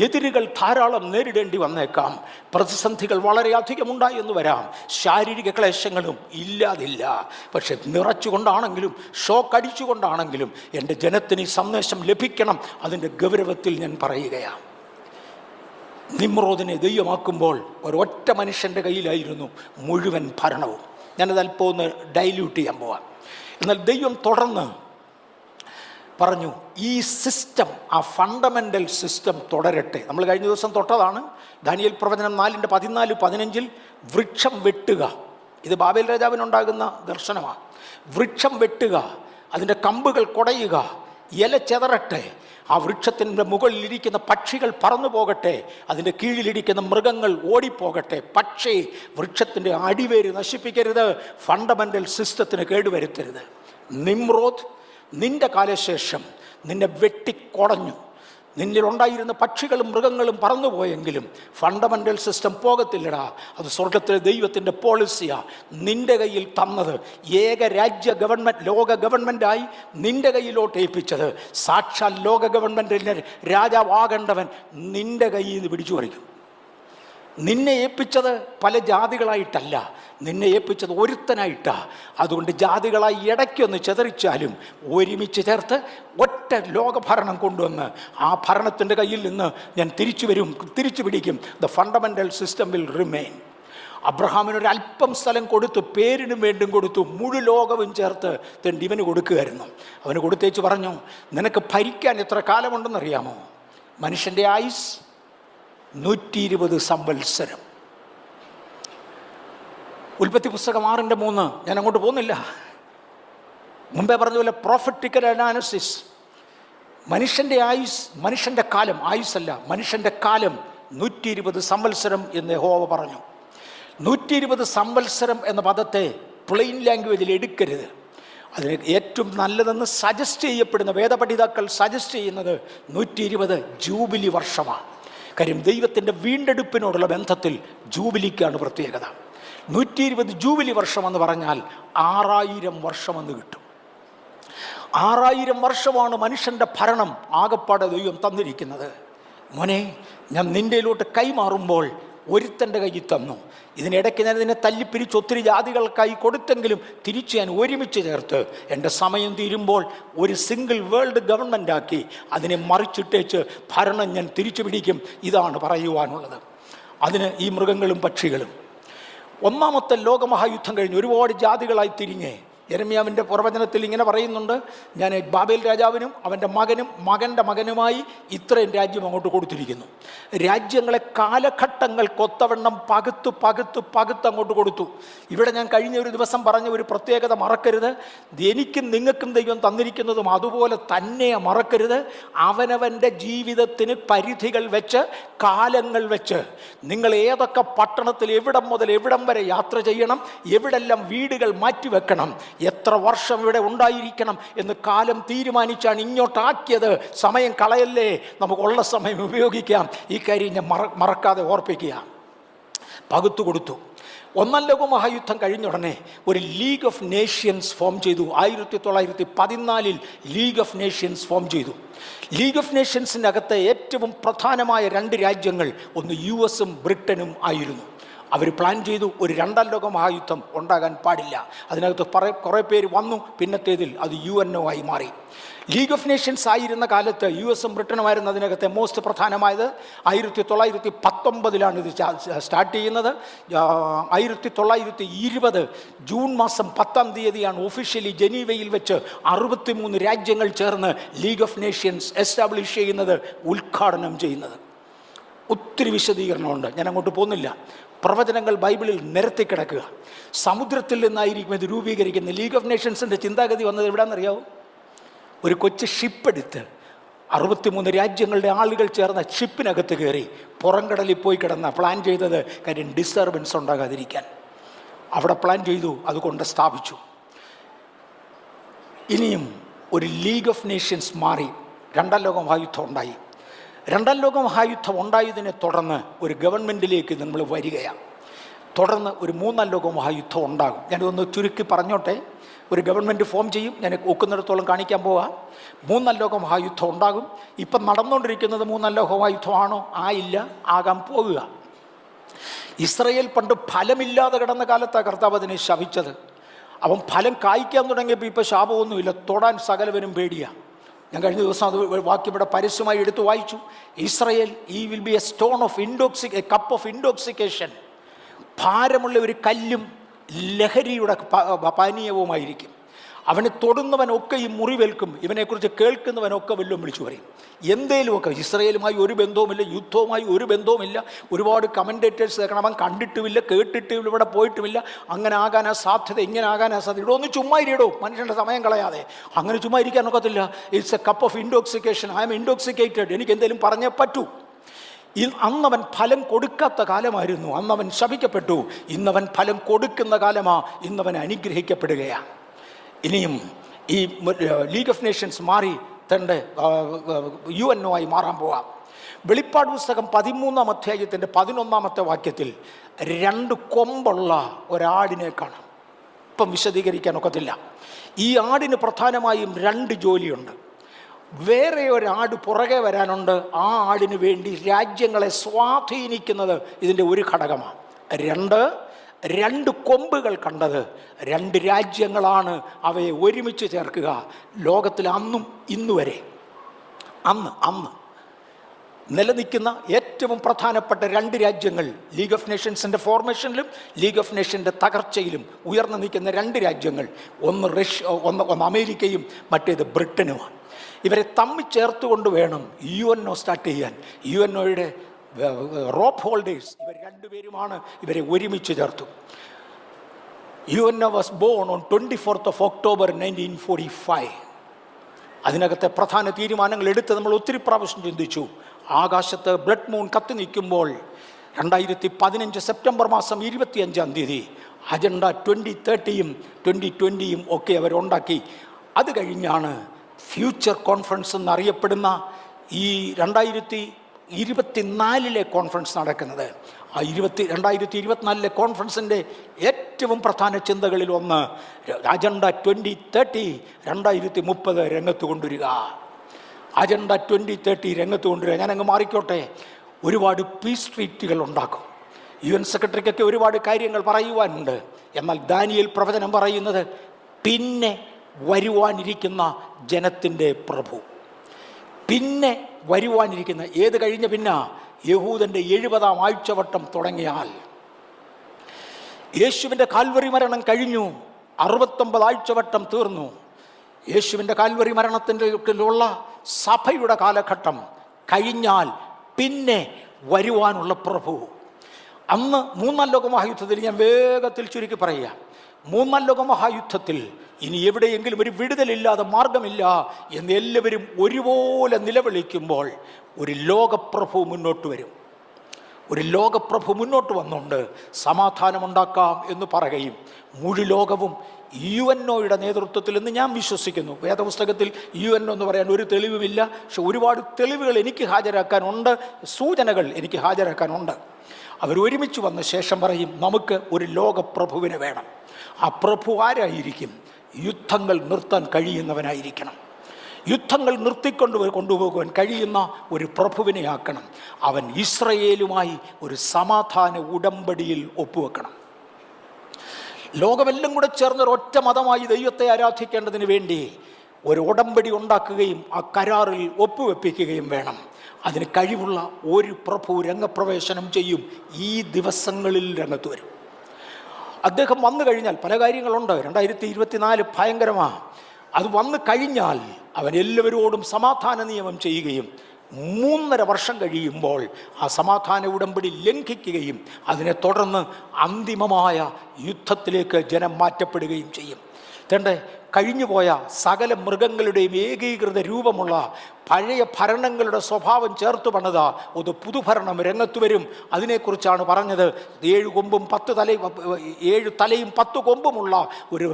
എതിരുകൾ ധാരാളം നേരിടേണ്ടി വന്നേക്കാം, പ്രതിസന്ധികൾ വളരെയധികം ഉണ്ടായെന്ന് വരാം, ശാരീരിക ക്ലേശങ്ങളും ഇല്ലാതില്ല. പക്ഷെ നിറച്ചുകൊണ്ടാണെങ്കിലും ഷോക്ക് അടിച്ചുകൊണ്ടാണെങ്കിലും എൻ്റെ ജനത്തിന് ഈ സന്ദേശം ലഭിക്കണം. അതിൻ്റെ ഗൗരവത്തിൽ ഞാൻ പറയുകയാണ്. നിമ്രോദിനെ ദൈവമാക്കുമ്പോൾ ഒരൊറ്റ മനുഷ്യൻ്റെ കയ്യിലായിരുന്നു മുഴുവൻ ഭരണവും. ഞാനത് അല്പം ഒന്ന് ഡൈല്യൂട്ട് ചെയ്യാൻ പോവാം. എന്നാൽ ദൈവം തുടർന്ന് പറഞ്ഞു, ഈ സിസ്റ്റം, ആ ഫണ്ടമെൻ്റൽ സിസ്റ്റം തുടരട്ടെ. നമ്മൾ കഴിഞ്ഞ ദിവസം തൊട്ടതാണ്. ദാനിയേൽ പ്രവചനം 4:14-15 വൃക്ഷം വെട്ടുക. ഇത് ബാബേൽ രാജാവിനുണ്ടാകുന്ന ദർശനമാണ്. വൃക്ഷം വെട്ടുക, അതിൻ്റെ കമ്പുകൾ കുടയുക, ഇല ചെതറട്ടെ, ആ വൃക്ഷത്തിൻ്റെ മുകളിലിരിക്കുന്ന പക്ഷികൾ പറന്നു പോകട്ടെ, അതിൻ്റെ കീഴിലിരിക്കുന്ന മൃഗങ്ങൾ ഓടിപ്പോകട്ടെ. പക്ഷേ വൃക്ഷത്തിൻ്റെ അടിവേര് നശിപ്പിക്കരുത്, ഫണ്ടമെൻ്റൽ സിസ്റ്റത്തിന് കേടുവരുത്തരുത്. നിമ്രോദ് നിന്റെ കാലശേഷം നിന്നെ വെട്ടിക്കൊടഞ്ഞു. നിന്നിലുണ്ടായിരുന്ന പക്ഷികളും മൃഗങ്ങളും പറന്നുപോയെങ്കിലും ഫണ്ടമെൻ്റൽ സിസ്റ്റം പോകത്തില്ലടാ. അത് സ്വർഗത്തിലെ ദൈവത്തിൻ്റെ പോളിസിയാണ്. നിൻ്റെ കയ്യിൽ തന്നത് ഏകരാജ്യ ഗവൺമെൻറ്, ലോക ഗവൺമെൻറ്റായി നിൻ്റെ കയ്യിലോട്ട് ഏൽപ്പിച്ചത്, സാക്ഷാൽ ലോക ഗവൺമെൻറ്റിൻ്റെ രാജാവാകേണ്ടവൻ നിൻ്റെ കയ്യിൽ നിന്ന് പിടിച്ചു പറിക്കും. നിന്നെ ഏൽപ്പിച്ചത് പല ജാതികളായിട്ടല്ല, നിന്നെ ഏൽപ്പിച്ചത് ഒരുത്തനായിട്ടാ. അതുകൊണ്ട് ജാതികളായി ഇടയ്ക്കൊന്ന് ചെതറിച്ചാലും ഒരുമിച്ച് ചേർത്ത് ഒറ്റ ലോകഭരണം കൊണ്ടുവന്ന് ആ ഭരണത്തിൻ്റെ കയ്യിൽ നിന്ന് ഞാൻ തിരിച്ചു പിടിക്കും. The fundamental system will remain. അബ്രഹാമിനൊരല്പം സ്ഥലം കൊടുത്തു, പേരിനും വേണ്ടും കൊടുത്തു, മുഴു ലോകവും ചേർത്ത് ഇവന് കൊടുക്കുകയായിരുന്നു. അവന് കൊടുത്തേച്ച് പറഞ്ഞു, നിനക്ക് ഭരിക്കാൻ എത്ര കാലമുണ്ടെന്നറിയാമോ? മനുഷ്യൻ്റെ ആയുസ് 120 സംവത്സരം. ഉൽപ്പത്തി പുസ്തകം 6:3. ഞാൻ അങ്ങോട്ട് പോകുന്നില്ല. മുമ്പേ പറഞ്ഞ പോലെ പ്രോഫറ്റിക്കൽ അനാലിസിസ്. മനുഷ്യൻ്റെ ആയുസ്, മനുഷ്യൻ്റെ കാലം, ആയുസ്സല്ല, മനുഷ്യൻ്റെ കാലം 120 സംവത്സരം എന്ന് യഹോവ പറഞ്ഞു. 120 സംവത്സരം എന്ന പദത്തെ പ്ലെയിൻ ലാംഗ്വേജിൽ എടുക്കരുത്. അതിന് ഏറ്റവും നല്ലതെന്ന് സജസ്റ്റ് ചെയ്യപ്പെടുന്ന വേദപഠിതാക്കൾ സജസ്റ്റ് ചെയ്യുന്നത് 120 ജൂബിലി വർഷമാണ്. കാര്യം ദൈവത്തിൻ്റെ വീണ്ടെടുപ്പിനോടുള്ള ബന്ധത്തിൽ ജൂബിലിക്കാണ് പ്രത്യേകത. 120 ജൂബിലി വർഷം എന്ന് പറഞ്ഞാൽ 6000 വർഷമെന്ന് കിട്ടും. 6000 വർഷമാണ് മനുഷ്യൻ്റെ ഭരണം ആകപ്പാടെ ദൈവം തന്നിരിക്കുന്നത്. മോനെ, ഞാൻ നിൻ്റെയിലോട്ട് കൈമാറുമ്പോൾ ഒരുത്തൻ്റെ കയ്യിൽ തന്നു. ഇതിനിടയ്ക്ക് ഞാൻ ഇതിനെ തല്ലിപ്പിരിച്ച് ഒത്തിരി ജാതികൾക്കായി കൊടുത്തെങ്കിലും തിരിച്ച് ഞാൻ ഒരുമിച്ച് ചേർത്ത് എൻ്റെ സമയം തീരുമ്പോൾ ഒരു സിംഗിൾ വേൾഡ് ഗവൺമെൻറ്റാക്കി അതിനെ മറിച്ചിട്ടേച്ച് ഭരണം ഞാൻ തിരിച്ചു പിടിക്കും. ഇതാണ് പറയുവാനുള്ളത്. അതിന് ഈ മൃഗങ്ങളും പക്ഷികളും. ഒന്നാമത്തെ ലോകമഹായുദ്ധം കഴിഞ്ഞ് ഒരുപാട് ജാതികളായി തിരിഞ്ഞേ. യെരമ്യാവിൻ്റെ പ്രവചനത്തിൽ ഇങ്ങനെ പറയുന്നുണ്ട്, ഞാൻ ബാബേൽ രാജാവിനും അവൻ്റെ മകനും മകൻ്റെ മകനുമായി ഇത്രയും രാജ്യം അങ്ങോട്ട് കൊടുത്തിരിക്കുന്നു. രാജ്യങ്ങളെ കാലഘട്ടങ്ങൾക്കൊത്തവണ്ണം പകുത്ത് അങ്ങോട്ട് കൊടുത്തു. ഇവിടെ ഞാൻ കഴിഞ്ഞ ഒരു ദിവസം പറഞ്ഞ ഒരു പ്രത്യേകത മറക്കരുത്. എനിക്കും നിങ്ങൾക്കും ദൈവം തന്നിരിക്കുന്നതും അതുപോലെ തന്നെ മറക്കരുത്. അവനവൻ്റെ ജീവിതത്തിന് പരിധികൾ വെച്ച്, കാലങ്ങൾ വെച്ച്, നിങ്ങൾ ഏതൊക്കെ പട്ടണത്തിൽ എവിടം മുതൽ എവിടം വരെ യാത്ര ചെയ്യണം, എവിടെല്ലാം വീടുകൾ മാറ്റിവെക്കണം, എത്ര വർഷം ഇവിടെ ഉണ്ടായിരിക്കണം എന്ന് കാലം തീരുമാനിച്ചാണ് ഇങ്ങോട്ടാക്കിയത്. സമയം കളയല്ലേ, നമുക്കുള്ള സമയം ഉപയോഗിക്കാം. ഈ കാര്യം ഞാൻ മറക്കാതെ ഓർപ്പിക്കുക. പകുത്തു കൊടുത്തു. ഒന്നാം ലോക മഹായുദ്ധം കഴിഞ്ഞ ഉടനെ ഒരു ലീഗ് ഓഫ് നേഷൻസ് ഫോം ചെയ്തു. 1914 ലീഗ് ഓഫ് നേഷൻസ് ഫോം ചെയ്തു. ലീഗ് ഓഫ് നേഷൻസിൻ്റെ അകത്തെ ഏറ്റവും പ്രധാനമായ 2 രാജ്യങ്ങൾ, ഒന്ന് US-ഉം ബ്രിട്ടനും ആയിരുന്നു. അവർ പ്ലാൻ ചെയ്തു ഒരു 2ാം ലോക മഹായുദ്ധം ഉണ്ടാകാൻ പാടില്ല. അതിനകത്ത് കുറേ പേര് വന്നു. പിന്നത്തേതിൽ അത് UNO ആയി മാറി. ലീഗ് ഓഫ് നേഷൻസ് ആയിരുന്ന കാലത്ത് US-ഉം ബ്രിട്ടനുമായിരുന്നു അതിനകത്തെ മോസ്റ്റ് പ്രധാനമായത്. 1919 ഇത് സ്റ്റാർട്ട് ചെയ്യുന്നത്. 1920 ജൂൺ മാസം 10 ഒഫീഷ്യലി ജനീവയിൽ വെച്ച് 63 രാജ്യങ്ങൾ ചേർന്ന് ലീഗ് ഓഫ് നേഷൻസ് എസ്റ്റാബ്ലിഷ് ചെയ്യുന്നത്, ഉദ്ഘാടനം ചെയ്യുന്നത്. ഒത്തിരി വിശദീകരണമുണ്ട്, ഞാൻ അങ്ങോട്ട് പോകുന്നില്ല. പ്രവചനങ്ങൾ ബൈബിളിൽ നിരത്തി കിടക്കുക. സമുദ്രത്തിൽ നിന്നായിരിക്കും ഇത് രൂപീകരിക്കുന്നത്. ലീഗ് ഓഫ് നേഷൻസിൻ്റെ ചിന്താഗതി വന്നത് എവിടെയാണെന്നറിയാവോ? ഒരു കൊച്ചു ഷിപ്പെടുത്ത് 63 രാജ്യങ്ങളുടെ ആളുകൾ ചേർന്ന ഷിപ്പിനകത്ത് കയറി പുറംകടലിൽ പോയി കിടന്ന പ്ലാൻ ചെയ്തത്. കാര്യം ഡിസ്റ്റർബൻസ് ഉണ്ടാകാതിരിക്കാൻ അവിടെ പ്ലാൻ ചെയ്തു, അതുകൊണ്ട് സ്ഥാപിച്ചു. ഇനിയും ഒരു ലീഗ് ഓഫ് നേഷൻസ് മാറി 2ാം ലോക മഹായുദ്ധം ഉണ്ടായി. 2ാം ലോക മഹായുദ്ധം ഉണ്ടായതിനെ തുടർന്ന് ഒരു ഗവൺമെൻറ്റിലേക്ക് നമ്മൾ വരികയാണ്. തുടർന്ന് ഒരു 3ാം ലോക മഹായുദ്ധം ഉണ്ടാകും. ഞാനിതൊന്ന് ചുരുക്കി പറഞ്ഞോട്ടെ. ഒരു ഗവൺമെൻറ് ഫോം ചെയ്യും. ഞാൻ ഒക്കുന്നിടത്തോളം കാണിക്കാൻ പോവാം. 3ാം ലോക മഹായുദ്ധം ഉണ്ടാകും. ഇപ്പം നടന്നുകൊണ്ടിരിക്കുന്നത് 3ാം ലോക മഹായുദ്ധമാണോ? ആയില്ല, ആകാൻ പോകുക. ഇസ്രയേൽ പണ്ട് ഫലമില്ലാതെ കിടന്ന കാലത്താണ് കർത്താവ് അതിനെ ശപിച്ചത്. അവൻ ഫലം കായ്ക്കാൻ തുടങ്ങിയപ്പോൾ ഇപ്പോൾ ശാപമൊന്നുമില്ല, തൊടാൻ സകലവനും പേടിയാണ്. ഞാൻ കഴിഞ്ഞ ദിവസം അത് വാക്യം ഇവിടെ പരസ്യമായി എടുത്തു വായിച്ചു. ഇസ്രയേൽ ഈ will be A stone of A cup of intoxication. ഭാരമുള്ള ഒരു കല്ലും ലഹരിയുടെ പാനീയവുമായിരിക്കും. അവനെ തൊടുന്നവനൊക്കെ ഈ മുറിവേൽക്കും. ഇവനെക്കുറിച്ച് കേൾക്കുന്നവനൊക്കെ വല്ലതും വിളിച്ചു പറയും. എന്തേലുമൊക്കെ. ഇസ്രയേലുമായി ഒരു ബന്ധവുമില്ല, യുദ്ധവുമായി ഒരു ബന്ധവുമില്ല. ഒരുപാട് കമൻറ്റേറ്റേഴ്സ് കേൾക്കണം, അവൻ കണ്ടിട്ടുമില്ല, കേട്ടിട്ടുമില്ല, ഇവിടെ പോയിട്ടുമില്ല. അങ്ങനെ ആകാനാ സാധ്യത, ഇങ്ങനെ ആകാനാ സാധ്യത. ഇവിടെ ഒന്ന് ചുമ്മാ ഇരിടോ, മനുഷ്യൻ്റെ സമയം കളയാതെ. അങ്ങനെ ചുമ്മാ ഇരിക്കാനൊക്കത്തില്ല. It's a cup of intoxication. I'm intoxicated, എനിക്ക് എന്തെങ്കിലും പറഞ്ഞേ പറ്റൂ. അന്നവൻ ഫലം കൊടുക്കാത്ത കാലമായിരുന്നു, അന്നവൻ ശപിക്കപ്പെട്ടു. ഇന്നവൻ ഫലം കൊടുക്കുന്ന കാലമാ, ഇന്നവൻ അനുഗ്രഹിക്കപ്പെടുകയാണ്. ഇനിയും ഈ ലീഗ് ഓഫ് നേഷൻസ് മാറി തൻ്റെ UNO ആയി മാറാൻ പോവാം. വെളിപ്പാട് പുസ്തകം 13-ാം അധ്യായത്തിൻ്റെ 11-ാമത്തെ വാക്യത്തിൽ 2 കൊമ്പുള്ള ഒരാടിനെ കാണാം. ഇപ്പം വിശദീകരിക്കാനൊക്കത്തില്ല. ഈ ആടിന് പ്രധാനമായും 2 ജോലിയുണ്ട്. വേറെ ഒരാട് പുറകെ വരാനുണ്ട്. ആ ആടിന് വേണ്ടി രാജ്യങ്ങളെ സ്വാധീനിക്കുന്നത് ഇതിൻ്റെ ഒരു ഘടകമാണ്. 2 കൊമ്പുകൾ കണ്ടത് 2 രാജ്യങ്ങളാണ്. അവയെ ഒരുമിച്ച് ചേർക്കുക. ലോകത്തിൽ അന്നും ഇന്നുവരെ അന്ന് നിലനിൽക്കുന്ന ഏറ്റവും പ്രധാനപ്പെട്ട 2 രാജ്യങ്ങൾ, ലീഗ് ഓഫ് നേഷൻസിൻ്റെ ഫോർമേഷനിലും ലീഗ് ഓഫ് നേഷൻ്റെ തകർച്ചയിലും ഉയർന്നു നിൽക്കുന്ന 2 രാജ്യങ്ങൾ, ഒന്ന് അമേരിക്കയും മറ്റേത് ബ്രിട്ടനുമാണ്. ഇവരെ തമ്മിൽ ചേർത്തുകൊണ്ട് വേണം UNO സ്റ്റാർട്ട് ചെയ്യാൻ. UNOയുടെ റോപ്പ് ഹോൾഡേഴ്സ് ഇവർ 2 പേരുമാണ്. ഇവരെ ഒരുമിച്ച് ചേർത്തു. UNO was born on 24th of October 1945. അതിനകത്തെ പ്രധാന തീരുമാനങ്ങൾ എടുത്ത് നമ്മൾ ഒത്തിരി പ്രാവശ്യം ചിന്തിച്ചു. ആകാശത്ത് ബ്ലഡ് മൂൺ കത്തി നിൽക്കുമ്പോൾ 2015 സെപ്റ്റംബർ മാസം 25-ാം തീയതി അജണ്ട 2030-യും 2020-യും ഒക്കെ അവരുണ്ടാക്കി. അത് കഴിഞ്ഞാണ് ഫ്യൂച്ചർ കോൺഫറൻസ് എന്നറിയപ്പെടുന്ന ഈ 2024 കോൺഫറൻസ് നടക്കുന്നത്. ആ 2024 കോൺഫറൻസിൻ്റെ ഏറ്റവും പ്രധാന ചിന്തകളിൽ ഒന്ന് അജണ്ട 2030 2030 രംഗത്ത് കൊണ്ടുവരിക. അജണ്ട 2030 രംഗത്ത് കൊണ്ടുവരിക. ഞാനങ്ങ് മാറിക്കോട്ടെ. ഒരുപാട് പീസ് ട്രീറ്റുകൾ ഉണ്ടാക്കും. UN സെക്രട്ടറിക്കൊക്കെ ഒരുപാട് കാര്യങ്ങൾ പറയുവാനുണ്ട്. എന്നാൽ ദാനിയേൽ പ്രവചനം പറയുന്നത് പിന്നെ വരുവാനിരിക്കുന്ന ജനത്തിൻ്റെ പ്രഭു, പിന്നെ വരുവാനിരിക്കുന്ന ഏത് കഴിഞ്ഞ പിന്നെ യഹൂദൻ്റെ 70-ാം ആഴ്ചവട്ടം തുടങ്ങിയാൽ യേശുവിൻ്റെ കാൽവറി മരണം കഴിഞ്ഞു. 69 ആഴ്ചവട്ടം തീർന്നു. യേശുവിൻ്റെ കാൽവറി മരണത്തിൻ്റെ ഉള്ള സഭയുടെ കാലഘട്ടം കഴിഞ്ഞാൽ പിന്നെ വരുവാനുള്ള പ്രഭു. അന്ന് 3-ാം ലോകമഹായുദ്ധത്തിൽ, ഞാൻ വേഗത്തിൽ ചുരുക്കി പറയുക, 3-ാം ലോകമഹായുദ്ധത്തിൽ ഇനി എവിടെയെങ്കിലും ഒരു വിടുതലില്ലാതെ മാർഗമില്ല എന്ന് എല്ലാവരും ഒരുപോലെ നിലവിളിക്കുമ്പോൾ ഒരു ലോകപ്രഭു മുന്നോട്ട് വരും. ഒരു ലോകപ്രഭു മുന്നോട്ട് വന്നുകൊണ്ട് സമാധാനമുണ്ടാക്കാം എന്ന് പറയുകയും മുഴു ലോകവും UNOയുടെ നേതൃത്വത്തിൽ എന്ന് ഞാൻ വിശ്വസിക്കുന്നു. വേദപുസ്തകത്തിൽ UNO എന്ന് പറയാൻ ഒരു തെളിവുമില്ല. പക്ഷെ ഒരുപാട് തെളിവുകൾ എനിക്ക് ഹാജരാക്കാനുണ്ട്, സൂചനകൾ എനിക്ക് ഹാജരാക്കാനുണ്ട്. അവരൊരുമിച്ച് വന്ന ശേഷം പറയും നമുക്ക് ഒരു ലോകപ്രഭുവിനെ വേണം. ആ പ്രഭു ആരായിരിക്കും? യുദ്ധങ്ങൾ നിർത്താൻ കഴിയുന്നവനായിരിക്കണം. യുദ്ധങ്ങൾ കൊണ്ടുപോകുവാൻ കഴിയുന്ന ഒരു പ്രഭുവിനെ ആക്കണം. അവൻ ഇസ്രയേലുമായി ഒരു സമാധാന ഉടമ്പടിയിൽ ഒപ്പുവെക്കണം. ലോകമെല്ലാം കൂടെ ചേർന്നൊരു ഒറ്റ മതമായി ദൈവത്തെ ആരാധിക്കേണ്ടതിന് വേണ്ടി ഒരു ഉടമ്പടി ഉണ്ടാക്കുകയും ആ കരാറിൽ ഒപ്പുവെപ്പിക്കുകയും വേണം. അതിന് കഴിവുള്ള ഒരു പ്രഭു രംഗപ്രവേശനം ചെയ്യും. ഈ ദിവസങ്ങളിൽ രംഗത്ത് വരും. അദ്ദേഹം വന്നു കഴിഞ്ഞാൽ പല കാര്യങ്ങളുണ്ട്. 2024 ഭയങ്കരമാണ്. അത് വന്നു കഴിഞ്ഞാൽ അവൻ എല്ലാവരോടും സമാധാന നിയമം ചെയ്യുകയും 3.5 വർഷം കഴിയുമ്പോൾ ആ സമാധാന ഉടമ്പടി ലംഘിക്കുകയും അതിനെ തുടർന്ന് അന്തിമമായ യുദ്ധത്തിലേക്ക് ജനം മാറ്റപ്പെടുകയും ചെയ്യും. തൻ്റെ കഴിഞ്ഞുപോയ സകല മൃഗങ്ങളുടെയും ഏകീകൃത രൂപമുള്ള പഴയ ഭരണങ്ങളുടെ സ്വഭാവം ചേർത്ത് പണിത ഒരു പുതുഭരണം രംഗത്ത് വരും. അതിനെക്കുറിച്ചാണ് പറഞ്ഞത്. 7 കൊമ്പും 10 തലയും 7 തലയും 10 കൊമ്പുമുള്ള ഒരു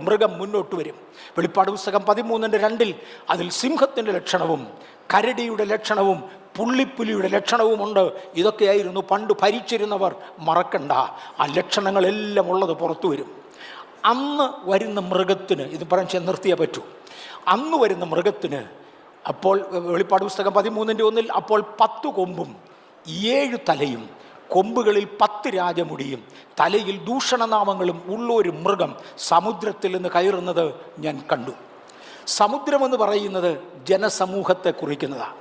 മൃഗം മുന്നോട്ട് വരും. വെളിപ്പാട് പുസ്തകം 13:2 അതിൽ സിംഹത്തിൻ്റെ ലക്ഷണവും കരടിയുടെ ലക്ഷണവും പുള്ളിപ്പുലിയുടെ ലക്ഷണവുമുണ്ട്. ഇതൊക്കെയായിരുന്നു പണ്ട് ഭരിച്ചിരുന്നവർ, മറക്കണ്ട. ആ ലക്ഷണങ്ങളെല്ലാം ഉള്ളത് പുറത്തു വരും. അന്ന് വരുന്ന മൃഗത്തിന്, ഇത് പറഞ്ഞ് നിർത്തിയേ പറ്റൂ, അന്ന് വരുന്ന മൃഗത്തിന് അപ്പോൾ വെളിപ്പാട് പുസ്തകം 13:1 അപ്പോൾ 10 കൊമ്പും 7 തലയും കൊമ്പുകളിൽ 10 രാജമുടിയും തലയിൽ ദൂഷണനാമങ്ങളും ഉള്ള ഒരു മൃഗം സമുദ്രത്തിൽ നിന്ന് കയറുന്നത് ഞാൻ കണ്ടു. സമുദ്രമെന്ന് പറയുന്നത് ജനസമൂഹത്തെ കുറിക്കുന്നതാണ്,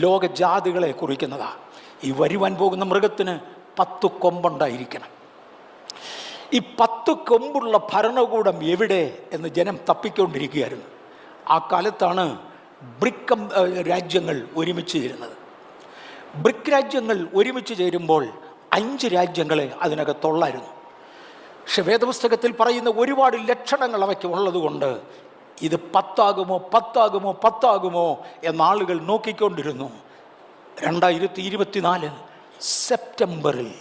ലോകജാതികളെ കുറിക്കുന്നതാണ്. ഈ വരുവാൻ പോകുന്ന മൃഗത്തിന് 10 കൊമ്പുണ്ടായിരിക്കണം. ഈ 10 കൊമ്പുള്ള ഭരണകൂടം എവിടെ എന്ന് ജനം തപ്പിക്കൊണ്ടിരിക്കുകയായിരുന്നു. ആ കാലത്താണ് ബ്രിക് രാജ്യങ്ങൾ ഒരുമിച്ച് ചേരുന്നത്. ബ്രിക് രാജ്യങ്ങൾ ഒരുമിച്ച് ചേരുമ്പോൾ 5 രാജ്യങ്ങളെ അതിനകത്തുള്ളായിരുന്നു. പക്ഷെ വേദപുസ്തകത്തിൽ പറയുന്ന ഒരുപാട് ലക്ഷണങ്ങൾ അവയ്ക്ക് ഉള്ളതുകൊണ്ട് ഇത് 10 ആകുമോ എന്നാളുകൾ നോക്കിക്കൊണ്ടിരുന്നു. 2024 സെപ്റ്റംബറിൽ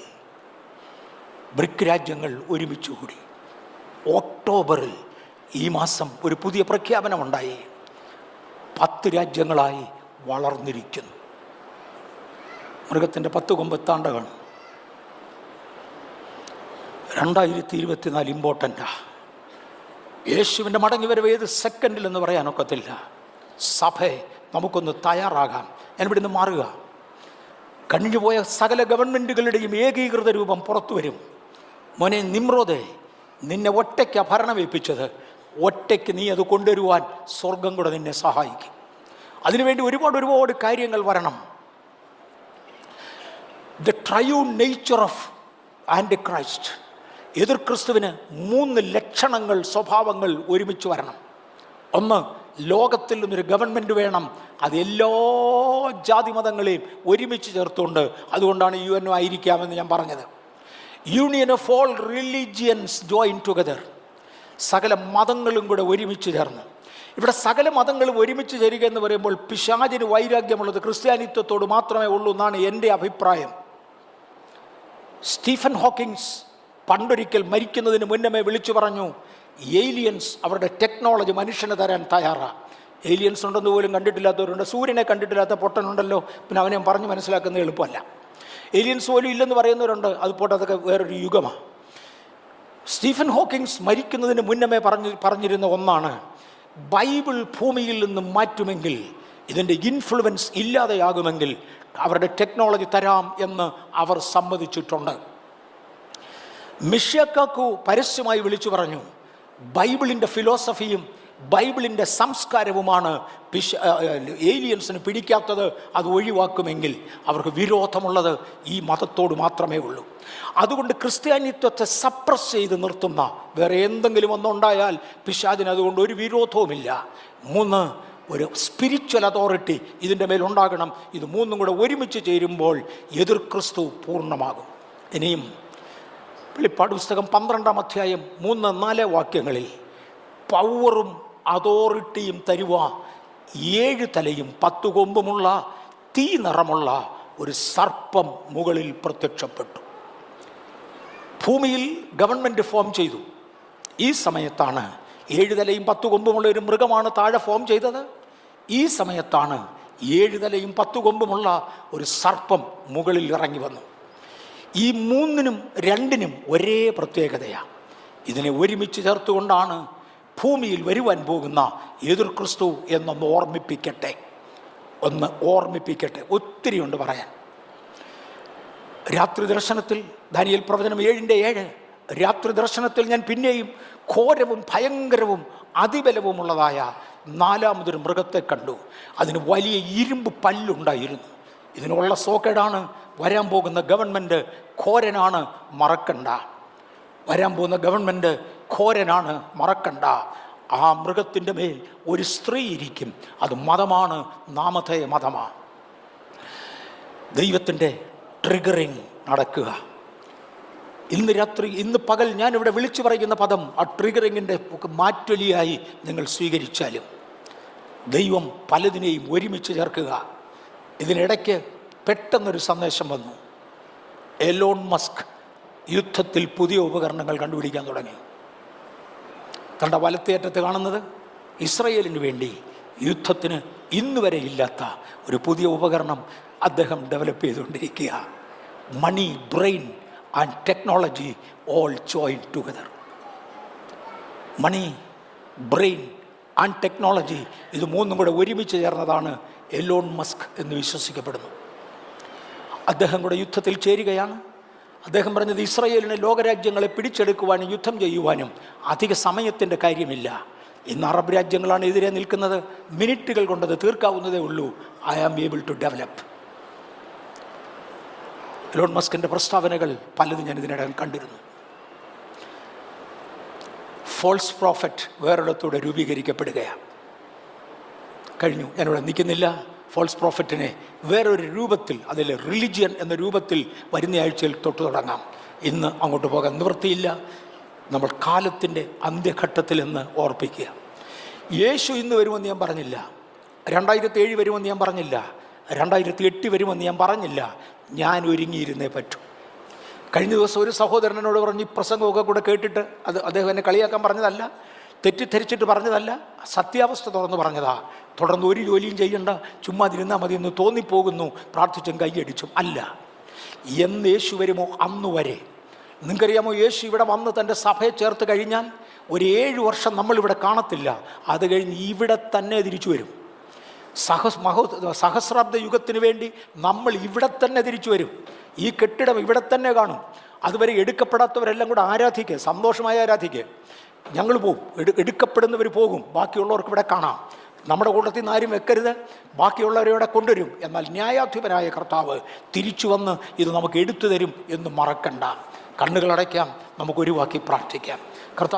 ബ്രിക് രാജ്യങ്ങൾ ഒരുമിച്ച് കൂടി. ഒക്ടോബറിൽ ഈ മാസം ഒരു പുതിയ പ്രഖ്യാപനമുണ്ടായി. 10 രാജ്യങ്ങളായി വളർന്നിരിക്കുന്നു. മൃഗത്തിൻ്റെ 10 കൊമ്പെത്താണ്ട് കാണും. 2024 ഇമ്പോർട്ടൻ്റാണ്. യേശുവിൻ്റെ മടങ്ങി വരവ് ഏത് സെക്കൻഡിലെന്ന് പറയാനൊക്കത്തില്ല. സഭയെ നമുക്കൊന്ന് തയ്യാറാകാം. ഞാനിവിടെ നിന്ന് മാറുക. കഴിഞ്ഞുപോയ സകല ഗവൺമെൻറ്റുകളുടെയും ഏകീകൃത രൂപം പുറത്തു വരും. മോനെ നിമ്രോദേ, നിന്നെ ഒറ്റയ്ക്ക് ഭരണം ഏൽപ്പിച്ചത്. ഒറ്റയ്ക്ക് നീ അത് കൊണ്ടുവരുവാൻ സ്വർഗം കൂടെ നിന്നെ സഹായിക്കും. അതിനുവേണ്ടി ഒരുപാട് കാര്യങ്ങൾ വരണം. The triune nature of antichrist, എതിർ ക്രിസ്തുവിന് 3 ലക്ഷണങ്ങൾ, സ്വഭാവങ്ങൾ ഒരുമിച്ച് വരണം. ഒന്ന്, ലോകത്തിൽ നിന്നൊരു ഗവൺമെൻറ് വേണം. അത് എല്ലാ ജാതി മതങ്ങളെയും ഒരുമിച്ച് ചേർത്തുകൊണ്ട്. അതുകൊണ്ടാണ് UNO ആയിരിക്കാമെന്ന് ഞാൻ പറഞ്ഞത്. Union of all religions join together. സകല മതങ്ങളും കൂടെ ഒരുമിച്ച് ചേർന്ന്. ഇവിടെ സകല മതങ്ങളും ഒരുമിച്ച് ചേരുക എന്ന് പറയുമ്പോൾ പിശാചിന് വൈരാഗ്യമുള്ളത് ക്രിസ്ത്യാനിത്വത്തോട് മാത്രമേ ഉള്ളൂ എന്നാണ് എൻ്റെ അഭിപ്രായം. സ്റ്റീഫൻ ഹോക്കിങ്സ് പണ്ടൊരിക്കൽ മരിക്കുന്നതിന് മുന്നമേ വിളിച്ചു പറഞ്ഞു, ഏലിയൻസ് അവരുടെ ടെക്നോളജി മനുഷ്യന് തരാൻ തയ്യാറാണ്. ഏലിയൻസ് ഉണ്ടെന്ന് പോലും കണ്ടിട്ടില്ലാത്തവരുണ്ട്. സൂര്യനെ കണ്ടിട്ടില്ലാത്ത പൊട്ടനുണ്ടല്ലോ, പിന്നെ അവനെ പറഞ്ഞ് മനസ്സിലാക്കുന്നത് എളുപ്പമല്ല. ഏലിയൻസ് പോലും ഇല്ലെന്ന് പറയുന്നവരുണ്ട്. അത് പോട്ടെ, അതൊക്കെ വേറൊരു യുഗമാണ്. സ്റ്റീഫൻ ഹോക്കിങ്സ് മരിക്കുന്നതിന് മുന്നമേ പറഞ്ഞിരുന്ന ഒന്നാണ്, ബൈബിൾ ഭൂമിയിൽ നിന്ന് മാറ്റുമെങ്കിൽ, ഇതിൻ്റെ ഇൻഫ്ലുവൻസ് ഇല്ലാതെയാകുമെങ്കിൽ അവരുടെ ടെക്നോളജി തരാം എന്ന് അവർ സമ്മതിച്ചിട്ടുണ്ട്. മിഷ്യാക്കാക്കു പരസ്യമായി വിളിച്ചു പറഞ്ഞു, ബൈബിളിൻ്റെ ഫിലോസഫിയും ബൈബിളിൻ്റെ സംസ്കാരവുമാണ് ഏലിയൻസിന് പിടിക്കാത്തത്. അത് ഒഴിവാക്കുമെങ്കിൽ അവർക്ക് വിരോധമുള്ളത് ഈ മതത്തോട് മാത്രമേ ഉള്ളൂ. അതുകൊണ്ട് ക്രിസ്ത്യാനിത്വത്തെ സപ്രസ് ചെയ്ത് നിർത്തുന്ന വേറെ എന്തെങ്കിലും ഒന്നുണ്ടായാൽ പിശാചിന് അതുകൊണ്ട് ഒരു വിരോധവുമില്ല. 3, ഒരു സ്പിരിച്വൽ അതോറിറ്റി ഇതിൻ്റെ മേലുണ്ടാകണം. ഇത് 3 കൂടെ ഒരുമിച്ച് ചേരുമ്പോൾ എതിർ ക്രിസ്തു പൂർണ്ണമാകും. ഇനിയും വെളിപ്പാട് പുസ്തകം 12-ാം അധ്യായം 3-4 വാക്യങ്ങളിൽ പവറും അതോറിറ്റിയും തരുവ 7 തലയും 10 കൊമ്പുമുള്ള തീ നിറമുള്ള ഒരു സർപ്പം മുകളിൽ പ്രത്യക്ഷപ്പെട്ടു. ഭൂമിയിൽ ഗവൺമെൻറ് ഫോം ചെയ്തു. ഈ സമയത്താണ് 7 തലയും 10 കൊമ്പുമുള്ള ഒരു മൃഗമാണ് താഴെ ഫോം ചെയ്തത്. ഈ സമയത്താണ് 7 തലയും 10 കൊമ്പുമുള്ള ഒരു സർപ്പം മുകളിൽ ഇറങ്ങി വന്നു. ഈ 3-നും 2-നും ഒരേ പ്രത്യേകതയാണ്. ഇതിനെ ഒരുമിച്ച് ചേർത്തുകൊണ്ടാണ് ഭൂമിയിൽ വരുവാൻ പോകുന്ന എതിർ ക്രിസ്തു എന്നൊന്ന് ഓർമ്മിപ്പിക്കട്ടെ. ഒത്തിരിയുണ്ട് പറയാൻ. രാത്രി ദർശനത്തിൽ ദാനിയേൽ പ്രവചനം 7:7, രാത്രി ദർശനത്തിൽ ഞാൻ പിന്നെയും ഘോരവും ഭയങ്കരവും അതിബലവുമുള്ളതായ 4മതൊരു മൃഗത്തെ കണ്ടു. അതിന് വലിയ ഇരുമ്പ് പല്ലുണ്ടായിരുന്നു. ഇതിനുള്ള സോക്കേടാണ് വരാൻ പോകുന്ന ഗവൺമെൻറ് ഘോരനാണ്, മറക്കണ്ട. വരാൻ പോകുന്ന ഗവൺമെൻറ് ഘോരനാണ്, മറക്കണ്ട. ആ മൃഗത്തിൻ്റെ മേൽ ഒരു സ്ത്രീ ഇരിക്കും. അത് മതമാണ്, നാമധേയ മതമാണ്. ദൈവത്തിൻ്റെ ട്രിഗറിങ് നടക്കുക. ഇന്ന് പകൽ ഞാനിവിടെ വിളിച്ചു പറയുന്ന പദം ആ ട്രിഗറിങ്ങിൻ്റെ മാറ്റൊലിയായി നിങ്ങൾ സ്വീകരിച്ചാലും ദൈവം പലതിനെയും ഒരുമിച്ച് ചേർക്കുക. ഇതിനിടയ്ക്ക് പെട്ടെന്നൊരു സന്ദേശം വന്നു. എലോൺ മസ്ക് യുദ്ധത്തിൽ പുതിയ ഉപകരണങ്ങൾ കണ്ടുപിടിക്കാൻ തുടങ്ങി. തൻ്റെ വലത്തേറ്റത്ത് കാണുന്നത് ഇസ്രയേലിന് വേണ്ടി യുദ്ധത്തിന് ഇന്ന് വരെ ഇല്ലാത്ത ഒരു പുതിയ ഉപകരണം അദ്ദേഹം ഡെവലപ്പ് ചെയ്തുകൊണ്ടിരിക്കുക. Money, brain and technology all join together. Money, brain and technology, ഇത് 3 കൂടെ ഒരുമിച്ച് ചേർന്നതാണ് എലോൺ മസ്ക് എന്ന് വിശ്വസിക്കപ്പെടുന്നു. അദ്ദേഹം കൂടെ യുദ്ധത്തിൽ ചേരുകയാണ്. അദ്ദേഹം പറഞ്ഞത് ഇസ്രയേലിനെ ലോകരാജ്യങ്ങളെ പിടിച്ചെടുക്കുവാനും യുദ്ധം ചെയ്യുവാനും അധിക സമയത്തിൻ്റെ കാര്യമില്ല. ഇന്ന് അറബ് രാജ്യങ്ങളാണ് എതിരെ നിൽക്കുന്നത്. മിനിറ്റുകൾ കൊണ്ടത് തീർക്കാവുന്നതേ ഉള്ളൂ. I am able to develop. Elon മസ്കിൻ്റെ പ്രസ്താവനകൾ പലതും ഞാൻ ഇതിനിടയിൽ കണ്ടിരുന്നു. ഫോൾസ് പ്രോഫറ്റ് വേറൊരിടത്തൂടെ രൂപീകരിക്കപ്പെടുകയാണ്. കഴിഞ്ഞു, ഞാനിവിടെ നിൽക്കുന്നില്ല. ഫോൾസ് പ്രോഫറ്റിനെ വേറൊരു രൂപത്തിൽ, അതിൽ റിലിജിയൻ എന്ന രൂപത്തിൽ വരുന്ന ആഴ്ചയിൽ തൊട്ട് തുടങ്ങാം. ഇന്ന് അങ്ങോട്ട് പോകാൻ നിവൃത്തിയില്ല. നമ്മൾ കാലത്തിൻ്റെ അന്ത്യഘട്ടത്തിൽ എന്ന് ഓർപ്പിക്കുക. യേശു ഇന്ന് വരുമെന്ന് ഞാൻ പറഞ്ഞില്ല. 2007 വരുമെന്ന് ഞാൻ പറഞ്ഞില്ല. 2008 വരുമെന്ന് ഞാൻ പറഞ്ഞില്ല. ഞാൻ ഒരുങ്ങിയിരുന്നേ പറ്റൂ. കഴിഞ്ഞ ദിവസം ഒരു സഹോദരനോട് പറഞ്ഞ് ഈ പ്രസംഗമൊക്കെ കൂടെ കേട്ടിട്ട്, അദ്ദേഹം എന്നെ കളിയാക്കാൻ പറഞ്ഞതല്ല, തെറ്റിദ്ധരിച്ചിട്ട് പറഞ്ഞതല്ല, സത്യാവസ്ഥ തുറന്ന് പറഞ്ഞതാ. തുടർന്ന് ഒരു ജോലിയും ചെയ്യണ്ട, ചുമ്മാ ഇരുന്നാൽ മതി എന്ന് തോന്നിപ്പോകുന്നു, പ്രാർത്ഥിച്ചും കൈയടിച്ചും അല്ല. എന്ന് യേശു വരുമോ അന്ന് വരെ. നിങ്ങൾക്കറിയാമോ, യേശു ഇവിടെ വന്ന് തൻ്റെ സഭയെ ചേർത്ത് കഴിഞ്ഞാൽ ഒരു 7 വർഷം നമ്മളിവിടെ കാണത്തില്ല. അത് കഴിഞ്ഞ് ഇവിടെ തന്നെ തിരിച്ചു വരും. സഹസ്രാബ്ദ യുഗത്തിന് വേണ്ടി നമ്മൾ ഇവിടെ തന്നെ തിരിച്ചു വരും. ഈ കെട്ടിടം ഇവിടെ തന്നെ കാണും. അതുവരെ എടുക്കപ്പെടാത്തവരെല്ലാം കൂടെ ആരാധിക്കുക, സന്തോഷമായി ആരാധിക്കുക. ഞങ്ങൾ പോകും, എടുക്കപ്പെടുന്നവർ പോകും, ബാക്കിയുള്ളവർക്ക് ഇവിടെ കാണാം. നമ്മുടെ കൂട്ടത്തിൽ നിന്ന് ആരും വെക്കരുത്, ബാക്കിയുള്ളവരെ ഇവിടെ കൊണ്ടുവരും. എന്നാൽ ന്യായാധിപനായ കർത്താവ് തിരിച്ചു വന്ന് ഇത് നമുക്ക് എടുത്തു തരും എന്ന് മറക്കണ്ട. കണ്ണുകളടയ്ക്കാം, നമുക്കൊരു വാക്കി പ്രാർത്ഥിക്കാം. കർത്താവ്